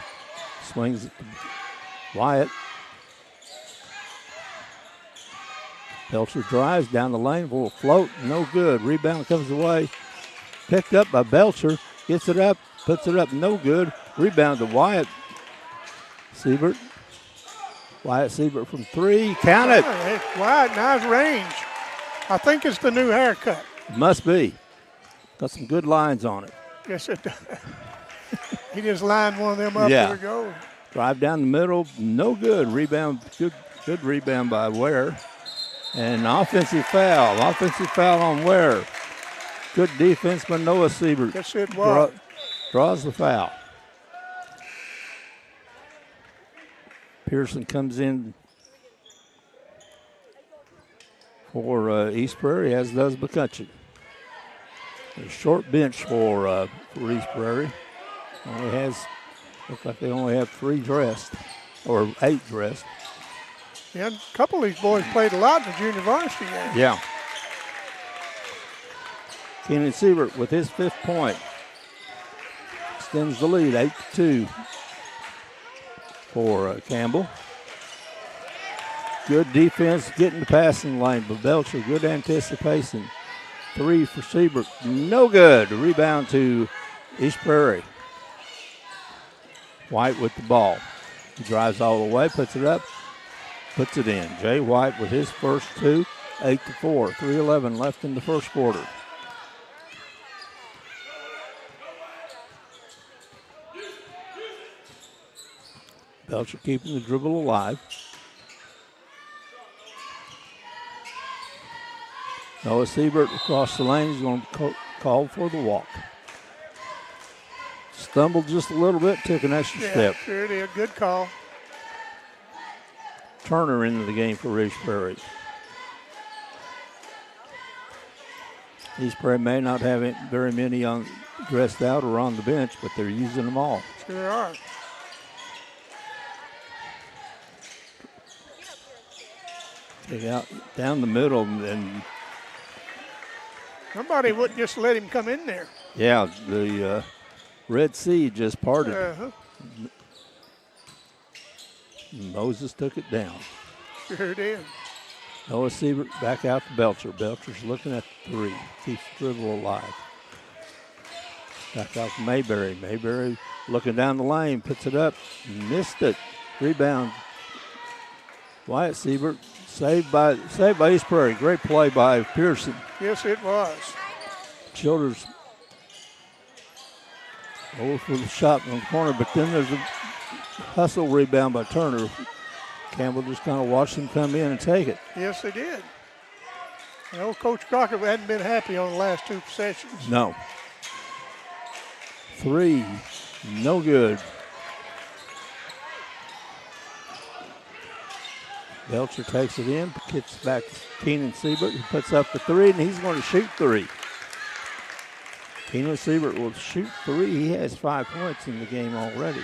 swings it to Wyatt. Belcher drives down the lane, will float, no good. Rebound comes away, picked up by Belcher, gets it up, puts it up, no good. Rebound to Wyatt. Siebert. Wyatt Siebert from 3. Count it. Wyatt, nice range. I think it's the new haircut. Must be. Got some good lines on it. Yes, it does. He just lined one of them up. Yeah. There we go. Drive down the middle, no good. Rebound, good rebound by Ware. And offensive foul on Ware. Good defense by Noah Siebert. Yes, it was. Draws the foul. Pearson comes in for East Prairie, as does McCutcheon. A short bench for East Prairie. Looks like they only have 3 dressed, or 8 dressed. Yeah, a couple of these boys played a lot in the junior varsity game. Yeah. Keenan Siebert with his 5th point. Extends the lead, 8-2 for Campbell. Good defense getting the passing lane, but Belcher, good anticipation. 3 for Siebert, no good. Rebound to East Prairie. White with the ball. He drives all the way, puts it up, puts it in. Jay White with his first 2, 8-4, 3:11 left in the first quarter. Belcher keeping the dribble alive. Noah Siebert across the lane. He's going to call for the walk. Stumbled just a little bit, took an extra step. Sure did. Good call. Turner into the game for East Prairie. East Prairie may not have very many dressed out or on the bench, but they're using them all. Sure are. Take out down the middle and Somebody wouldn't just let him come in there. yeah, the Red Sea just parted. Moses took it down. Sure did. Noah Siebert back out to Belcher. Belcher's looking at the 3. Keeps the dribble alive. Back out to Mayberry. Mayberry looking down the lane. Puts it up. Missed it. Rebound. Wyatt Siebert. Saved by East Prairie. Great play by Pearson. Yes, it was. Childers over for the shot in the corner, but then there's a hustle rebound by Turner. Campbell just kind of watched him come in and take it. Yes, they did. You know, Coach Crocker hadn't been happy on the last 2 possessions. No. 3, no good. Belcher takes it in, gets back to Keenan Siebert, who puts up the 3, and he's going to shoot 3. Keenan Siebert will shoot 3. He has 5 points in the game already.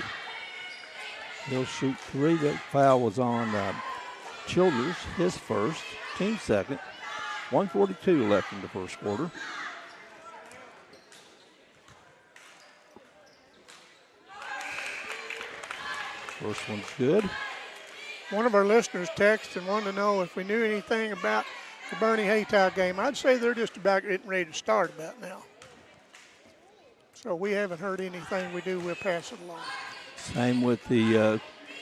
He'll shoot 3. That foul was on Childers, his first, team second. 1:42 left in the first quarter. First one's good. One of our listeners texted and wanted to know if we knew anything about the Bernie Haytow game. I'd say they're just about getting ready to start about now. So we haven't heard anything. We do, we'll pass it along. Same with the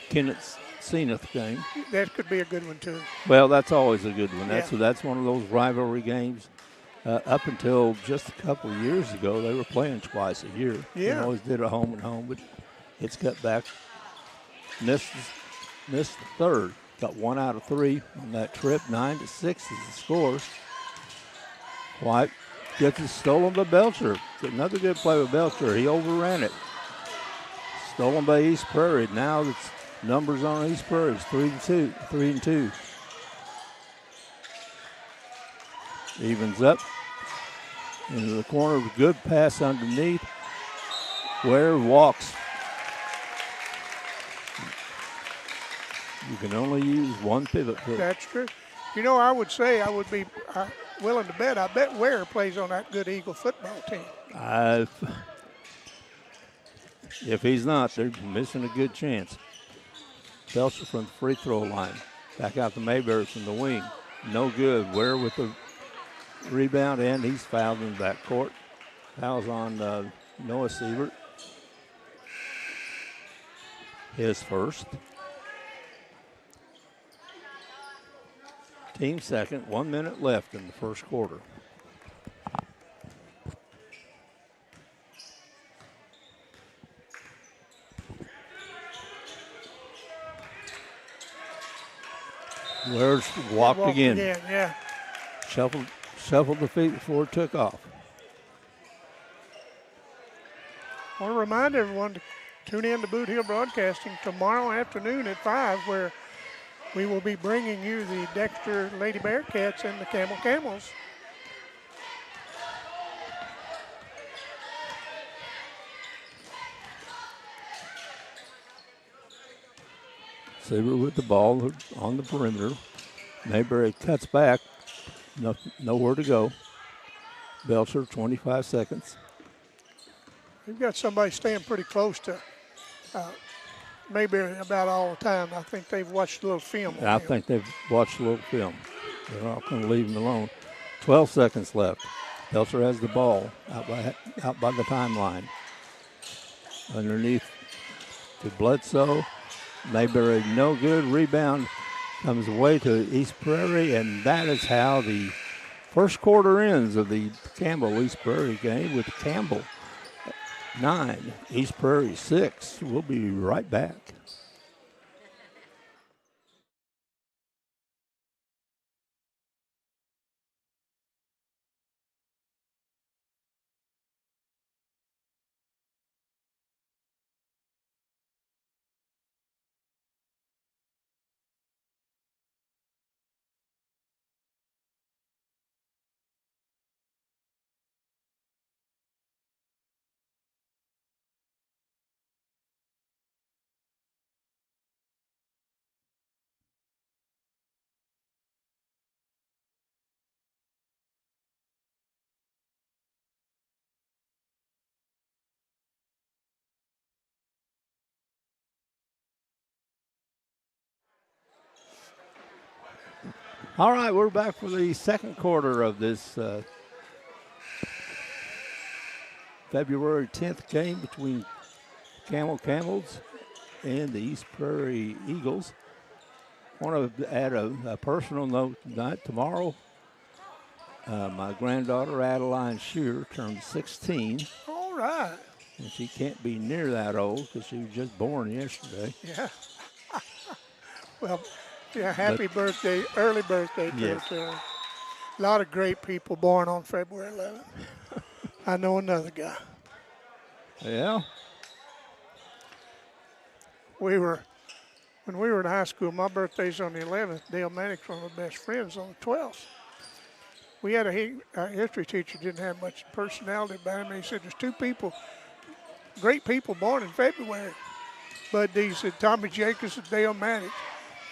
Kenneth Zenith game. That could be a good one, too. Well, that's always a good one. That's Yeah. that's one of those rivalry games. Up until just a couple of years ago, they were playing twice a year. Yeah. They always did a home and home, but it's cut back. Missed the third. Got 1 out of 3 on that trip. 9-6 is the score. White gets it stolen by Belcher. Another good play with Belcher. He overran it. Stolen by East Prairie. Now it's numbers on East Prairie. It's 3-2. 3-2. Evens up. Into the corner. Good pass underneath. Ware walks. You can only use one pivot foot. That's true. You know, I would say I would be willing to bet. I bet Ware plays on that good Eagle football team. If he's not, they're missing a good chance. Belcher from the free throw line. Back out to Mayberry from the wing. No good. Ware with the rebound, and he's fouled in the backcourt. Fouls on Noah Siebert. His first. Team second. 1 minute left in the first quarter. Ware's walked again. Yeah. Shuffled the feet before it took off. I want to remind everyone to tune in to Boot Hill Broadcasting tomorrow afternoon at 5, where we will be bringing you the Dexter Lady Bearcats and the Campbell Camels. Siebert with the ball on the perimeter. Mayberry cuts back. Nowhere to go. Belcher, 25 seconds. We've got somebody staying pretty close to Mayberry about all the time. I think they've watched a little film on I him. think they've watched a little film. They're not going to leave him alone. 12 seconds left. Belcher has the ball out by the timeline. Underneath to Bledsoe. Mayberry, no good. Rebound comes away to East Prairie, and that is how the first quarter ends of the Campbell-East Prairie game with Campbell 9, East Prairie 6. We'll be right back. All right, we're back for the second quarter of this February 10th game between Camels and the East Prairie Eagles. I want to add a personal note tonight. Tomorrow, my granddaughter, Adeline Shear, turns 16. All right. And she can't be near that old because she was just born yesterday. Yeah. Well, yeah, happy birthday, early birthday to Yes. her. A lot of great people born on February 11th. I know another guy. Yeah. When we were in high school, my birthday's on the 11th. Dale Maddox, one of my best friends, on the 12th. We had a history teacher, didn't have much personality about him. He said, there's two people, great people born in February. But he said, Tommy Jacobs and Dale Maddox.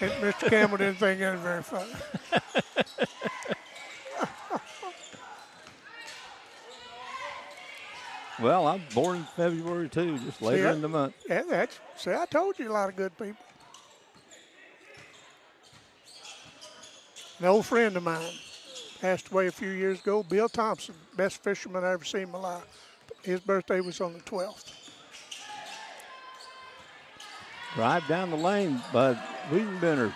And Mr. Campbell didn't think that was very funny. Well, I'm born in February too, just later in the month. Yeah, I told you a lot of good people. An old friend of mine passed away a few years ago, Bill Thompson, best fisherman I ever seen in my life. His birthday was on the 12th. Drive down the lane by Weidenbender.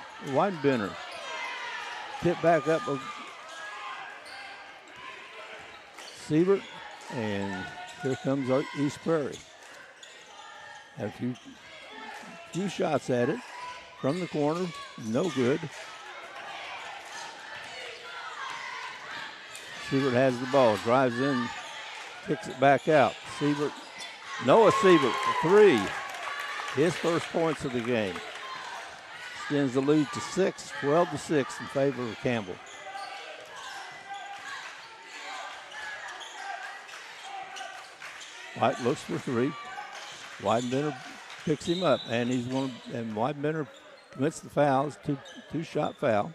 Tip back up of Siebert, and here comes our East Prairie. Have a few shots at it from the corner, no good. Siebert has the ball, drives in, kicks it back out. Noah Siebert for 3. His first points of the game. Extends the lead to 6, 12-6 in favor of Campbell. White looks for 3. Weidenbender picks him up, and Weidenbender commits the foul. It's two-shot foul.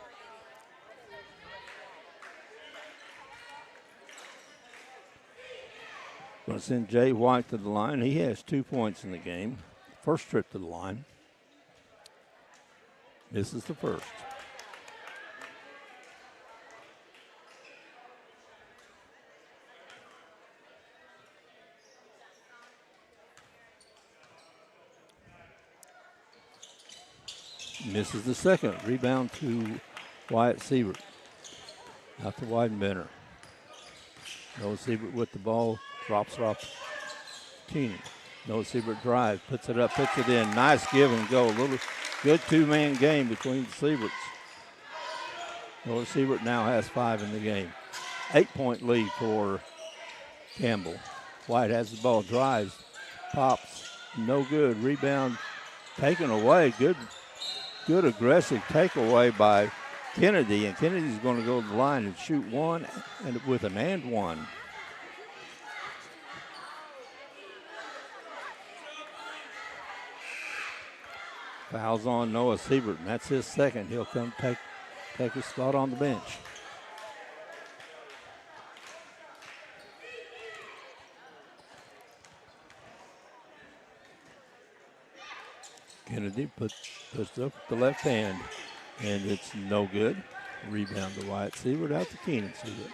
Going to send Jay White to the line. He has 2 points in the game. First trip to the line. Misses the first. Misses the second. Rebound to Wyatt Siebert. Out to Weidenbender. Noah Siebert with the ball. Drops it off Keenan. Noah Siebert drives, puts it up, puts it in. Nice give and go. A little good two-man game between the Sieberts. Noah Siebert now has 5 in the game. 8-point lead for Campbell. White has the ball, drives, pops, no good. Rebound taken away. Good aggressive takeaway by Kennedy, and Kennedy's going to go to the line and shoot one, and with an and one. Fouls on Noah Siebert, and that's his second. He'll come take his spot on the bench. Kennedy puts up the left hand, and it's no good. Rebound to Wyatt Siebert out to Keenan Siebert.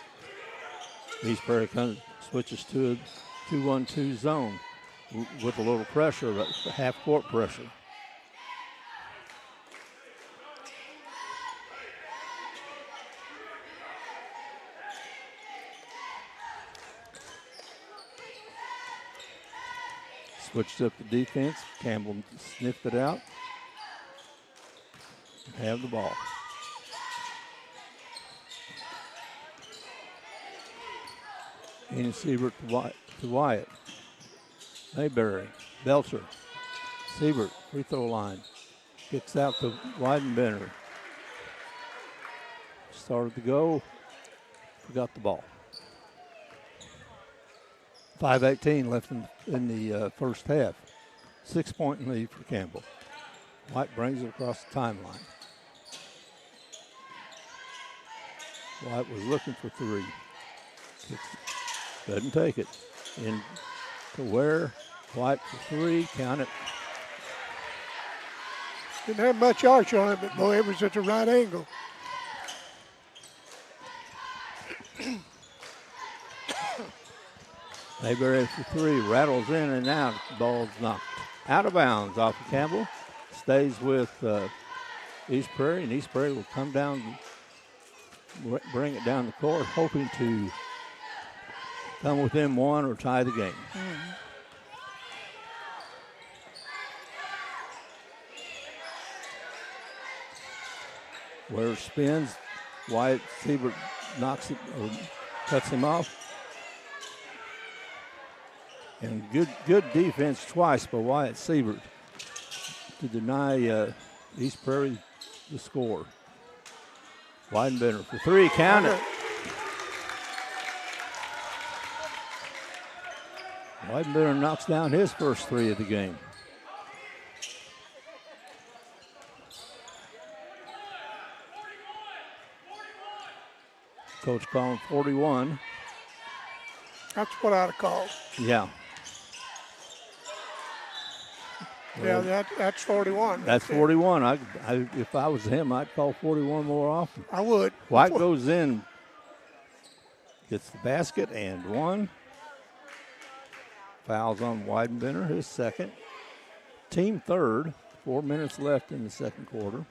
East Prairie switches to a 2-1-2 zone with a little pressure, half-court pressure. Switched up the defense. Campbell sniffed it out. Have the ball. Keenan Siebert to Wyatt. Mayberry, Belcher, Siebert, free throw line. Kicks out to Weidenbender. Started to go, forgot the ball. 5:18 left in the first half. 6-point lead for Campbell. White brings it across the timeline. White was looking for three. Doesn't take it. In to Ware. White for three. Count it. Didn't have much arch on it, but boy, it was at the right angle. Mayberry for three. Rattles in and out. Ball's knocked out of bounds off of Campbell. Stays with East Prairie, and East Prairie will come down, bring it down the court, hoping to come within one or tie the game. Ware spins. Wyatt Siebert knocks it or cuts him off. And good defense twice by Wyatt Siebert to deny East Prairie the score. Weidenbender for three. Count it. Weidenbender knocks down his first three of the game. Coach calling 41. That's what I'd have called. Yeah. Yeah, that's 41. That's 41. I if I was him, I'd call 41 more often. I would. White goes in, gets the basket and one. Fouls on Weidenbender, his second. Team third. 4 minutes left in the second quarter.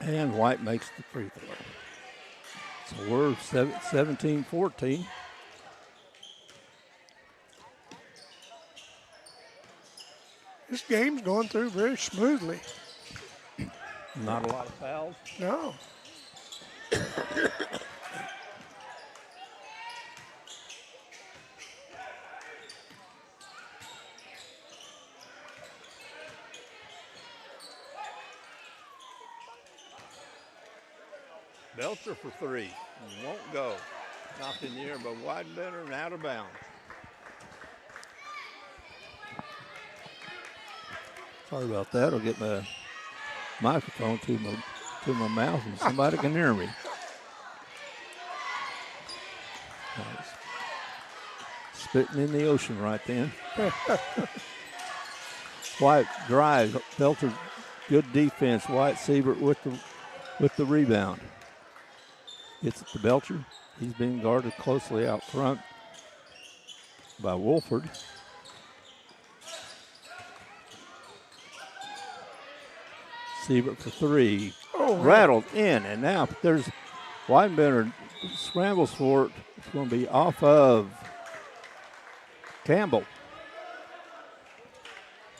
And White makes the free throw. So we're 17-14. This game's going through very smoothly. Not a lot of fouls. No. Belcher for three. Won't go. Knocked in the air by Weidenbender and out of bounds. Sorry about that. I'll get my microphone to my mouth and somebody can hear me. Nice. Spitting in the ocean right then. White drives. Belcher, good defense. Wyatt Siebert with the rebound. Gets it to Belcher. He's being guarded closely out front by Wolford. Siebert for three. Oh, rattled in, and now there's Weidenbender scrambles for it. It's going to be off of Campbell.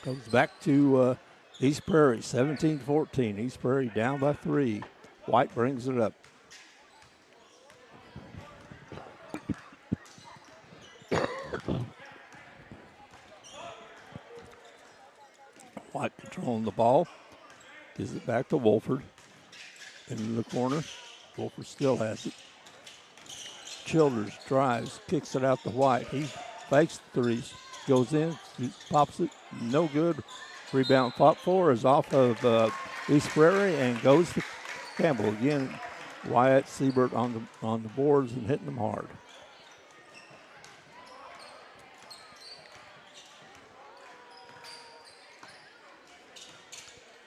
Goes back to East Prairie, 17-14. East Prairie down by three. White brings it up. White controlling the ball. Gives it back to Wolford. In the corner. Wolford still has it. Childers drives, kicks it out to White. He fakes the threes. Goes in, pops it. No good. Rebound fought for is off of East Prairie and goes to Campbell. Again, Wyatt Siebert on the boards and hitting them hard.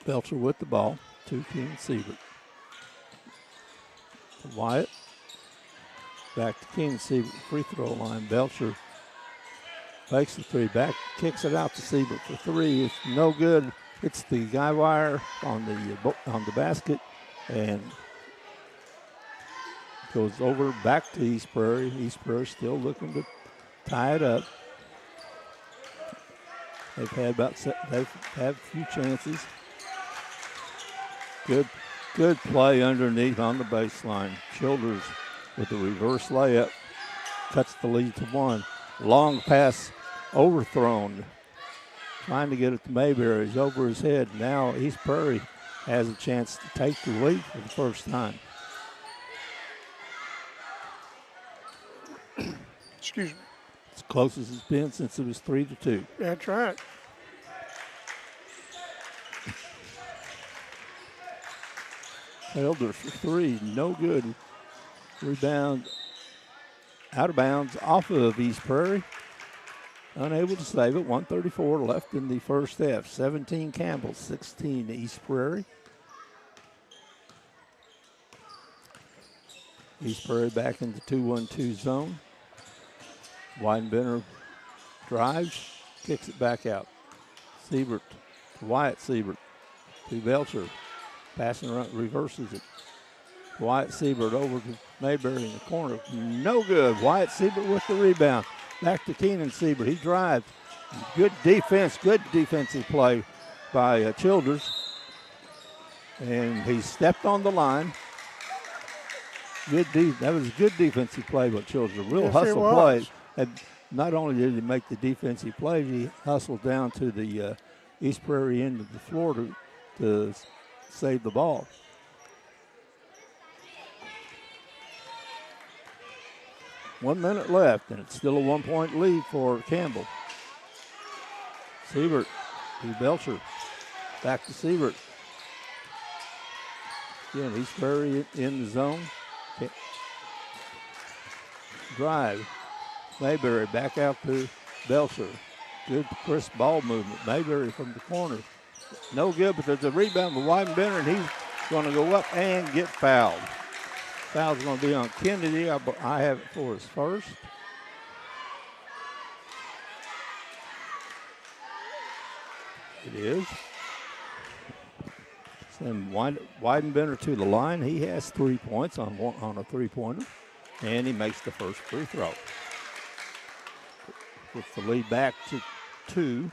Belcher with the ball to Keenan Siebert. Wyatt. Back to Keenan Siebert, free throw line. Belcher fakes the three, back, kicks it out to Siebert for three. It's no good. It's the guy wire on the basket and goes over back to East Prairie. East Prairie still looking to tie it up. They've had a few chances. Good play underneath on the baseline. Childers with the reverse layup cuts the lead to one. Long pass overthrown. Trying to get it to Mayberry. He's over his head. Now East Prairie has a chance to take the lead for the first time. Excuse me. As close as it's been since it was 3-2. That's right. Elder for three, no good. Rebound out of bounds off of East Prairie. Unable to save it. 1:34 left in the first half. 17 Campbell, 16 East Prairie. East Prairie back in the 2-1-2 zone. Weidenbender drives, kicks it back out. Siebert to Wyatt Siebert to Belcher. Passing around, reverses it. Wyatt Siebert over to Mayberry in the corner. No good. Wyatt Siebert with the rebound. Back to Keenan Siebert. He drives. Good defense, good defensive play by Childers. And he stepped on the line. That was a good defensive play by Childers. A real hustle play. And not only did he make the defensive play, he hustled down to the East Prairie end of the floor to save the ball. One minute left, and it's still a 1-point lead for Campbell. Siebert to Belcher. Back to Siebert. Again, East Prairie in the zone. Drive. Mayberry back out to Belcher. Good crisp ball movement. Mayberry from the corner. No good, but there's a rebound with Weidenbender, and he's going to go up and get fouled. Foul's going to be on Kennedy. I have it for his first. It is. Send Weidenbender to the line. He has 3 points on a three-pointer, and he makes the first free throw. Puts the lead back to 2.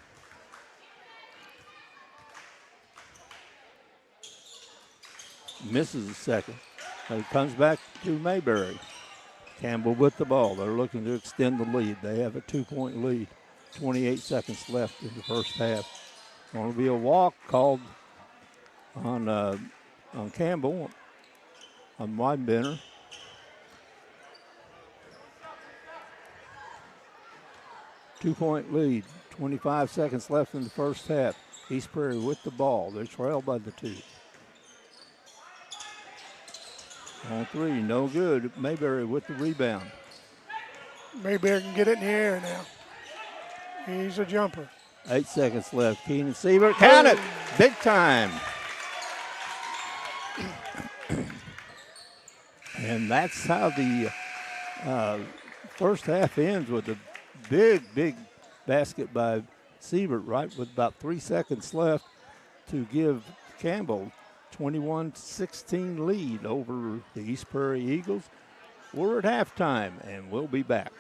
Misses the second. And it comes back to Mayberry. Campbell with the ball. They're looking to extend the lead. They have a 2-point lead. 28 seconds left in the first half. Going to be a walk called on Campbell, on Weidenbender. Two-point lead. 25 seconds left in the first half. East Prairie with the ball. They're trailed by the 2. On 3, no good. Mayberry with the rebound. Mayberry can get it in the air now. He's a jumper. 8 seconds left. Keenan Siebert, count it! Big time. And that's how the first half ends, with a big basket by Siebert, right with about 3 seconds left to give Campbell 21-16 lead over the East Prairie Eagles. We're at halftime, and we'll be back.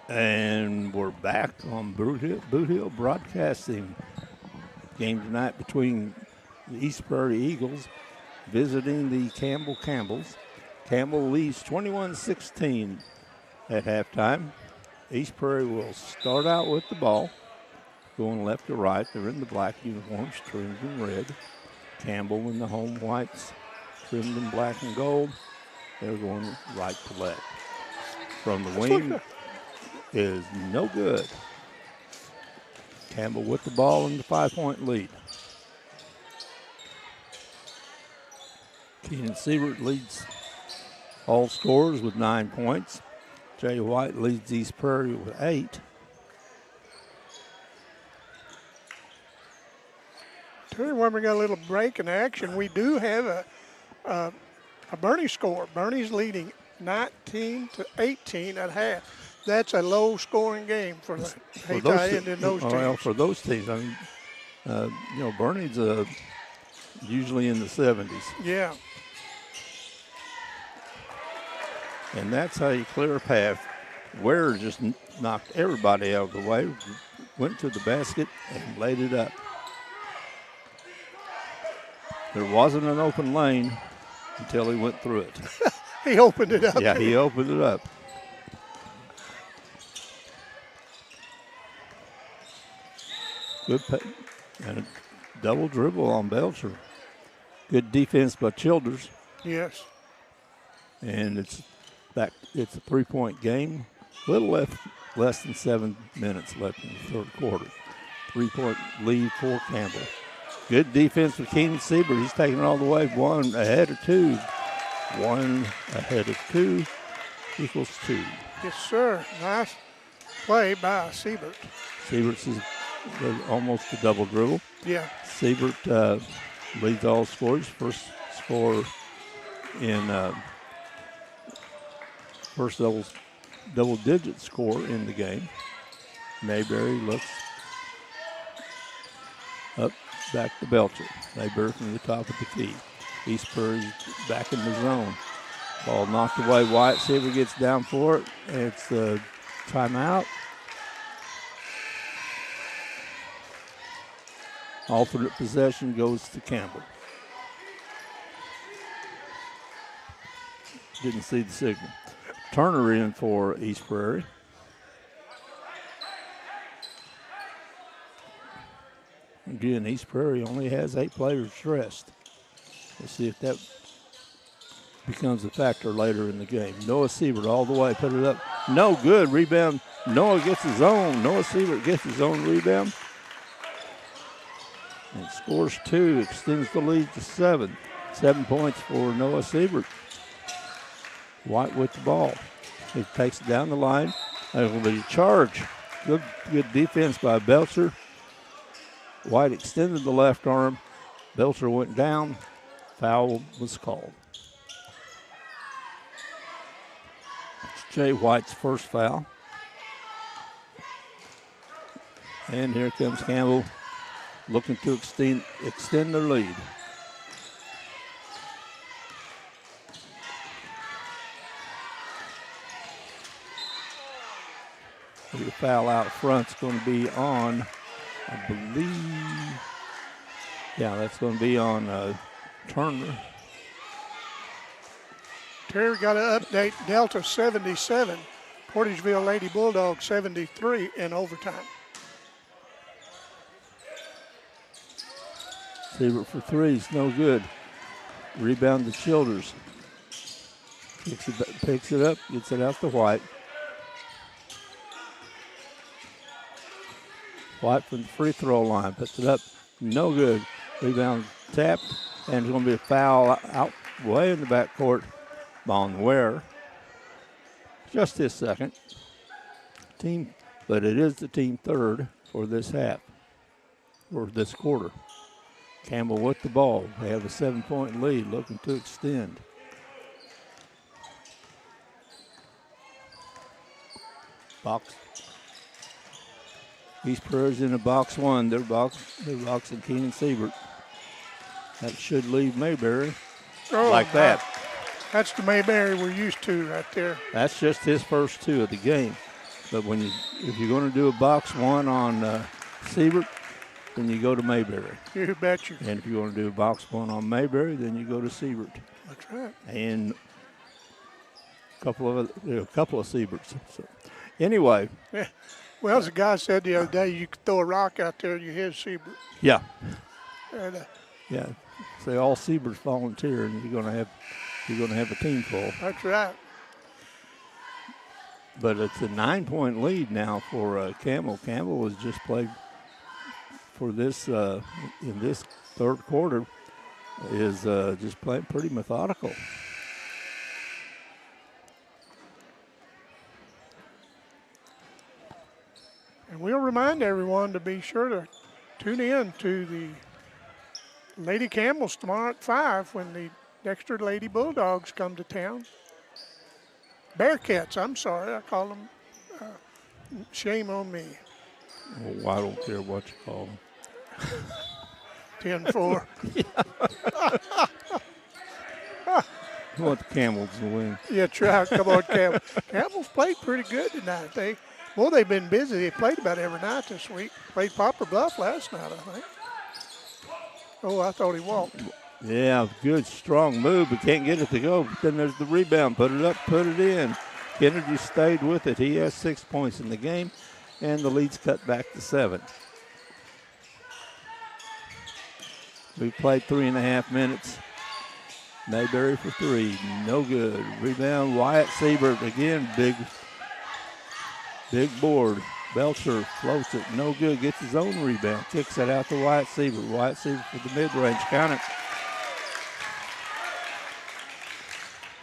And we're back on Boot Hill Broadcasting. Game tonight between the East Prairie Eagles visiting the Campbells. Campbell leads 21-16 at halftime. East Prairie will start out with the ball, going left to right. They're in the black uniforms, trimmed in red. Campbell in the home whites, trimmed in black and gold. They're going right to left. From the wing is no good. Campbell with the ball in the 5-point lead. Keenan Siebert leads all scorers with 9 points. Jay White leads East Prairie with 8. Terry, when we got a little break in action, we do have a Bernie score. Bernie's leading 19-18 at half. That's a low-scoring game for the Hayti and those teams. Well, for those teams, I mean, Bernie's usually in the 70s. Yeah. And that's how you clear a path. Ware just knocked everybody out of the way, went to the basket, and laid it up. There wasn't an open lane until he went through it. He opened it up. Yeah, he opened it up. Good and a double dribble on Belcher. Good defense by Childers. Yes. And it's back. It's a 3-point game. A little less than 7 minutes left in the third quarter. 3-point lead for Campbell. Good defense with Keenan Siebert. He's taking it all the way. 1 ahead of 2. 1 ahead of 2 equals 2. Yes, sir. Nice play by Siebert. Siebert's is almost a double dribble. Yeah. Siebert leads all scorers. First score in first double-digit score in the game. Mayberry looks up, back to Belcher. Mayberry from the top of the key. East Prairie's back in the zone. Ball knocked away. Wyatt Siebert gets down for it. It's a timeout. Alternate possession goes to Campbell. Didn't see the signal. Turner in for East Prairie. Again, East Prairie only has 8 players dressed. We'll see if that becomes a factor later in the game. Noah Siebert all the way, put it up. No good, rebound. Noah gets his own. Noah Siebert gets his own rebound. And scores 2, extends the lead to 7. 7 points for Noah Siebert. White with the ball. He takes it down the line. There's going to be a charge. Good defense by Belcher. White extended the left arm. Belcher went down. Foul was called. It's Jay White's first foul. And here comes Campbell looking to extend their lead. The foul out front's going to be on, I believe, yeah, that's going to be on Turner. Terry got an update. Delta 77, Portageville Lady Bulldogs 73 in overtime. Siebert for 3's no good. Rebound to Childers. Picks it up, gets it out to White. White from the free throw line, puts it up, no good. Rebound tapped, and it's going to be a foul out way in the backcourt on Ware. Just this second. But it is the team third for this half, or this quarter. Campbell with the ball. They have a 7-point lead, looking to extend. Box. East Prairie's in a box 1. They're boxing Keenan Siebert. That should leave Mayberry like that. That's the Mayberry we're used to right there. That's just his first 2 of the game. But if you're going to do a box 1 on Siebert, then you go to Mayberry. You bet you. And if you want to do a box 1 on Mayberry, then you go to Siebert. That's right. And a couple of Sieberts. So, anyway. Yeah. Well, as a guy said the other day, you could throw a rock out there and you hit Siebert. Yeah. And, Yeah. Say all Sieberts volunteer, and you're going to have a team full. that's right. But it's a 9-point lead now for Campbell. Campbell has just played for this in this third quarter is just playing pretty methodical. And we'll remind everyone to be sure to tune in to the Lady Campbells tomorrow at 5 when the Dexter Lady Bulldogs come to town. Bearcats, I'm sorry, I call them. Shame on me. Oh, I don't care what you call them. 10-4. You want the Camels to win. Yeah, try. Come on, Campbell. Campbell's played pretty good tonight. They've been busy. They played about every night this week. Played Poplar Bluff last night, I think. Oh, I thought he walked. Yeah, good, strong move, but can't get it to go. But then there's the rebound. Put it up, put it in. Kennedy stayed with it. He has 6 points in the game, and the lead's cut back to 7. We played 3.5 minutes. Mayberry for 3, no good. Rebound, Wyatt Siebert again, big board. Belcher floats it, no good, gets his own rebound, kicks it out to Wyatt Siebert. Wyatt Siebert for the mid-range, count it.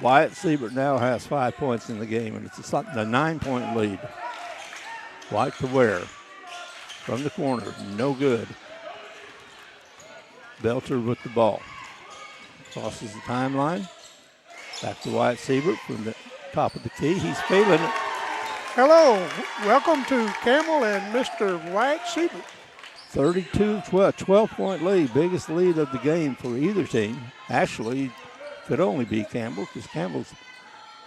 Wyatt Siebert now has 5 points in the game, and it's a 9-point lead. White to Ware from the corner, no good. Belcher with the ball. Crosses the timeline. Back to Wyatt Siebert from the top of the key. He's feeling it. Hello. Welcome to Campbell and Mr. Wyatt Siebert. 12-point lead. Biggest lead of the game for either team. Actually, could only be Campbell because Campbell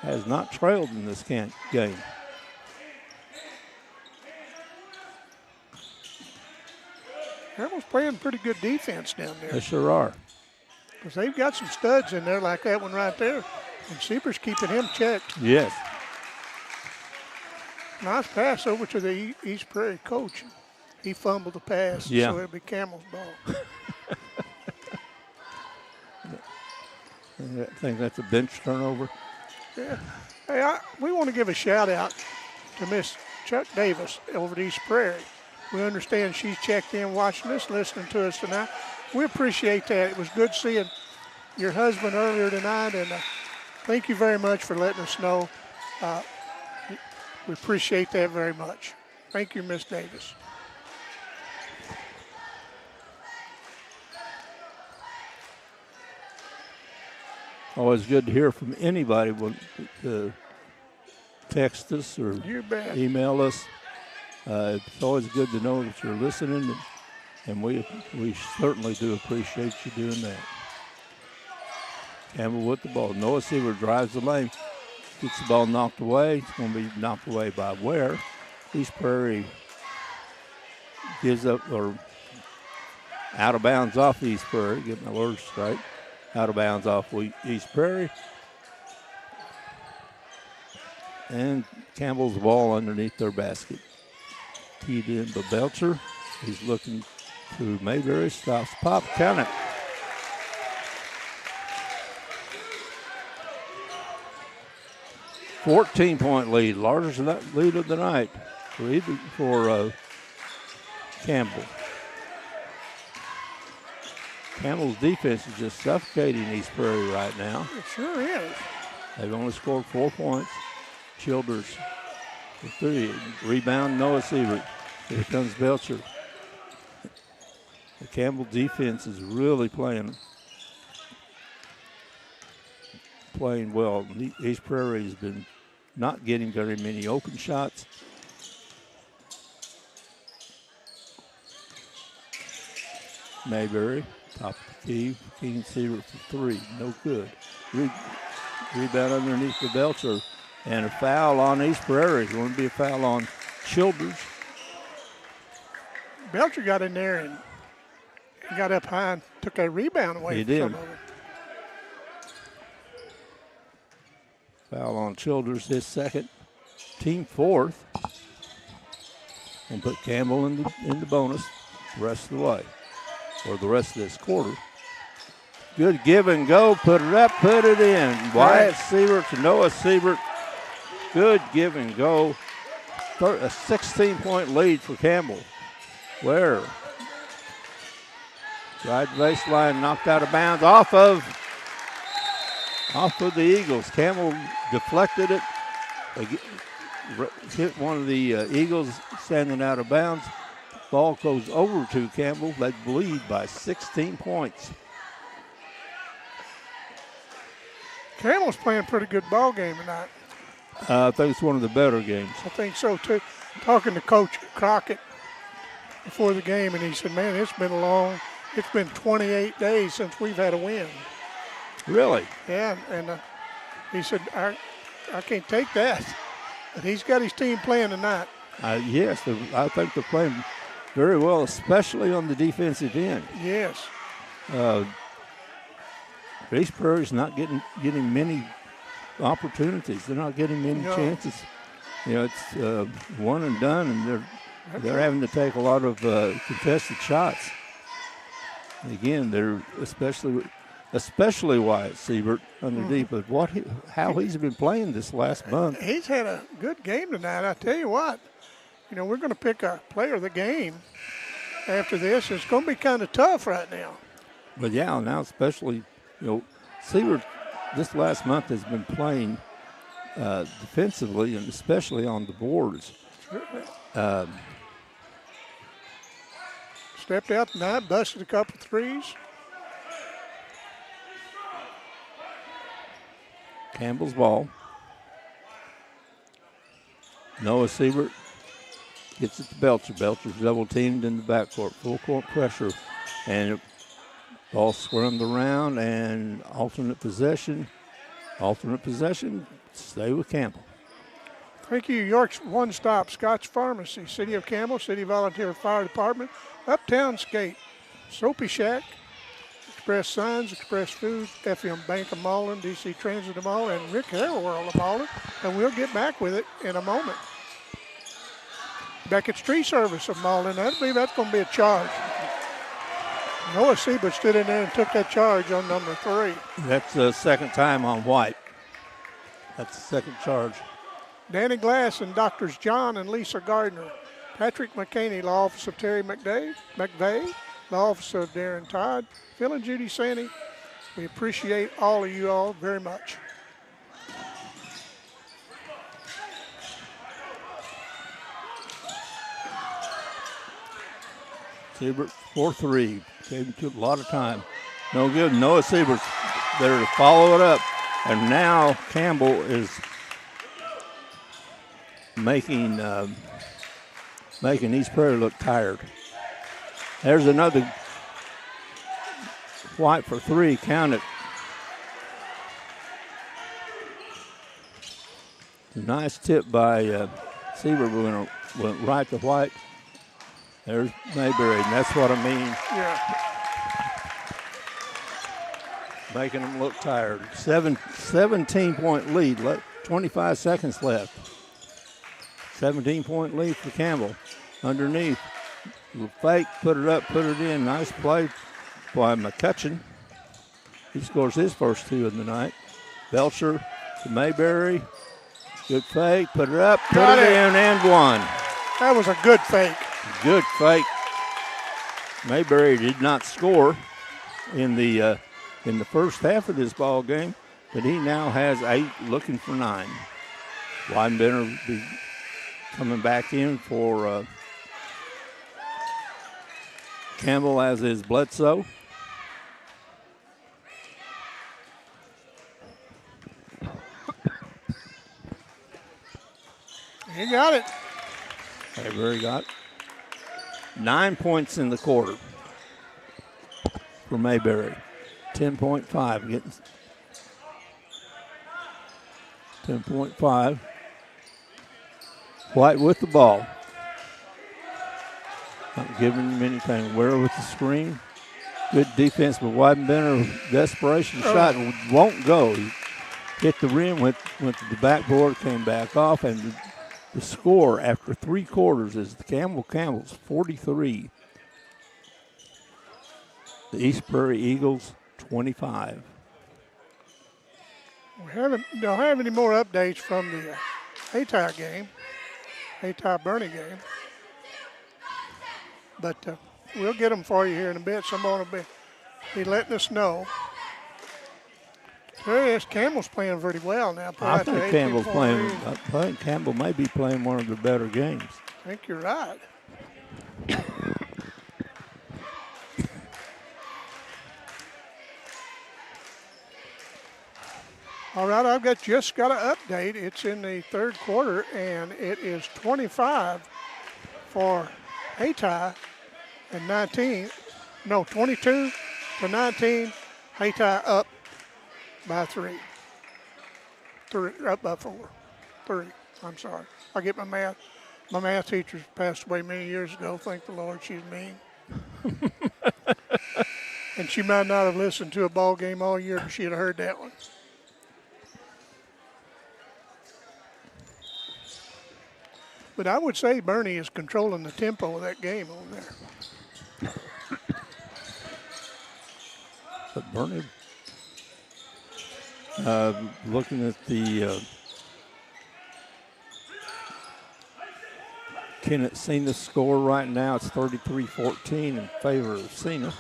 has not trailed in this game. Campbell's playing pretty good defense down there. They sure are. Because they've got some studs in there like that one right there. And Siebert's keeping him checked. Yes. Nice pass over to the East Prairie coach. He fumbled the pass, so it'll be Campbell's ball. I think that's a bench turnover. Yeah. Hey, we want to give a shout out to Miss Chuck Davis over at East Prairie. We understand she's checked in watching us, listening to us tonight. We appreciate that. It was good seeing your husband earlier tonight, and thank you very much for letting us know. We appreciate that very much. Thank you, Miss Davis. Always good to hear from anybody when text us or You bet. email us. It's always good to know that you're listening, and we certainly do appreciate you doing that. Campbell with the ball. Noah Siebert drives the lane, gets the ball knocked away. It's going to be knocked away by Ware. East Prairie gives up or out of bounds off East Prairie. Get my words straight. Out of bounds off East Prairie. And Campbell's ball underneath their basket. Teed in by Belcher. He's looking to Mayberry. Stops pop. Count it. $14-point lead. Largest lead of the night for Campbell. Campbell's defense is just suffocating East Prairie right now. It sure is. They've only scored 4 points. Childers for 3. Rebound, Noah Siebert. Here comes Belcher. The Campbell defense is really playing well. East Prairie has been not getting very many open shots. Mayberry, top of the key. Keenan Siebert for 3, no good. Rebound underneath the Belcher. And a foul on East Prairie. It's going to be a foul on Childers. Belcher got in there and got up high and took a rebound away He from did. some of it. Foul on Childers, his second, team fourth. And put Campbell in the bonus the rest of the way, or the rest of this quarter. Good give and go, put it up, put it in. Wyatt Siebert to Noah Siebert. Good give and go. A 16-point lead for Campbell. Where? Right baseline, knocked out of bounds off of the Eagles. Campbell deflected it. Hit one of the Eagles standing out of bounds. Ball goes over to Campbell. They lead by 16 points. Campbell's playing a pretty good ball game tonight. I think it's one of the better games. I think so too. Talking to Coach Crockett before the game, and he said, "Man, it's been 28 days since we've had a win." Really? Yeah, and he said, "I can't take that." But he's got his team playing tonight. Yes, I think they're playing very well, especially on the defensive end. Yes. East Prairie's not getting many opportunities. They're not getting many chances. You know, it's one and done, and they're having to take a lot of contested shots. And again, they're especially Wyatt Siebert underneath, but how he's been playing this last month. He's had a good game tonight. I tell you what, we're going to pick a player of the game after this. It's going to be kind of tough right now. But yeah, now especially, Siebert this last month has been playing defensively and especially on the boards. Stepped out tonight, busted a couple threes. Campbell's ball. Noah Siebert gets it to Belcher. Belcher's double teamed in the backcourt. Full court pressure. And ball squirmed around and alternate possession. Stay with Campbell. Thank you, York's One Stop, Scotch Pharmacy, City of Campbell, City Volunteer Fire Department, Uptown Skate, Soapy Shack, Express Signs, Express Foods, FM Bank of Malden, DC Transit of Malden, and Rick Harrell of Malden. And we'll get back with it in a moment. Beckett's Tree Service of Malden. I believe that's going to be a charge. Noah Siebert stood in there and took that charge on number 3. That's the second time on White. That's the second charge. Danny Glass and Doctors John and Lisa Gardner. Patrick McCaney, Law Office of Terry McVeigh, Law Office of Darren Todd, Phil and Judy Sandy. We appreciate all of you all very much. Siebert 4-3. Gave him took a lot of time. No good. Noah Siebert's there to follow it up. And now Campbell is making East Prairie look tired. There's another White for 3. Count it. Nice tip by Siebert. Went right to White. There's Mayberry, and that's what I mean. Yeah. Making them look tired. 17-point lead. 25 seconds left. 17-point lead for Campbell. Underneath. Little fake, put it up, put it in. Nice play by McCutcheon. He scores his first 2 of the night. Belcher to Mayberry. Good fake, put it up, put it in, and 1. That was a good fake. Good fake. Mayberry did not score in the first half of this ball game, but he now has 8, looking for 9. Weidenbender will be coming back in for Campbell, as is Bledsoe. He got it. Mayberry got 9 points in the quarter for Mayberry. 10.5. 10.5. White with the ball. Not giving him anything. Ware with the screen. Good defense by Weidenbender. Desperation shot won't go. He hit the rim, went to the backboard, came back off, and the score after 3 quarters is the Campbell's 43. The East Prairie Eagles 25. We don't have any more updates from the Hayti game, Hayti-Bernie game. But we'll get them for you here in a bit. Someone will be letting us know. Campbell's playing pretty well now. I think Campbell's playing. I think Campbell may be playing one of their better games. I think you're right. All right, I've just got an update. It's in the third quarter, and it is 25 for Hayti and 22 to 19. Hayti up by 3. Up by 4. 3. I'm sorry. I get my math. My math teacher passed away many years ago. Thank the Lord, she's mean. And she might not have listened to a ball game all year, but she'd have heard that one. But I would say Bernie is controlling the tempo of that game over there. But Bernie, looking at the Kennett Cena score right now, it's 33-14 in favor of Cena.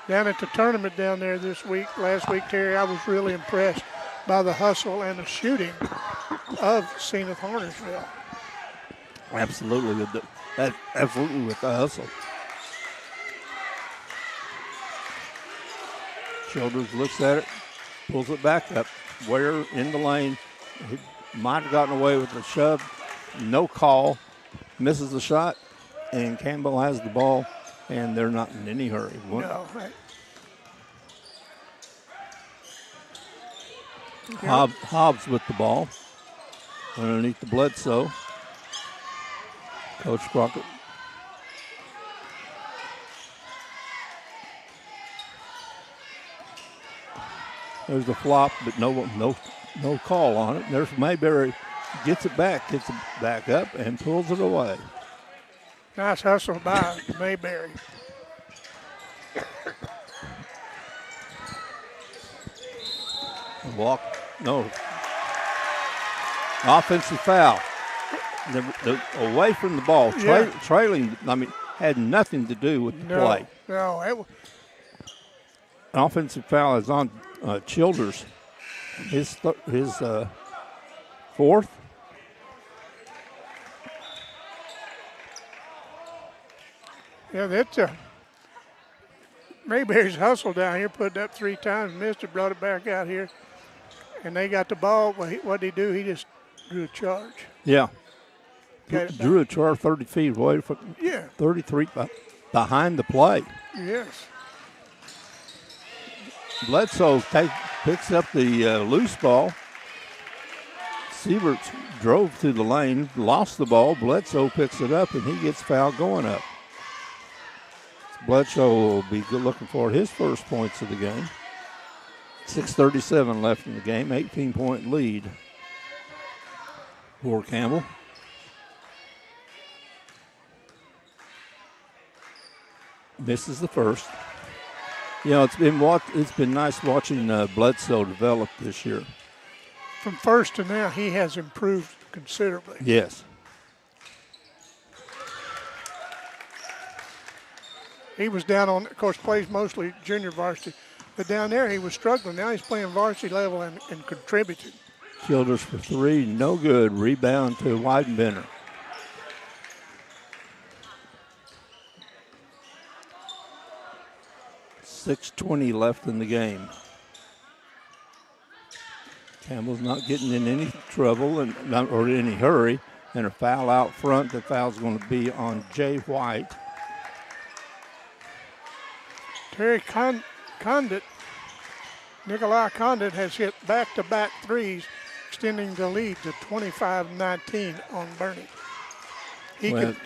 Down at the tournament down there last week, Terry, I was really impressed by the hustle and the shooting of Cena Hornersville. Absolutely with the hustle. Childers looks at it, pulls it back up. Ware in the lane. He might have gotten away with the shove. No call. Misses the shot, and Campbell has the ball, and they're not in any hurry. No. Hobbs with the ball underneath the Bledsoe. Coach Crockett. There's a flop, but no call on it. There's Mayberry, gets it back up, and pulls it away. Nice hustle by Mayberry. Offensive foul. Away from the ball. Trailing, had nothing to do with the play. No, Offensive foul is on Childers. His fourth. Yeah, that's Mayberry's hustle down here, put it up 3 times, missed it, brought it back out here, and they got the ball. What did he do? He just drew a charge. Yeah. Drew a charge 30 feet away from 33 behind the play. Yes. Bledsoe picks up the loose ball. Siebert drove to the lane, lost the ball. Bledsoe picks it up, and he gets fouled going up. Bledsoe will be looking for his first points of the game. 6:37 left in the game, 18-point lead for Campbell. Misses the first. It's been nice watching Bledsoe develop this year. From first to now, he has improved considerably. Yes. He was down on, of course, plays mostly junior varsity, but down there he was struggling. Now he's playing varsity level and contributing. Childers for 3, no good. Rebound to Weidenbender. .620 left in the game. Campbell's not getting in any trouble or any hurry, and a foul out front. The foul's going to be on Jay White. Terry Condit Nikolai Condon has hit back-to-back threes, extending the lead to 25-19 on Bernie. He can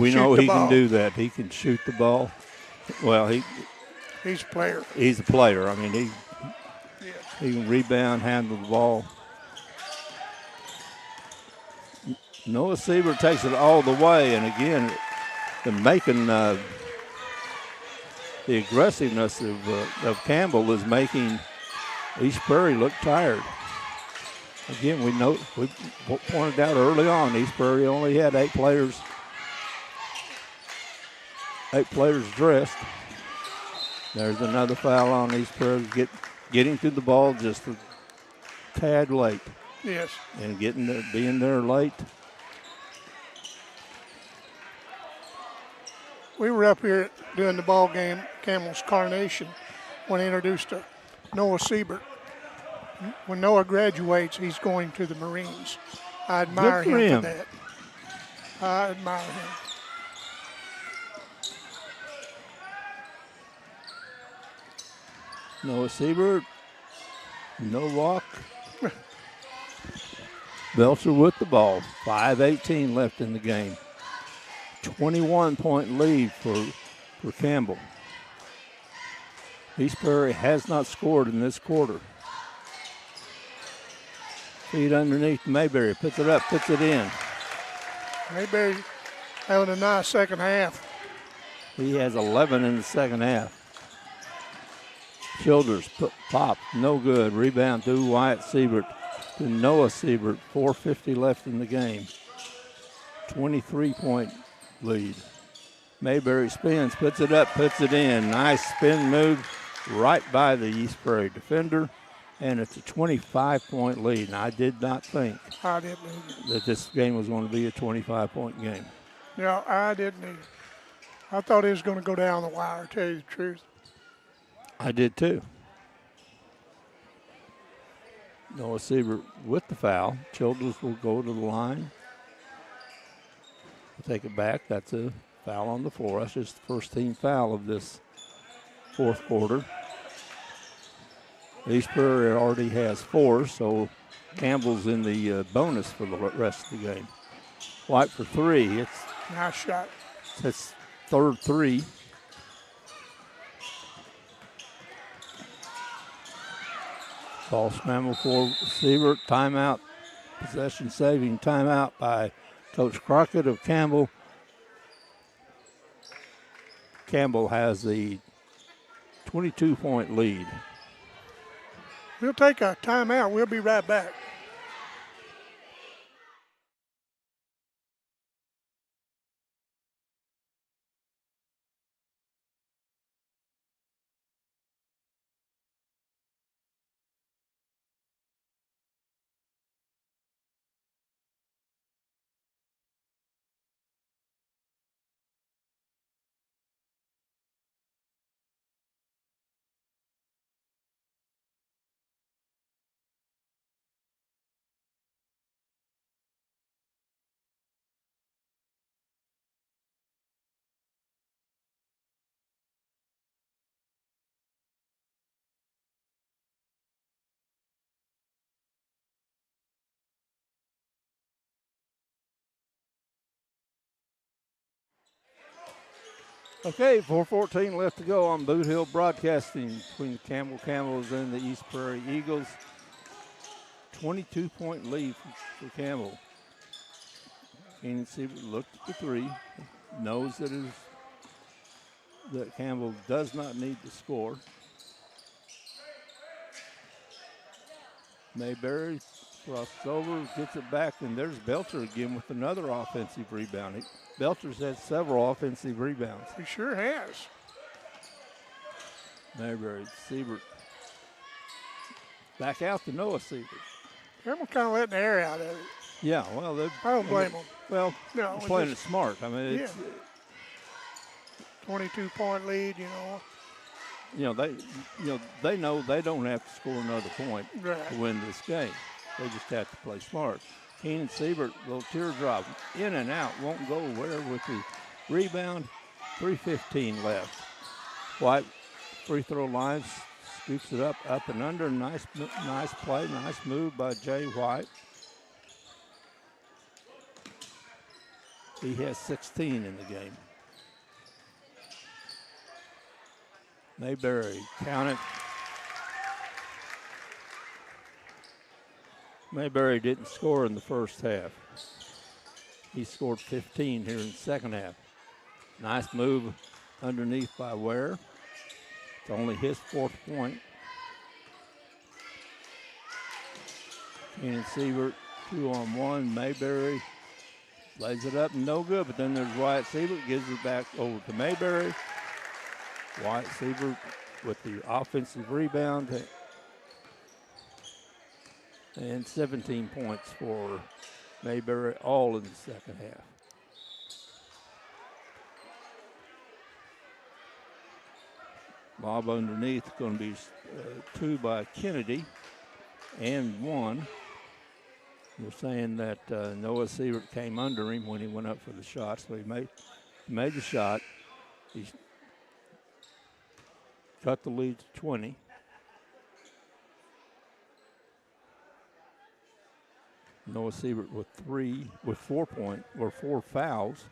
we shoot know the he ball. can do that. He can shoot the ball. Well, He's a player. he's a player. I mean, Yes. he can rebound, handle the ball. Noah Siebert takes it all the way, and again, they're making the aggressiveness of Campbell is making East Prairie look tired. Again, we pointed out early on, East Prairie only had 8 players dressed. There's another foul on East Prairie, getting to the ball just a tad late. Yes. And being there late. We were up here doing the ball game, Campbell's Carnation, when he introduced Noah Siebert. When Noah graduates, he's going to the Marines. I admire Good for him him. for that. I admire him. Noah Siebert, no walk. Belcher with the ball. 5:18 left in the game. 21-point lead for Campbell. East Prairie has not scored in this quarter. Feed underneath Mayberry, puts it up, puts it in. Mayberry having a nice second half. He has 11 in the second half. Childers pop, no good. Rebound to Wyatt Siebert, to Noah Siebert. 4:50 left in the game. 23-point lead. Mayberry spins, puts it up, puts it in. Nice spin move right by the East Prairie defender, and it's a 25-point lead. And I did not think I didn't either. that this game was going to be a 25-point game. No, I didn't either. I thought it was going to go down the wire, to tell you the truth. I did too. Noah Siebert with the foul. Childers will go to the line. Take it back. That's a foul on the floor. That's just the first team foul of this fourth quarter. East Prairie already has 4, so Campbell's in the bonus for the rest of the game. White for 3. Nice shot. It's third 3. Ball scramble for Siebert. Timeout. Possession saving timeout by Coach Crockett of Campbell. Campbell has the 22-point lead. We'll take a timeout. We'll be right back. Okay, 4:14 left to go on Boot Hill Broadcasting between the Camels and the East Prairie Eagles. 22-point lead for Campbell. Keenan Siebert looked at the 3, knows that Campbell does not need to score. Mayberry crosses over, gets it back, and there's Belcher again with another offensive rebound. Belcher's had several offensive rebounds. He sure has. Mayberry, Siebert. Back out to Noah Siebert. Campbell kind of letting the air out of it. Yeah, well, I don't blame him. Well, No, it's playing just- it smart. I mean, it's, 22-point lead, they know they don't have to score another point Right. to win this game. They just have to play smart. Keenan Siebert, little teardrop, in and out, won't go where with the rebound. 3:15 left. White free throw line, Scoops it up and under. Nice play, nice move by Jay White. He has 16 in the game. Mayberry, count it. Mayberry didn't score in the first half. He scored 15 here in the second half. Nice move underneath by Ware. It's only his 4th point. Keenan Siebert, 2-on-1. Mayberry lays it up, no good, but then there's Wyatt Siebert, gives it back over to Mayberry. Wyatt Siebert with the offensive rebound. And 17 points for Mayberry, all in the second half. Lob underneath, going to be 2 by Kennedy and 1. They're saying that Noah Siebert came under him when he went up for the shot, so he made the shot. He cut the lead to 20. Noah Siebert with 4 fouls.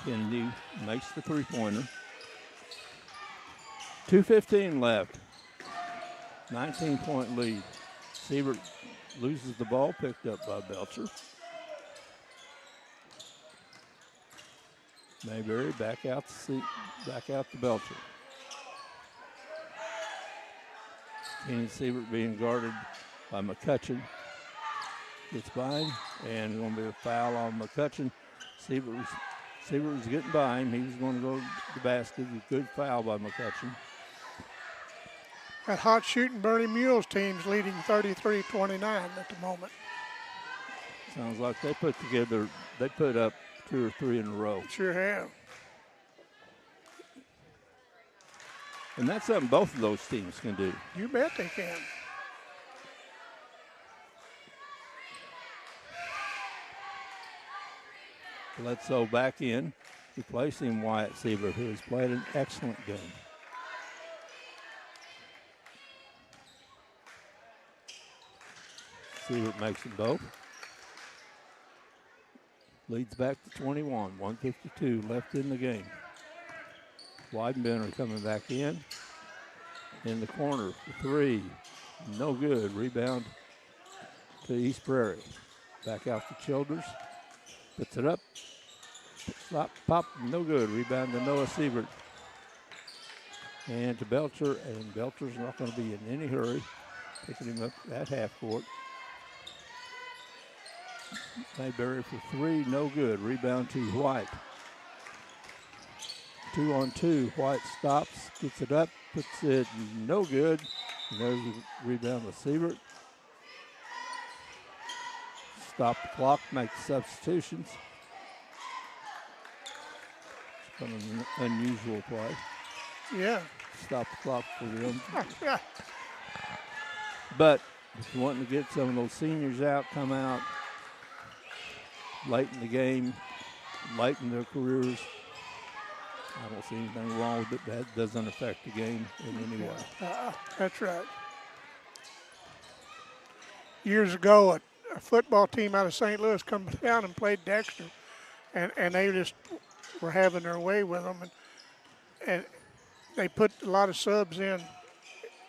Kennedy makes the 3-pointer. 2:15 left. 19-point lead. Siebert loses the ball, picked up by Belcher. Mayberry back out to Belcher. Keenan Siebert being guarded by McCutcheon. Gets by him, and going to be a foul on McCutcheon. Siebert was getting by him. He was going to go to the basket. A good foul by McCutcheon. That hot shooting Bernie Mules team's leading 33-29 at the moment. Sounds like they put up 2 or 3 in a row. Sure have. And that's something both of those teams can do. You bet they can. Bledsoe back in, replacing Wyatt Siebert, who has played an excellent game. Siebert makes them both. Leads back to 21, 1:52 left in the game. Weidenbender coming back in the corner for 3. No good. Rebound to East Prairie. Back out to Childers. Puts it up. Stop, pop, no good. Rebound to Noah Siebert. And to Belcher, and Belcher's not going to be in any hurry. Picking him up at half court. Mayberry for 3, no good. Rebound to White. 2-on-2. White stops, gets it up, puts it no good. And there's the rebound to Siebert. Stop the clock, make the substitutions. It's kind of an unusual play. Yeah. Stop the clock for them. But if you're wanting to get some of those seniors out, come out late in the game, late in their careers, I don't see anything wrong with it. That doesn't affect the game in any way. That's right. Years ago, a football team out of St. Louis come down and played Dexter, and they just were having their way with them, and they put a lot of subs in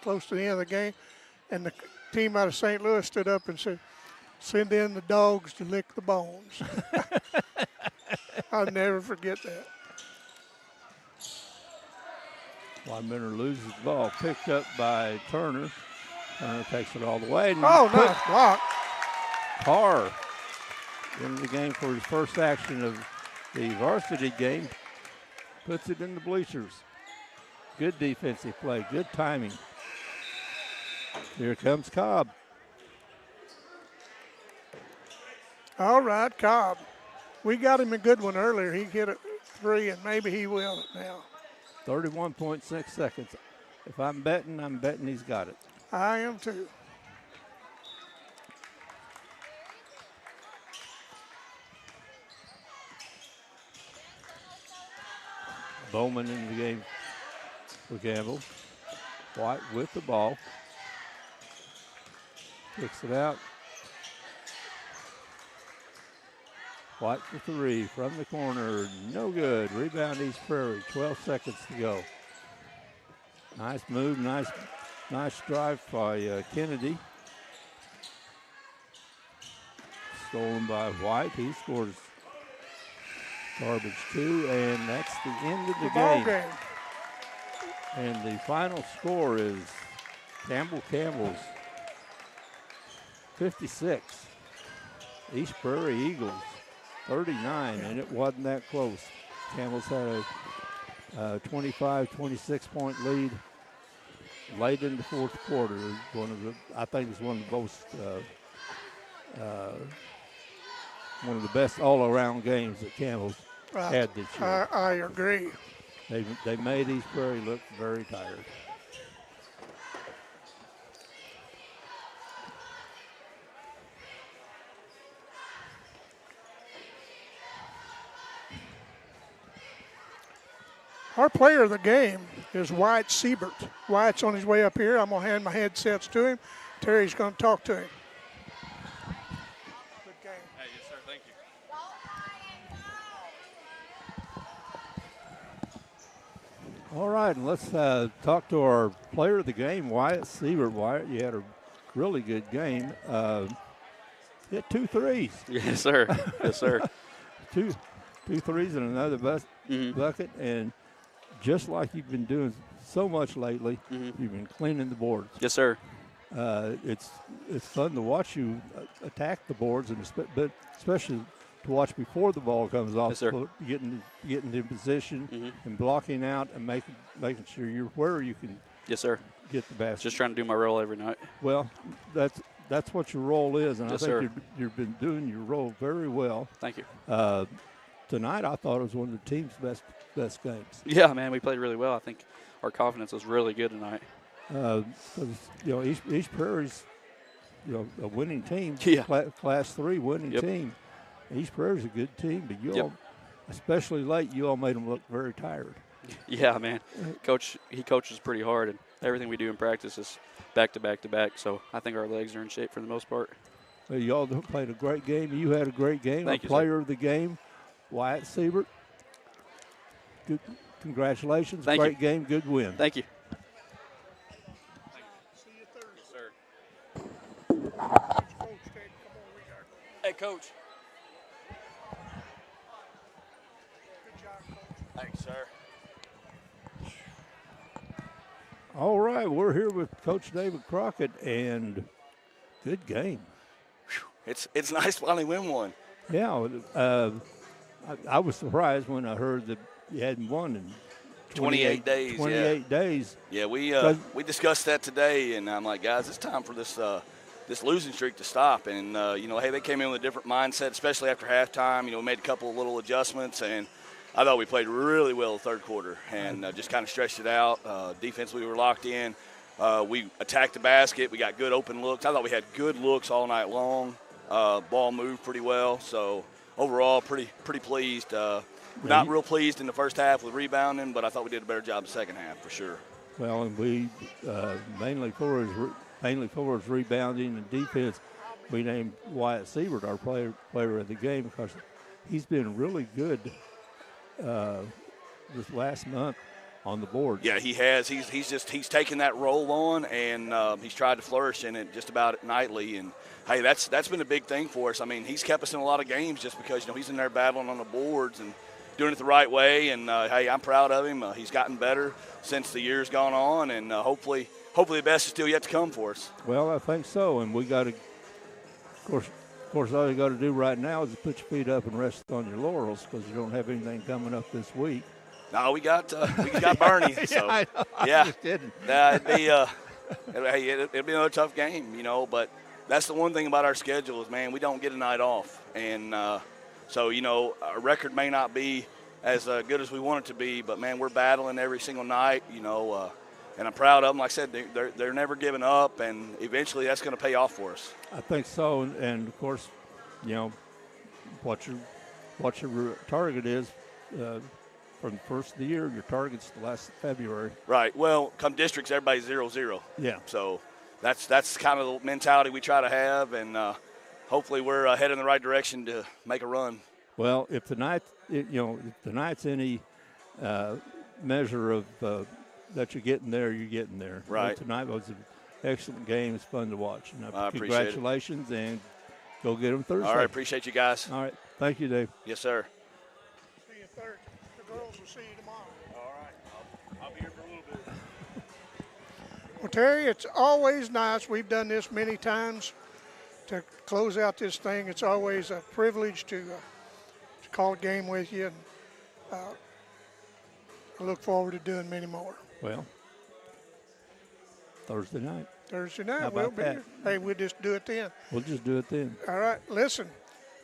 close to the end of the game, and the team out of St. Louis stood up and said, "Send in the dogs to lick the bones." I'll never forget that. Weidenbender loses the ball, picked up by Turner. Turner takes it all the way. And Nice block. Carr into the game for his first action of the varsity game. Puts it in the bleachers. Good defensive play, good timing. Here comes Cobb. All right, Cobb. We got him a good one earlier. He hit a 3, and maybe he will now. 31.6 seconds. If I'm betting he's got it. I am too. Bowman in the game for Campbell. White with the ball. Kicks it out. White for three from the corner. No good. Rebound East Prairie. 12 seconds to go. Nice move. Nice drive by Kennedy. Stolen by White. He scores garbage two, and that's the end of the game. And the final score is Campbell's 56. East Prairie Eagles 39, and it wasn't that close. Campbell's had a 25, 26-point lead late in the fourth quarter. I think it's one of the best all-around games that Campbell's had this year. I agree. They made East Prairie look very tired. Our player of the game is Wyatt Siebert. Wyatt's on his way up here. I'm going to hand my headsets to him. Terry's going to talk to him. Good game. Hey, yes, sir. Thank you. All right, and let's talk to our player of the game, Wyatt Siebert. Wyatt, you had a really good game. Hit 2 threes. Yes, sir. Yes, sir. Two threes and another bucket, and just like you've been doing so much lately, you've been cleaning the boards. Yes, sir. It's fun to watch you attack the boards, and especially to watch before the ball comes off. Yes, sir. Getting in position and blocking out and making sure you're where you can. Yes, sir. Get the basket. Just trying to do my role every night. Well, that's what your role is, and Yes, I think sir. you've been doing your role very well. Thank you. Tonight, I thought it was one of the team's best games. Yeah, man, we played really well. I think our confidence was really good tonight. East Prairie's, a winning team. Yeah. Class 3 winning Yep. team. East Prairie's a good team, but you Yep. all, especially late, you all made them look very tired. Yeah, man. He coaches pretty hard, and everything we do in practice is back to back to back. So I think our legs are in shape for the most part. Well, you all played a great game. You had a great game. Thank you, player of the game, Wyatt Siebert. Good, congratulations. Thank great you. game. Good win. Thank you. See you Thursday. Yes, sir. Hey, Coach. Good job, Coach. Thanks, sir. All right, we're here with Coach David Crockett, and good game. It's nice to finally win one. Yeah, I was surprised when I heard that you hadn't won in 28 days. 28 days. Yeah, we discussed that today, and I'm like, guys, it's time for this losing streak to stop. And hey, they came in with a different mindset, especially after halftime. We made a couple of little adjustments, and I thought we played really well the third quarter, and just kind of stretched it out. Defensively, we were locked in. We attacked the basket. We got good open looks. I thought we had good looks all night long. Ball moved pretty well. So overall, pretty pleased. Not real pleased in the first half with rebounding, but I thought we did a better job in the second half for sure. Well, and we mainly for his rebounding and defense, we named Wyatt Siebert our player of the game because he's been really good this last month on the board. Yeah, he has. He's taken that role on, and he's tried to flourish in it just about nightly. And hey, that's been a big thing for us. I mean, he's kept us in a lot of games just because he's in there battling on the boards and doing it the right way. And hey, I'm proud of him. He's gotten better since the year's gone on, and hopefully the best is still yet to come for us. Well, I think so, and we got to, of course, all you got to do right now is put your feet up and rest on your laurels because you don't have anything coming up this week. No, we got Bernie. So yeah, it'll be another tough game, But that's the one thing about our schedule is, man, we don't get a night off, and so our record may not be as good as we want it to be, but man, we're battling every single night, and I'm proud of them. Like I said, they're never giving up, and eventually that's going to pay off for us. I think so, and of course, what your target is. from the first of the year. Your target's the last of February. Right. Well, come districts, everybody's 0-0. Yeah. So that's kind of the mentality we try to have, and hopefully we're headed in the right direction to make a run. Well, if tonight's any measure of that you're getting there, you're getting there. Right. Well, tonight was an excellent game. It's fun to watch. And I appreciate it. congratulations, and go get them Thursday. All right. Appreciate you guys. All right. Thank you, Dave. Yes, sir. See you Thursday. The girls will see you tomorrow. All right. I'll be here for a little bit. Well, Terry, it's always nice. We've done this many times to close out this thing. It's always a privilege to call a game with you, and I look forward to doing many more. Well, Thursday night. Thursday night, How we'll about be that? here. Hey, we'll just do it then. We'll just do it then. All right, listen,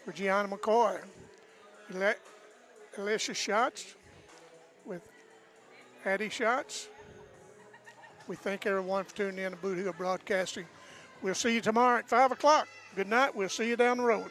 for Gianna McCoy, Alicia Schatz with Addie Schatz. We thank everyone for tuning in to Boot Hill Broadcasting. We'll see you tomorrow at 5 o'clock. Good night. We'll see you down the road.